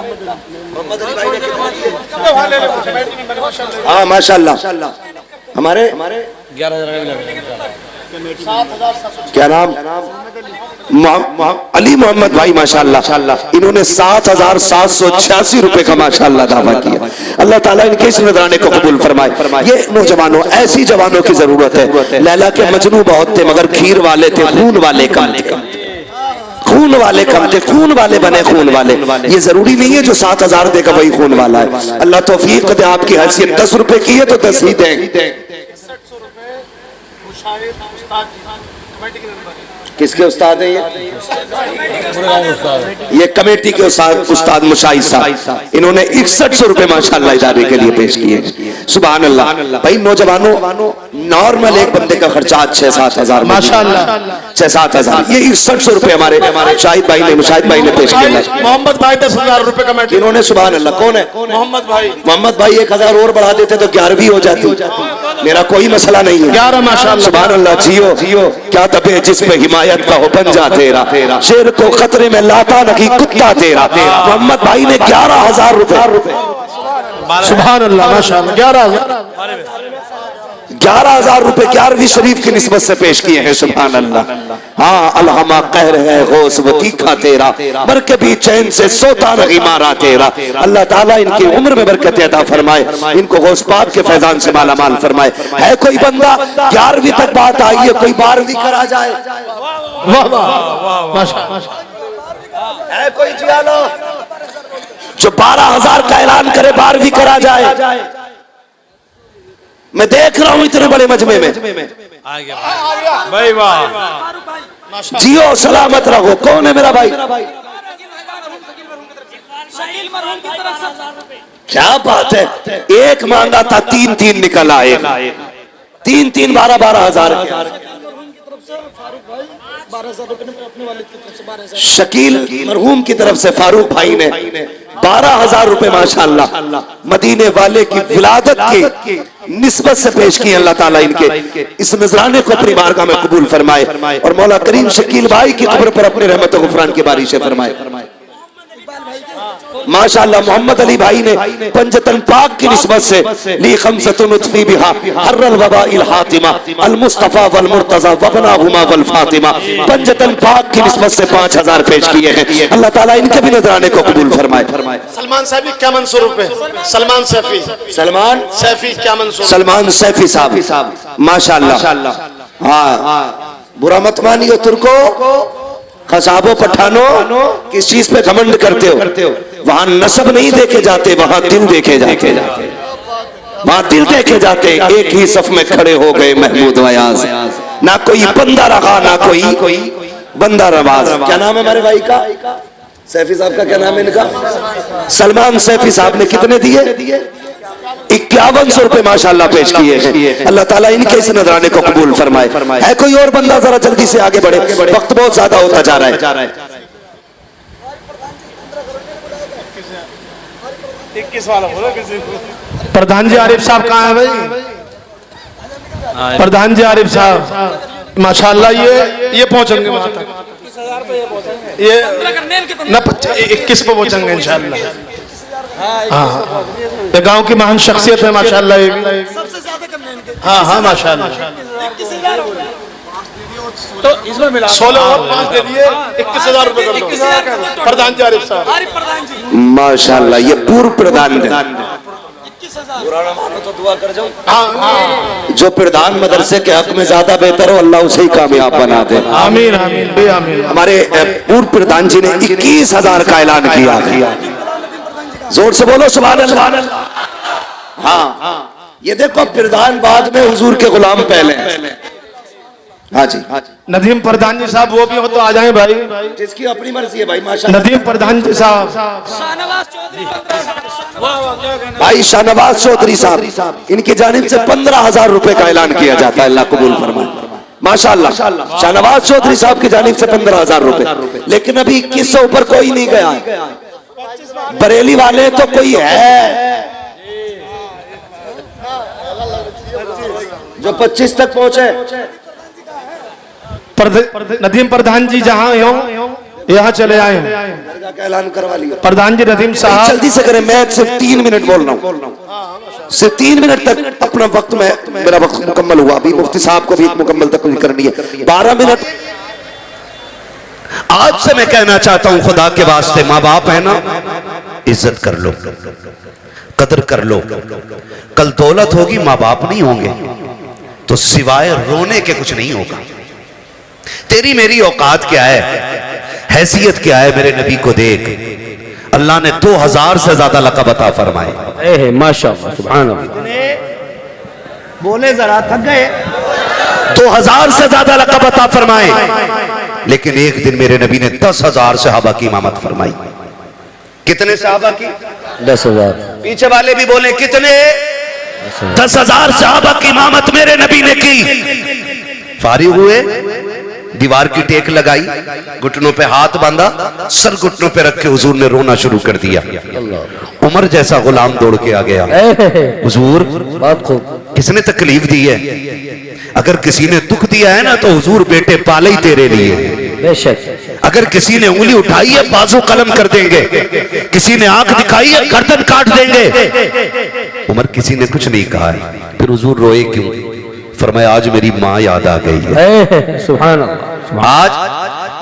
हाँ माशाल्लाह। हमारे 11,000 क्या नाम? अली मोहम्मद भाई माशाल्लाह, इन्होंने 7,786 रुपए का माशाल्लाह दावा किया। अल्लाह ताला इनके इस नजराने को कबूल फरमाए। ये नौजवानों, ऐसी जवानों की जरूरत है। लैला के मजनू बहुत थे मगर खीर वाले थे, खून वाले कम थे। खून वाले कम थे, खून वाले बने खून वाले। ये जरूरी नहीं है जो 7,000 देगा वही खून वाला है। अल्लाह तौफीक दे। आपकी हैसियत 10 रुपए की है तो 10 ही दें। किसके उस्ताद है ये कमेटी के उस्ताद मुशाहिद साहब, इन्होंने 6100 रुपए माशाल्लाह इदारे के लिए पेश किए। सुभान अल्लाह। भाई नौजवानों, नॉर्मल एक बंदे का खर्चा 6-7 हजार माशाल्लाह, 6-7 हजार। ये 6100 रुपए हमारे शाहिद भाई ने, मुशाहिद भाई ने पेश किया। मोहम्मद भाई 10,000 रुपए कमेटी इन्होंने। सुभान अल्लाह। कौन है? मोहम्मद भाई। मोहम्मद भाई 1000 और बढ़ा देते तो 11वीं हो जाती, मेरा कोई मसला नहीं है। 11 माशाल्लाह। सुभान अल्लाह। जियो क्या तबे जिस पे हिमायत का हो पंजा तेरा, शेर को खतरे में लाता नहीं कुत्ता तेरा। मोहम्मद भाई ने 11,000 रुपए। सुभान अल्लाह माशाल्लाह। 11,000 रुपए 11वीं शरीफ की निस्बत से पेश किए हैं। सुभान अल्लाह। हाँ, अलहमा कहर है गौस वो तीखा तेरा, मर के भी चैन से सोता नहीं मारा तेरा। अल्लाह ताला इनकी उम्र में बरकत अता फरमाए, इनको गौस पाक के फैजान से माला माल फरमाए। है कोई बंदा? 11वीं तक बात आई है, कोई 12वीं करा जाए? वाह वाह माशाल्लाह। है कोई जियालो जो 12,000 का ऐलान करे 12वीं करा जाए? मैं देख रहा हूं इतने बड़े मजमे में। भाई वाह, जियो सलामत रहो। कौन है मेरा भाई? क्या बात है। एक मांगा था 3-3 निकल आए, 3-3 12,000 शकील मरहूम की तरफ से फारूक भाई ने 12,000 रुपए माशाल्लाह मदीने वाले की विलादत की निस्बत से पेश किए। अल्लाह ताला इनके इस नजराने को अपनी बारगाह में कबूल फरमाए और मौला करीम शकील भाई की कब्र पर अपने रहमत व गुफरान की बारिशें फरमाए। माशाअल्लाह मोहम्मद अली भाई ने पंजतन पाक की निस्बत से ली खमसतुन उत्फी बिहा हर्रल वबाइल हातिमा अल मुस्तफा वल मुर्तजा वबनाहुमा वल फातिमा। पंजतन पाक की निस्बत से 5,000 पेश किए हैं। अल्लाह ताला इनके भी नजराने को कबूल फरमाए। सलमान सैफी 5100 रुपए। सलमान सैफी सलमान सैफी साहब माशाअल्लाह। हाँ, बुरा मत मानियो तुर्को, खसाबो पठानो, किस चीज पे घमंड करते हो? वहां नसब नहीं देखे जाते, वहां दिल देखे जाते, वहां दिल देखे जाते। एक ही सफ में खड़े हो गए महमूद अयाज, ना कोई बंदा रहा ना कोई बंदा रवाज। क्या नाम है हमारे भाई का? सैफी साहब का क्या नाम है इनका? सलमान सैफी साहब ने कितने दिए? 5100 रुपए माशाल्लाह पेश किए हैं। अल्लाह ताला इनके इस नजराने को कबूल फरमाए। है कोई और बंदा? जरा जल्दी से आगे बढ़े, वक्त बहुत ज्यादा होता जा रहा है। 21 वाला बोलो किसी। प्रधान जी आरिफ साहब कहाँ है भाई? प्रधान जी आरिफ साहब माशाल्लाह ये पहुंचेंगे वहां तक। ये 21 पे पहुंचेंगे इंशाल्लाह। हाँ, ये गांव की महान शख्सियत है माशाल्लाह। ये भी हाँ माशाल्लाह। तो इसमें मिला 16 और 5 दे दिए 21,000 रुपए कर दो प्रधान जी आरिफ साहब। माशाल्लाह, ये पूर्व प्रधान है। जो प्रधान मदरसे के हक में ज्यादा बेहतर हो, अल्लाह उसे ही कामयाब बना दे। आमीन आमीन बे आमीन। हमारे पूर्व प्रधान जी ने 21,000 का ऐलान किया है। जोर से बोलो सुभान अल्लाह। हाँ, ये देखो प्रधान बाद में, हुजूर के गुलाम पहले। हाँ जी, नदीम प्रधान जी साहब वो भी हो तो आ जाएं भाई, जिसकी अपनी मर्जी है भाई। माशाल्लाह, नदीम प्रधान जी साहब, भाई शाहनवाज चौधरी साहब, इनकी जानिब से 15,000 रुपए का ऐलान किया जाता है। अल्लाह कबूल फरमाए। माशाल्लाह, शाहनवाज चौधरी साहब की जानिब से 15,000 रुपए। लेकिन अभी 2100 ऊपर कोई नहीं गया है। बरेली वाले तो कोई है जो 25 तक पहुंचे। नदीम प्रधान जी जहाँ हो यहाँ चले आए। ऐलान करवा लिया प्रधान जी नदीम साहब, जल्दी से करें। मैं सिर्फ 3 मिनट बोल रहा हूँ, सिर्फ 3 मिनट तक अपना वक्त में, मेरा वक्त मुकम्मल हुआ। अभी मुफ्ती साहब को भी एक मुकम्मल तक करनी है। 12 मिनट। आज से मैं कहना चाहता हूं, खुदा के वास्ते, माँ बाप है ना, इज्जत कर लो, कदर कर लो। कल दौलत होगी, माँ बाप नहीं होंगे तो सिवाय रोने के कुछ नहीं होगा। तेरी मेरी औकात क्या है, हैसियत क्या है, मेरे नबी को देख। अल्लाह ने 2000 से ज्यादा लक़ब अता फरमाए। माशाअल्लाह, सुभान अल्लाह। बोले जरा, थक गए। 2000 से ज्यादा लक़ब अता फरमाए। लेकिन एक दिन मेरे नबी ने 10,000 सहाबा की इमामत फरमाई। कितने सहाबा की? 10,000। पीछे वाले भी बोले कितने? 10,000 सहाबा की इमामत मेरे नबी ने की। फारिग हुए, दीवार की टेक लगाई, घुटनों पे हाथ बांधा, सर घुटनों पे रख के हुजूर ने रोना शुरू कर दिया। उमर जैसा गुलाम दौड़ के आ गया। हुजूर, बात खूब। किसने तकलीफ दी है? अगर किसी ने दुख दिया है ना तो हुजूर बेटे पाले ही तेरे लिए। बेशक। अगर किसी ने उंगली उठाई है, बाजू कलम कर देंगे। किसी ने आंख दिखाई है, गर्दन काट देंगे। उमर किसी ने कुछ नहीं कहा है। फिर हुजूर रोए क्यों? फरमाया, आज मेरी माँ याद आ गई है। सुभान अल्लाह। आज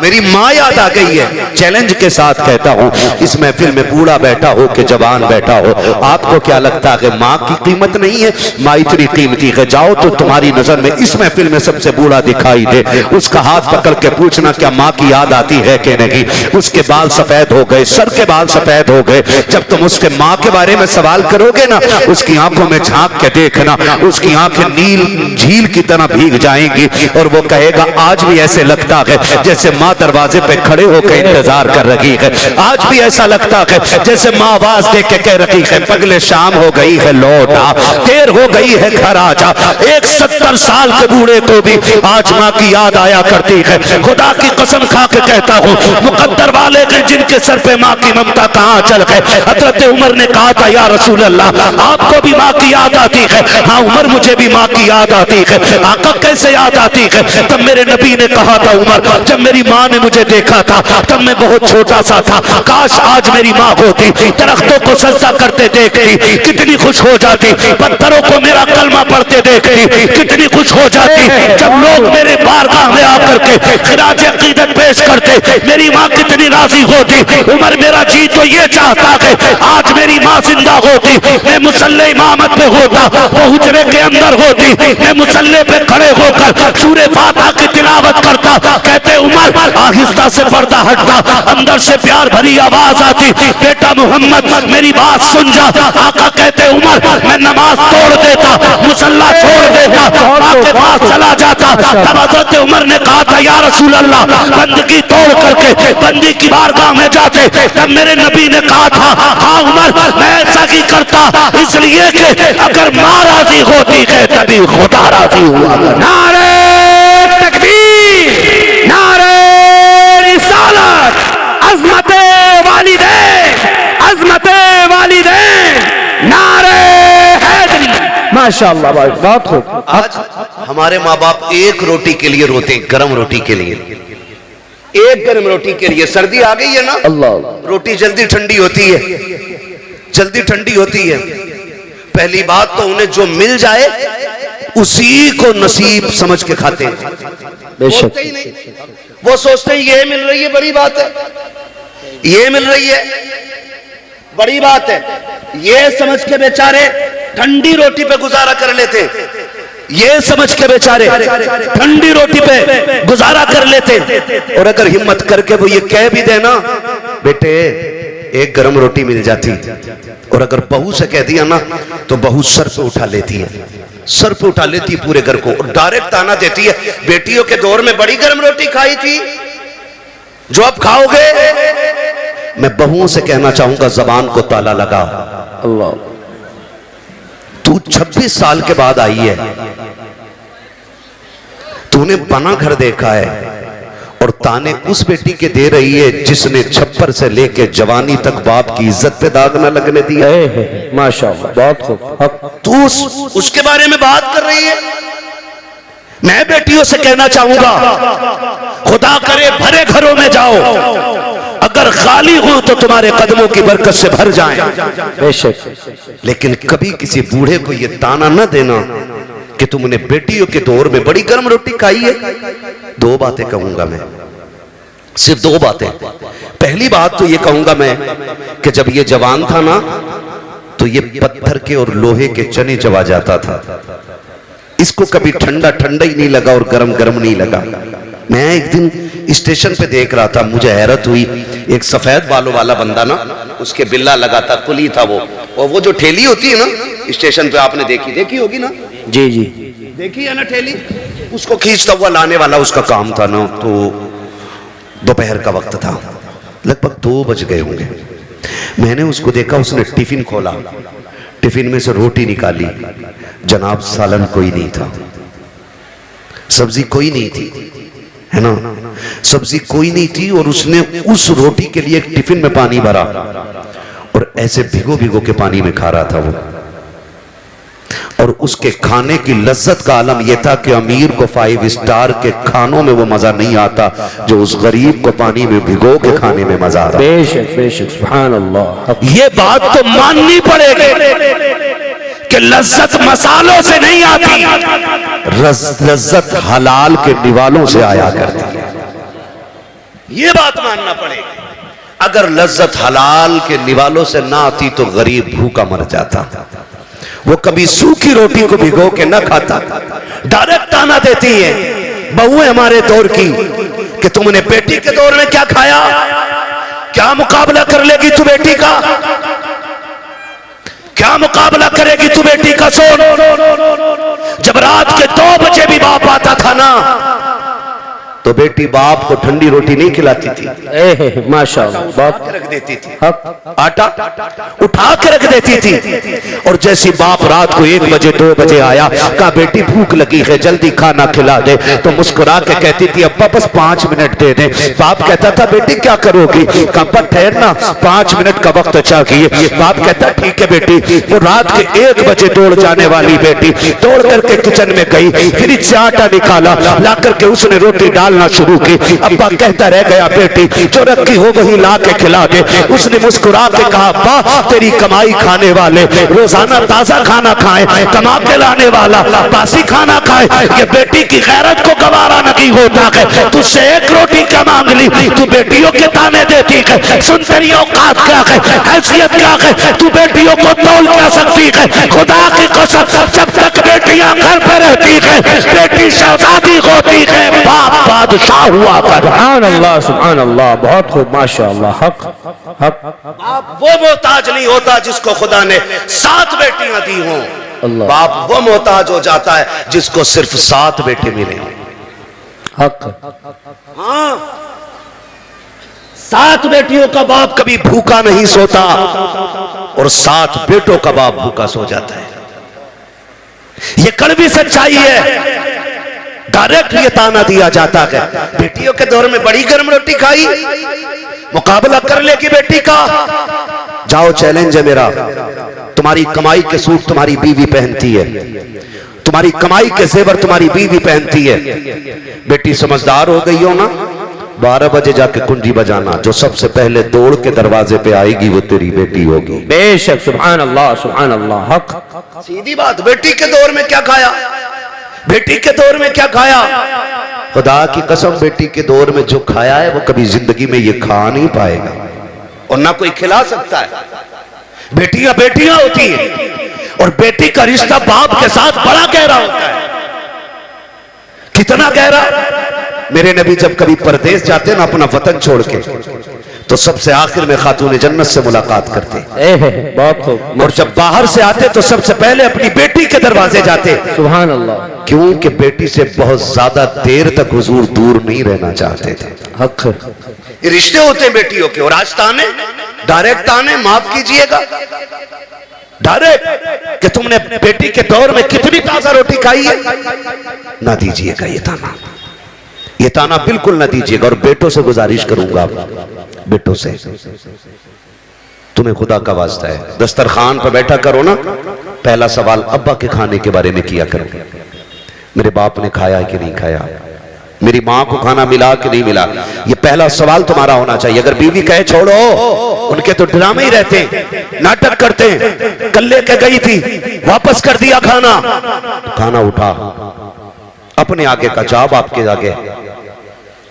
मेरी माँ याद आ गई है। चैलेंज के साथ कहता हूँ, इस महफिल में बूढ़ा बैठा हो कि जवान बैठा हो, आपको क्या लगता है कि माँ की कीमत नहीं है? माँ इतनी कीमती है। जाओ तो तुम्हारी नजर में इस महफिल में सबसे बूढ़ा दिखाई दे, उसका हाथ पकड़ के पूछना क्या माँ की याद आती है कि नहीं। उसके बाल सफेद हो गए, सर के बाल सफेद हो गए। जब तुम उसके माँ के बारे में सवाल करोगे ना, उसकी आंखों में झांक के देखना, उसकी आंखें नील झील की तरह भीग जाएंगी और वो कहेगा, आज भी ऐसे लगता है जैसे माँ दरवाजे पे खड़े होकर इंतजार कर रही है। आज भी ऐसा लगता है जैसे माँ आवाज दे के कह रही है, पगले शाम हो गई है, लौट आ, देर हो गई है, घर आ जा। एक 70 साल के बूढ़े को भी आज माँ की याद आया करती है। खुदा की कसम खा के कहता हूँ, मुकद्दर वाले के जिनके सर पे माँ की ममता कहाँ चल गए। हजरत उमर ने कहा था, या रसूल अल्लाह, आपको भी माँ की याद आती है? हाँ उमर, मुझे भी माँ की याद आती है। आका कैसे याद आती है? तब मेरे नबी ने कहा था, उमर, जब मेरी माँ ने मुझे देखा था तब मैं बहुत छोटा सा था, काश आज मेरी माँ होती, दरख्तों को सजदा करते देखती कितनी खुश हो जाती, पत्थरों को मेरा कलमा पढ़ते देखती कितनी खुश हो जाती। जब लोग मेरे बारगाह में आकर के खिराज अकीदत पेश करते, मेरी माँ कितनी राजी होती। उमर, मेरा जी तो ये चाहता है आज मेरी माँ जिंदा होती, मैं मुसल्ले इमामत पे होता, वो हुजरे के अंदर होती, मैं मुसल्ले पे खड़े होकर सूरे फातिहा की तिलावत करता। कहते उमर, आहिस्ता से पर्दा हटता, अंदर से प्यार भरी आवाज आती, बेटा मोहम्मद मेरी बात सुन जा। आका कहते उमर, मैं नमाज तोड़ देता, मुसल्ला छोड़ देता, माँ के पास चला जाता। तब हज़रत उमर ने कहा था, या रसूल अल्लाह, बंदगी तोड़ करके बंदी की बारगाह में जाते। तब मेरे नबी ने कहा था, हाँ उमर, मैं ऐसा ही करता, इसलिए कि अगर माँ राजी होती है तभी खुदा राजी हुआ। नारे तकबीर, नारे रिसालत, अज़मते वालिदैन, अज़मते वालिदैन, नारे हैदरी। माशाअल्लाह, बहुत खूब। आज हमारे माँ बाप एक रोटी के लिए रोते, गरम रोटी के लिए, एक गरम रोटी के लिए। सर्दी आ गई है ना, अल्लाह, रोटी जल्दी ठंडी होती है, जल्दी ठंडी होती है। पहली बात तो उन्हें जो मिल जाए उसी को नसीब समझ के खाते हैं। बेशक ही नहीं, वो सोचते हैं ये मिल रही है बड़ी बात है, ये मिल रही है बड़ी बात है, ये समझ के बेचारे ठंडी रोटी पे गुजारा कर लेते, ये समझ के बेचारे ठंडी रोटी पे गुजारा कर लेते। और अगर हिम्मत करके वो ये कह भी देना बेटे एक गरम रोटी मिल जाती, और अगर बहू से कह दिया ना तो बहू सर पे उठा लेती है, सर पे उठा लेती है पूरे घर को और डायरेक्ट ताना देती है, बेटियों के दौर में बड़ी गरम रोटी खाई थी जो अब खाओगे। मैं बहुओं से कहना चाहूंगा जबान को ताला लगा। अल्लाह, तू 26 साल के बाद आई है, तूने बना घर देखा है और ताने उस बेटी के दे रही है जिसने छप्पर से लेके जवानी तक बाप की इज्जत पे दाग न लगने दिया। माशाअल्लाह, बहुत खूब। तू उसके बारे में बात कर रही है। मैं बेटियों से कहना चाहूंगा खुदा करे भरे घरों में जाओ, अगर खाली हो तो तुम्हारे कदमों की बरकत से भर जाएं। बेशक। लेकिन कभी किसी बूढ़े को यह ताना न देना कि तुमने बेटियों के दौर में बड़ी गर्म रोटी खाई है। दो बातें कहूंगा मैं, सिर्फ दो बातें। पहली बात तो यह कहूंगा मैं कि जब ये जवान था ना तो ये पत्थर के और लोहे के चने चबा जाता था, इसको कभी ठंडा ठंडा ही नहीं लगा और गरम गरम नहीं लगा। मैं एक दिन स्टेशन पे देख रहा था, मुझे हैरत हुई, एक सफेद बालों वाला बंदा ना, उसके बिल्ला लगा था, कुली था वो, और वो जो ठेली होती है ना स्टेशन पे, आपने देखी होगी ना? जी जी, देखी है ना ठेली, उसको खींचता हुआ लाने वाला उसका काम था ना। तो दोपहर का वक्त था, लगभग 2 बज गए होंगे। मैंने उसको देखा, उसने टिफिन खोला, टिफिन में से रोटी निकाली, जनाब सालन कोई नहीं था, सब्जी कोई नहीं थी, है ना, सब्जी कोई नहीं थी। और उसने उस रोटी के लिए एक टिफिन में पानी भरा और ऐसे भिगो भिगो के पानी में खा रहा था वो। और उसके खाने की लज्जत का आलम यह था कि अमीर को 5 स्टार के खानों में वो मजा नहीं आता जो उस गरीब को पानी में भिगो के खाने में मजा आता। बेशक बेशक, सुभान अल्लाह। ये बात तो माननी पड़ेगी कि लज्जत मसालों से नहीं आती, लज्जत हलाल के निवालों से आया करती है। ये बात मानना पड़ेगी। अगर लज्जत हलाल के निवालों से ना आती तो गरीब भूखा मर जाता। वो कभी सूखी रोटी को भिगो के न खाता, डायरेक्ट ताना देती है बहुएं हमारे दौर की कि तुमने बेटी के दौर में क्या खाया, क्या मुकाबला कर लेगी तू बेटी का, क्या मुकाबला करेगी तू बेटी का। सोन, जब रात के 2 बजे भी बाप आता था ना तो बेटी बाप को ठंडी रोटी नहीं खिलाती थी, माशाअल्लाह, बहुत रख देती थी, आटा उठा के रख देती थी। और जैसे बाप रात को 1 बजे 2 बजे आया, कहा बेटी भूख लगी है जल्दी खाना खिला दे, तो मुस्कुरा के कहती थी अब्बा बस 5 मिनट दे दे। बाप कहता था बेटी क्या करोगी, कहा ठहरना 5 मिनट का वक्त चाहिए। बाप कहता ठीक है बेटी। वो रात के 1 बजे दौड़ जाने वाली बेटी दौड़ करके किचन में गई, फ्रिज से आटा निकाला, ला करके उसने रोटी डालना शुरू की। अब्बा कहता रह गया बेटी जो रखी हो वही ला के खिला दे। उसने मुस्कुरा के कहा अब्बा तेरी कमाई खाने वाले रोजाना ताजा खाना खाए, कमा के लाने वाला बासी खाना खाए, ये बेटी की गैरत को गवारा नहीं होता है। तुझसे 1 रोटी क्या मांग ली, तू बेटियों के ताने देती है। सुन तेरी औकात क्या है, हैसियत क्या है, तू बेटियों को तौल क्या सकती है। खुदा की कसम जब तक बेटियां घर पर रहती है बेटी शहजादी होती है, बाप बादशाह हुआ कर। सुभान अल्लाह, सुभान अल्लाह, बहुत खूब, माशाअल्लाह। हक हक। बाप वो मोहताज नहीं होता जिसको खुदा ने 7 बेटियां दी हों, बाप वो मोहताज हो जाता है जिसको सिर्फ 7 बेटे मिले। हक। हाँ, 7 बेटियों का बाप कभी भूखा नहीं सोता और 7 बेटों का बाप भूखा सो जाता है। ये कड़वी सच्चाई है। डायरेक्ट ये ताना दिया जाता है बेटियों के दौर में बड़ी गर्म रोटी खाई, मुकाबला कर लेगी बेटी का। जाओ चैलेंज है मेरा, तुम्हारी कमाई के सूट तुम्हारी बीवी पहनती है, तुम्हारी कमाई के जेवर तुम्हारी बीवी पहनती है। बेटी समझदार हो गई हो ना, 12 बजे जाके कुंजी बजाना, जो सबसे पहले दौड़ के दरवाजे पे आएगी वो तेरी बेटी होगी। बेशक, सुभान अल्लाह, सुभान अल्लाह। हक। सीधी बात। बेटी के दौर में क्या खाया, बेटी के दौर में क्या खाया? खुदा की कसम, बेटी के दौर में जो खाया है वो कभी जिंदगी में ये खा नहीं पाएगा और ना कोई खिला सकता है। बेटियां बेटियां होती हैं और बेटी का रिश्ता बाप के साथ बड़ा गहरा होता है। कितना गहरा? मेरे नबी जब कभी परदेश जाते ना अपना वतन छोड़ के, तो सबसे आखिर में खातून जन्नत से मुलाकात करते। बहुत खूब। और जब बाहर से आते तो सबसे पहले अपनी बेटी के दरवाजे जाते। सुभान अल्लाह। क्योंकि बेटी से बहुत ज्यादा देर तक हुजूर दूर नहीं रहना चाहते थे। हक। ये रिश्ते होते हैं बेटियों के। और आज ताने, डायरेक्ट ताने, माफ कीजिएगा, डायरेक्ट कि तुमने बेटी के दौर में कितनी ताजा रोटी खाई है, ना दीजिएगा ये ताना। ये ताना बिल्कुल ना दीजिएगा। और बेटों से गुजारिश करूंगा, बेटों से, तुम्हें खुदा का वास्ता है, दस्तरखान पर बैठा करो ना, पहला सवाल अब्बा के खाने के बारे में किया करो। मेरे बाप ने खाया कि नहीं खाया, मेरी माँ को खाना मिला कि नहीं मिला, ये पहला सवाल तुम्हारा होना चाहिए। अगर बीवी कहे छोड़ो, उनके तो ड्रामे ही रहते हैं, नाटक करते हैं, कल लेके गई थी वापस कर दिया खाना, खाना उठा अपने आगे का जाब आपके आगे,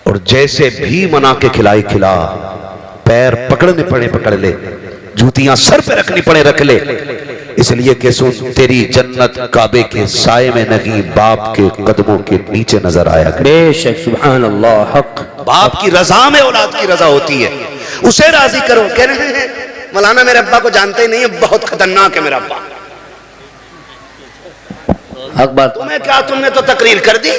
और जैसे भी मना के खिलाई खिला, पैर पकड़ने पड़े पकड़ ले, जूतियां सर पे रखनी पड़े रख ले, इसलिए कि सुन, तेरी जन्नत काबे के साए में नहीं, बाप के कदमों के नीचे नजर आया करे। बेशक, सुभान अल्लाह, हक। बाप की रजा में औलाद की रजा होती है, उसे राजी करो। कह रहे हैं मौलाना मेरे अब्बा को जानते ही नहीं है, बहुत खतरनाक है मेरा अब्बा। हक बात। तुम्हें क्या, तुमने तो तकरीर कर दी।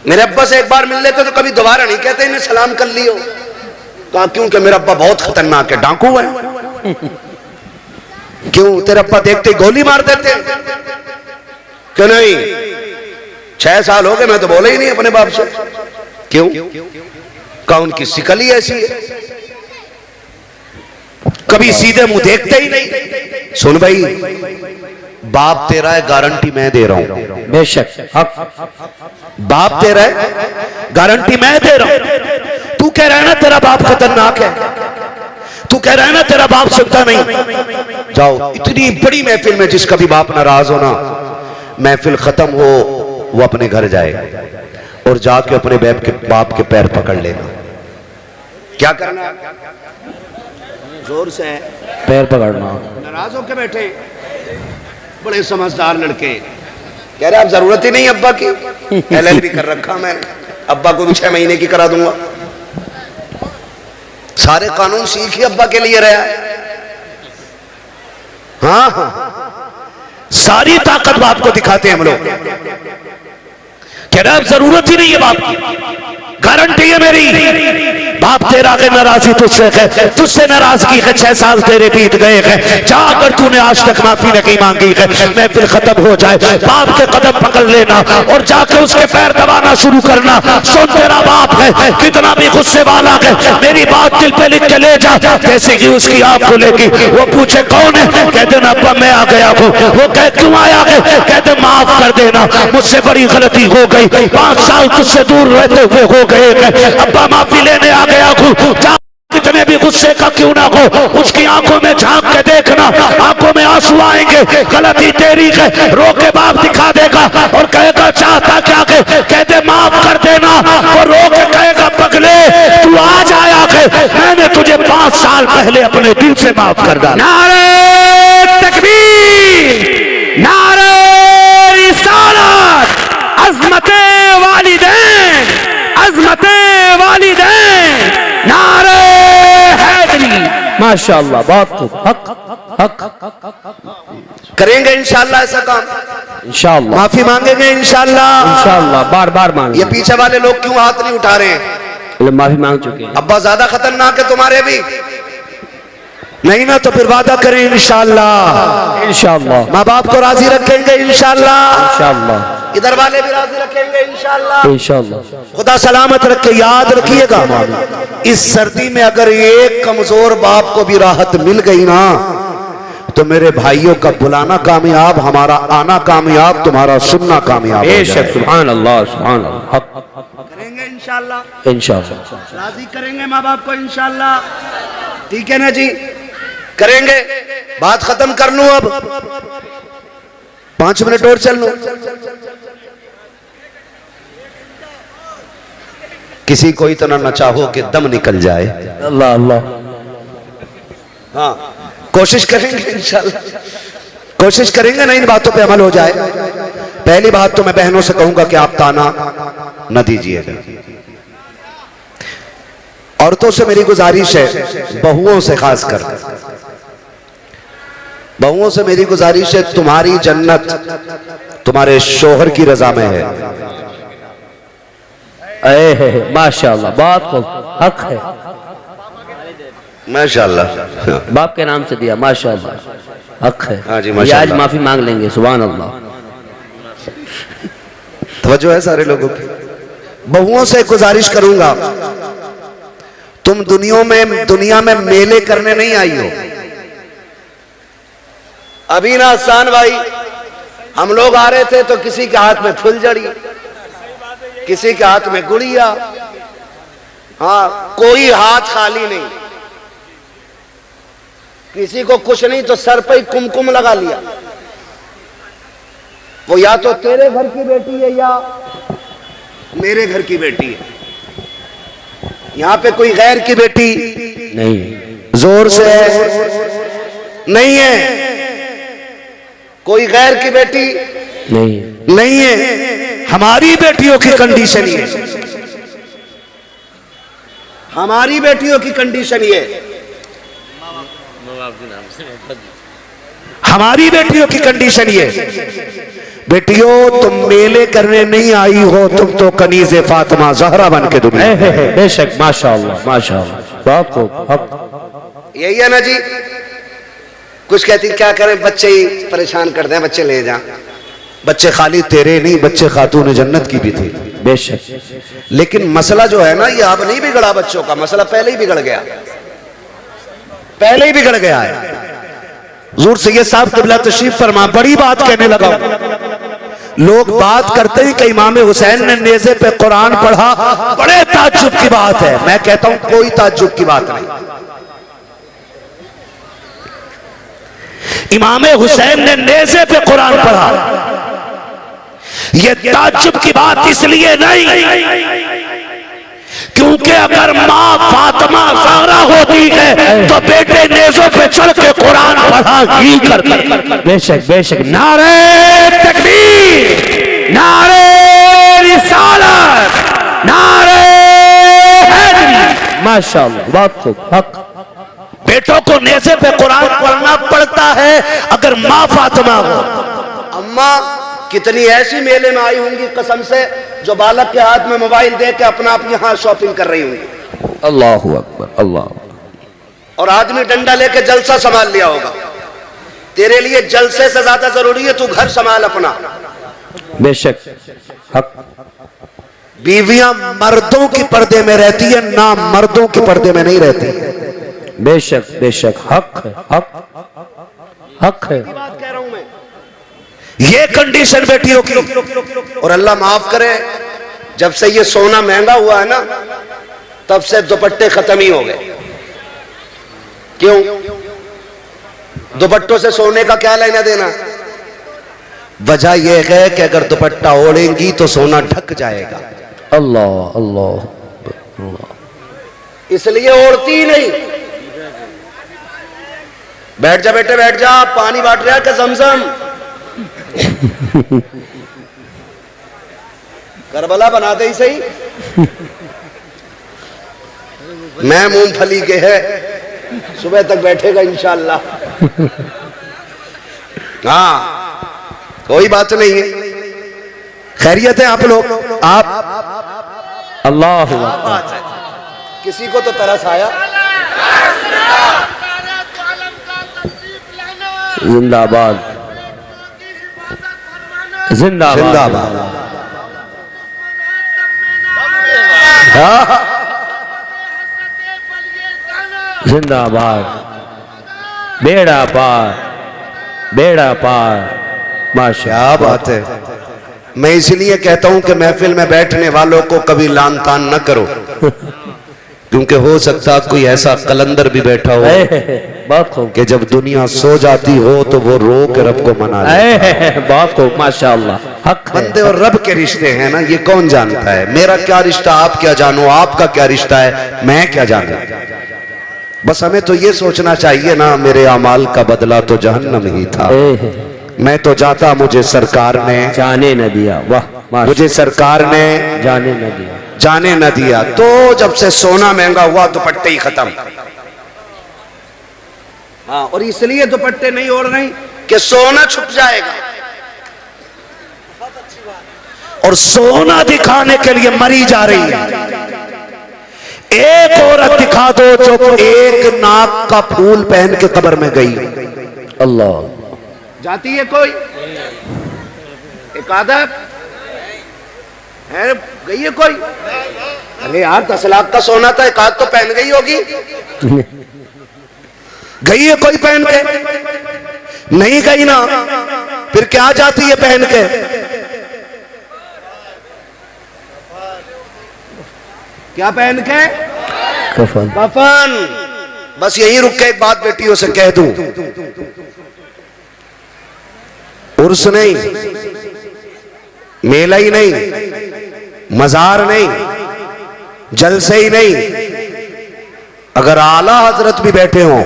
मेरे अब्बा से एक बार मिल लेते तो कभी दोबारा नहीं कहते इन्हें सलाम कर लियो। कहा क्योंकि मेरा अब्बा बहुत खतरनाक है, डाकू है। क्यों? तेरा अब्बा देखते ही गोली मार देते। क्यों नहीं? 6 साल हो गए मैं तो बोला ही नहीं अपने बाप से। क्यों? कहा उनकी शिकल ही ऐसी है, कभी सीधे मुंह देखते ही नहीं। सुन भाई, बाप तेरा है, गारंटी मैं दे रहा हूं। बेशक, हक। बाप तेरा है, गारंटी मैं दे रहा हूं। तू कह रहा है ना तेरा बाप खतरनाक है, तू कह रहा है ना तेरा बाप सुनता नहीं, जाओ इतनी बड़ी महफिल में जिसका भी बाप नाराज हो ना, महफिल खत्म हो वो अपने घर जाए और जाके अपने बाप के पैर पकड़ लेना। क्या करना? जोर से पैर पकड़ना। नाराज होके बैठे बड़े समझदार लड़के, कह रहे आप जरूरत ही नहीं अब्बा की, LLB कर रखा मैंने, अब्बा को भी 6 महीने की करा दूंगा। सारे कानून सीख ही अब्बा के लिए रहा है। हाँ हाँ, सारी ताकत बाप को दिखाते हैं हम लोग। कह रहे अब जरूरत ही नहीं है बाप की, गारंटी है मेरी। बाप तेरा के नाराजी तुझसे है, तुझसे नाराजगी है, 6 साल तेरे बीत गए हैं, जाकर तूने आज तक माफी नहीं मांगी है, महफिल खत्म हो जाए, बाप के कदम पकड़ लेना और जाकर उसके पैर दबाना शुरू करना। सुन, तेरा बाप है, कितना भी गुस्से वाला है, मेरी बात दिल पे लिख के ले जा। जैसे कि उसकी आंख खुलेगी, वो पूछे कौन है, कह देना अब्बा मैं आ गया हूँ। वो कह क्यों आया है, कहते माफ कर देना, मुझसे बड़ी गलती हो गई, 5 साल तुझसे दूर रहते हुए हो गए, अब्बा माफी लेने आ गया हूँ। कितने भी गुस्से का क्यों ना हो, उसकी आंखों में झांक के देखना, आंखों में आंसू आएंगे, गलती तेरी है, रो के बाप दिखा देगा और कहेगा चाहता क्या है, कहते माफ कर देना, वो रो के कहेगा पगले तू आज आया है, मैंने तुझे 5 साल पहले अपने दिल से माफ कर डाला। नारे तकबीर, नारे रिसालत, अज़मते वालिदैन, अज़मते वालिदैन, नारे हैदरी। माशाअल्लाह, बहुत खूब। हक, हक। करेंगे इंशाअल्लाह ऐसा काम, इंशाअल्लाह। माफी मांगेंगे इंशाअल्लाह। इंशाअल्लाह, बार बार मांगे। ये पीछे वाले लोग क्यों हाथ नहीं उठा रहे हैं? माफी मांग चुके हैं। अब्बा ज्यादा खतरनाक है तुम्हारे भी नहीं ना, तो फिर वादा करें इंशाअल्लाह। इंशाअल्लाह, माँ बाप को राजी रखेंगे इंशाअल्लाह। इंशाअल्लाह, इधर वाले भी राजी रखेंगे इंशाअल्लाह। इंशाअल्लाह। खुदा सलामत रखे। याद रखिएगा, इस सर्दी में अगर एक कमजोर बाप को भी राहत मिल गई ना, तो मेरे भाइयों का बुलाना कामयाब, हमारा आना कामयाब, तुम्हारा सुनना कामयाब। बेशक, सुभान अल्लाह, सुभान अल्लाह। हक, करेंगे इंशाअल्लाह, इंशाअल्लाह। राजी करेंगे माँ बाप को इंशाअल्लाह। ठीक है ना जी, करेंगे। बात खत्म कर लूं अब। 5 मिनट और चल लो। किसी को इतना न चाहो कि दम निकल जाए। अल्लाह अल्लाह। हाँ, कोशिश करेंगे इंशाल्लाह, कोशिश करेंगे ना इन बातों पे अमल हो जाए। पहली बात तो मैं बहनों से कहूंगा कि आप ताना न दीजिएगा। औरतों से मेरी गुजारिश है, बहुओं से खासकर बहुओं से मेरी गुजारिश है, तुम्हारी जन्नत तुम्हारे शोहर की रजा में है। माशाअल्लाह, बात को हक है। माशाअल्लाह, बाप के नाम से दिया, माशाअल्लाह हक है। हाँ जी, ये माशाअल्लाह। आज माफी मांग लेंगे, सुभान अल्लाह। तवज्जो है सारे लोगों की। बहुओं से गुजारिश करूंगा, तुम दुनिया में मेले करने नहीं आई हो। अभी ना हसन भाई, हम लोग आ रहे थे तो किसी के हाथ में फुलझड़ी, किसी के हाथ में गुड़िया, हाँ, कोई हाथ खाली नहीं, किसी को कुछ नहीं तो सर पे ही कुमकुम लगा लिया। वो या तो तेरे घर की बेटी है या मेरे घर की बेटी है। यहां पे कोई गैर की बेटी नहीं, जोर से नहीं है, कोई गैर की बेटी नहीं है। हमारी बेटियों की कंडीशन ये, हमारी बेटियों की कंडीशन ये, हमारी बेटियों की कंडीशन ये, बेटियों तुम मेले करने नहीं आई हो, तुम तो कनीज़े फातिमा ज़हरा बन के दुनिया। बेशक, माशाअल्लाह माशाअल्लाह, बहुत खूब, हक। यही है ना जी। कुछ कहती क्या करें, बच्चे ही परेशान कर दें, बच्चे ले जा। बच्चे खाली तेरे नहीं, बच्चे खातून जन्नत की भी थी। बेशक। लेकिन मसला जो है ना, ये अब नहीं बिगड़ा बच्चों का, मसला पहले ही बिगड़ गया, पहले ही बिगड़ गया है। हुजूर सैयद साहब क़िबला तशरीफ फरमा, बड़ी बात कहने लगा। लोग बात करते ही कि इमाम हुसैन ने नेज़े पे कुरान पढ़ा, बड़े ताज्जुब की बात है। मैं कहता हूं कोई ताज्जुब की बात नहीं। इमाम हुसैन ने नेज़े पे कुरान पढ़ा, यह ताज्जुब की बात इसलिए नहीं क्योंकि अगर माँ फातिमा ज़हरा होती है तो बेटे नेज़ों पे चढ़ के कुरान पढ़ा ही करते। बेशक बेशक। नारे तकबीर, नारे रिसालत, नारे हैदरी। माशाअल्लाह, बहुत खूब, हक। बेटों को नेज़े पे कुरान पढ़ना पड़ता है अगर माँ फातिमा हो। अम्मा कितनी ऐसी मेले में आई होंगी कसम से, जो बालक के हाथ में मोबाइल दे के अपना आप यहाँ शॉपिंग कर रही होंगी। अल्लाहु अकबर, अल्लाह। और आदमी डंडा लेके जलसा संभाल लिया होगा। तेरे लिए जलसे से ज्यादा जरूरी है तू घर संभाल अपना। बेशक, हक। बीवियां मर्दों की पर्दे में रहती है ना, मर्दों के पर्दे में नहीं रहती। बेशक बेशक, हक है, हक हक है। बात कह रहा हूं मैं, ये कंडीशन बेटियों की। और अल्लाह माफ करे, जब से ये सोना महंगा हुआ है ना, तब से दुपट्टे खत्म ही हो गए। क्यों? दुपट्टों से सोने का क्या लेना देना? वजह यह है कि अगर दुपट्टा ओढ़ेंगी तो सोना ढक जाएगा। अल्लाह अल्लाह, इसलिए ओढ़ती ही नहीं। बैठ जा बेटे, बैठ जा, पानी बांट रहा है क्या ज़मज़म? करबला बना दे ही सही। मैं मूंगफली के है, सुबह तक बैठेगा इंशाअल्लाह। हाँ, कोई बात नहीं है। खैरियत है आप लोग? आप अल्लाह किसी को तो तरस आया? जिंदाबाद जिंदाबाद जिंदाबाद। जिंदाबाद। बेड़ा पार, बेड़ा पार। माशा, क्या बात है। मैं इसलिए कहता हूं कि महफिल में बैठने वालों को कभी लान तान न करो, क्योंकि हो सकता कोई ऐसा कलंदर भी बैठा हो बहुत खूब, कि जब दुनिया सो जाती हो तो वो रो के रब को मना ले। बहुत खूब, माशाअल्लाह। हक है। बंदे और रब के रिश्ते हैं ना, ये कौन जानता है? मेरा क्या रिश्ता आप क्या जानो, आपका क्या रिश्ता है मैं क्या जानू। बस हमें तो ये सोचना चाहिए ना, मेरे अमाल का बदला तो जहन्नम ही था। मैं तो जाता, मुझे सरकार ने जाने न दिया। वाह, मुझे सरकार ने जाने न दिया, जाने न दिया। तो जब से सोना महंगा हुआ दुपट्टे ही खत्म। हाँ, और इसलिए दुपट्टे नहीं ओढ़ रही कि सोना छुप जाएगा, और सोना दिखाने के लिए मरी जा रही है। एक औरत दिखा दो जो एक नाक का फूल पहन के कब्र में गई। अल्लाह। जाती है कोई? एक आदत है, गई है कोई? अरे यार 10 लाख का सोना था, एक आध तो पहन गई होगी। गई है कोई पहन के? नहीं गई ना, फिर क्या जाती है पहन के? क्या पहन के? कफन। कफन। बस यही रुक के एक बात बेटियों से कह दूं, उर्स नहीं, मेला ही नहीं, मजार नहीं, जलसे ही नहीं, अगर आला हजरत भी बैठे हों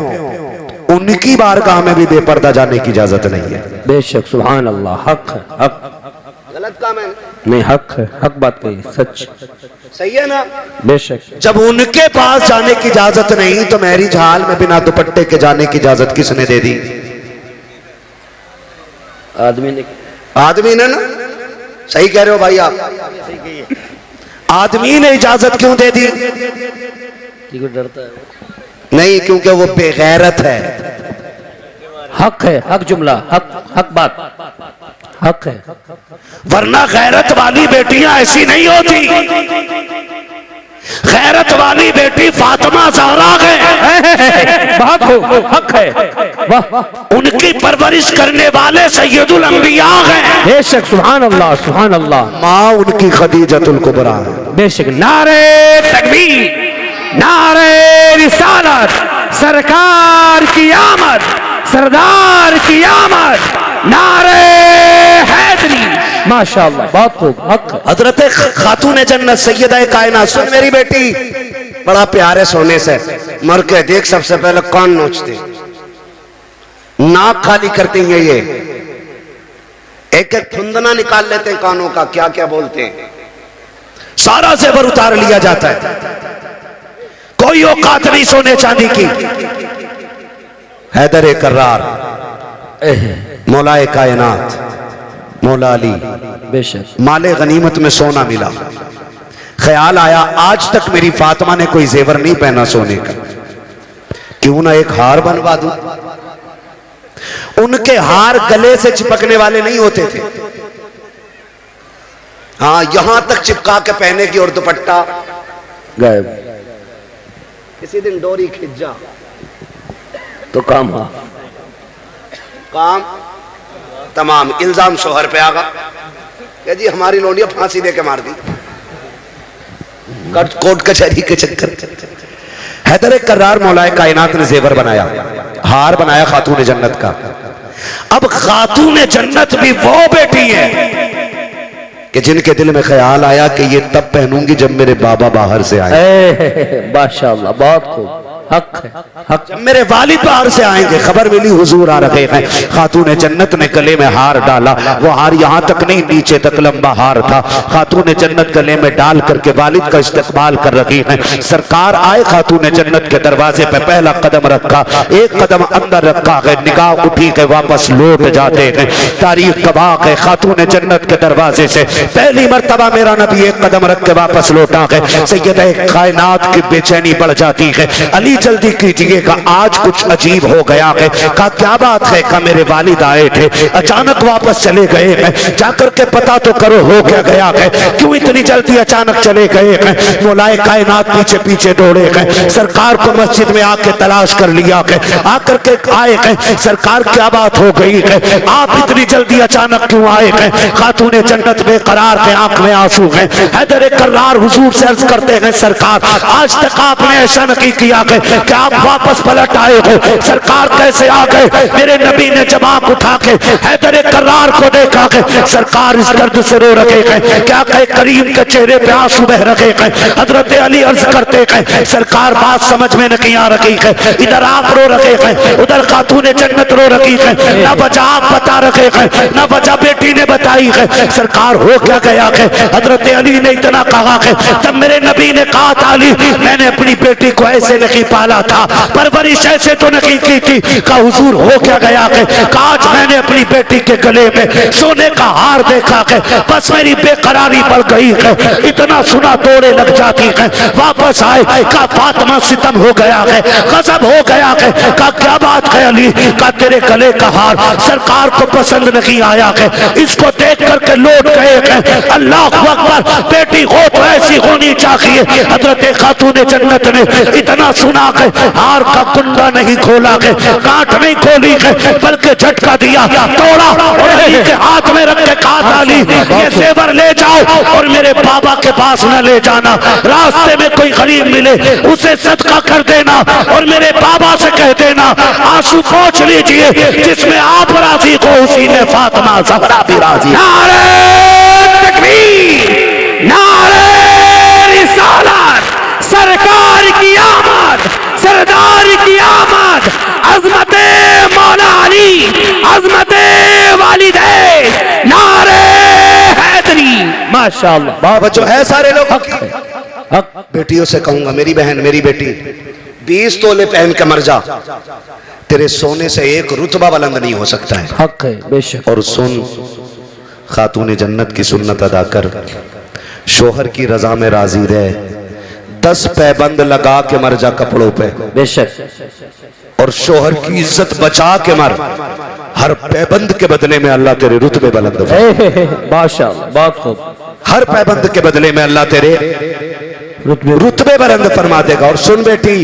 उनकी बारगाह में भी बेपर्दा जाने की इजाजत नहीं है। बेशक, सुभान अल्लाह। हक है, हक। गलत काम है नहीं, हक है, हक बात कही, सच। सही है ना? बेशक। जब उनके पास जाने की इजाजत नहीं तो मैरिज हाल में बिना दुपट्टे के जाने की इजाजत किसने दे दी? आदमी ने ना? सही कह रहे हो भाई आप। आदमी ने इजाजत क्यों दे दी? डरता है नहीं, क्योंकि वो बेगैरत है। हक है, हक जुमला, हक, हक बात, हक है। वरना गैरत वाली बेटियां ऐसी नहीं होती। गैरत वाली बेटी फातिमा ज़हरा है। बहुत खूब, हक है। वाह, उनकी परवरिश करने वाले सैयदुल अंबिया हैं। बेशक, सुभान अल्लाह, सुभान अल्लाह। माँ उनकी खदीजतुल कुबरा है। बेशक। नारे तकबीर, नारे रिसालत, सरकार की आमद, सरदार की आमद, नारे हैदरी। माशाअल्लाह, बहुत खूब, हक। हजरत खातून जन्नत सैयदा कायनात, सुन मेरी बेटी, बड़ा प्यार है सोने से, मर के देख सबसे पहले कान नोचते, नाक खाली करती हैं, ये एक एक फुंदना निकाल लेते हैं कानों का, क्या क्या बोलते हैं, सारा जेवर उतार लिया जाता है। कोई औकात नहीं सोने चांदी की। हैदर कर्रार, मौलाए कायनात, मौला अली, बेशक। माले गनीमत में सोना मिला। ख्याल आया आज तक मेरी फातिमा ने कोई जेवर नहीं पहना सोने का, क्यों ना एक हार बनवा दूं। उनके हार गले से चिपकने वाले नहीं होते थे, हाँ यहां तक चिपका के पहनेगी, और दुपट्टा गायब। किसी दिन डोरी खिंच जा तो काम हुआ, काम तमाम। इल्जाम शोहर पे आगा कि जी हमारी लोनिया फांसी दे के मार दी, कोर्ट कचहरी के चक्कर। हैदर कर्रार मौलाए कायनात ने जेवर बनाया, हार बनाया खातून जन्नत का। अब खातून जन्नत भी वो बेटी है कि जिनके दिल में ख्याल आया कि ये तब पहनूंगी जब मेरे बाबा बाहर से आए। माशाअल्लाह, बहुत खूब, हक है, हक। जब मेरे वालिद बाहर से आएंगे, खबर मिली हुजूर आ रहे हैं। खातून जन्नत ने गले में हार डाला, वो हार यहाँ तक नहीं नीचे तक लंबा हार था। खातून जन्नत गले में डाल करके वालिद का इस्तकबाल कर रही हैं। सरकार आए खातून जन्नत के दरवाजे पे, पहला कदम रखा, एक कदम अंदर रखा है, निगाह उठी के वापस लौट जाते हैं। तारीख गवाह है, खातून जन्नत के दरवाजे से पहली मर्तबा मेरा नबी एक कदम रख के वापस लौटा है। सैयदा कायनात की बेचैनी बढ़ जाती है। अली जल्दी कीजिएगा, आज कुछ अजीब हो गया है। कहा क्या बात है? कहा मेरे वालिद आए थे, अचानक वापस चले गए हैं, जाकर के पता तो करो हो क्या गया है, क्यों इतनी जल्दी अचानक चले गए हैं? मौलाए कायनात पीछे पीछे दौड़े गए, सरकार को मस्जिद में आके तलाश कर लिया है, आकर के आए हैं, सरकार क्या बात हो गई है, आप इतनी जल्दी अचानक क्यों आए हैं? खातूने जन्नत बेकरार के आंख में आंसू हैं। हैदर कर्रार हुजूर से अर्ज करते हैं, सरकार आज तक आपने ऐसा नहीं किया कि आप वापस पलट आए हो, सरकार कैसे आ गए? मेरे नबी ने जब आंख उठा के हैदर कर्रार को देखा कि सरकार इस दर्द से रो रहे हैं, क्या कहे करीम के चेहरे पे आंसू बह रहे हैं। हजरत अली अर्ज करते हैं, सरकार बात समझ में नहीं आ रही है, इधर आप रो रहे हैं, उधर खातूने जन्नत रो रही है, ना वजह आप बता रहे हैं, ना वजह बेटी ने बताई है, सरकार हो क्या गया है? हजरत अली ने इतना कहा है, तब मेरे नबी ने कहा था अली मैंने अपनी बेटी को ऐसे नहीं पाला था, परवरिश ऐसे तो नहीं की थी। कहा हुजूर हो क्या गया है? आज मैंने अपनी बेटी के गले में सोने का हार देखा है, बस मेरी बेकरारी बढ़ गई है, इतना सुना दौड़े लग जाती है, वापस आए का फातिमा सितम हो गया है, गजब हो गया है। का क्या बात है अली? का तेरे गले का हार सरकार को पसंद नहीं आया है, इसको देख करके लौट गए हैं। अल्लाह अकबर, बेटी हो तो ऐसी होनी चाहिए। हजरत खातूने जन्नत ने इतना सुना के हार का कुंडा नहीं खोला के, गांठ नहीं खोली के, बल्कि झटका दिया, तोड़ा और अली के हाथ में रख के कहा अली ये जेवर ले जाओ और मेरे बाबा के पास न ले जाना, रास्ते में कोई गरीब मिले उसे सदका कर देना और मेरे बाबा से कह देना आंसू पोंछ लीजिए, जिसमें आप राजी हो उसी में फातिमा ज़हरा भी राजी। नारे तकबीर, नारे रिसालत, सरकार की आमद, सरदार की आमद, अजमते मौला अली, अजमते वालिदैन, नारे हैदरी। माशाअल्लाह, बाबा जो है सारे लोग हक बेटियों से कहूंगा, मेरी बहन मेरी बेटी 20 तोले पहन के मर जा, तेरे सोने से एक रुतबा बुलंद नहीं हो सकता है। हक है बेशक। और सुन, खातूने जन्नत की सुन्नत अदा कर, शोहर की रजा में राजी रहे, 10 पैबंद लगा के मर जा कपड़ों पे, बेशक। और शोहर की इज्जत बचा के मर, हर पैबंद के बदले में अल्लाह तेरे रुतबे बुलंद फरमा। माशाअल्लाह, बहुत खूब। हर पैबंद के बदले में अल्लाह तेरे रुतबे बुलंद फरमा देगा। और सुन बेटी,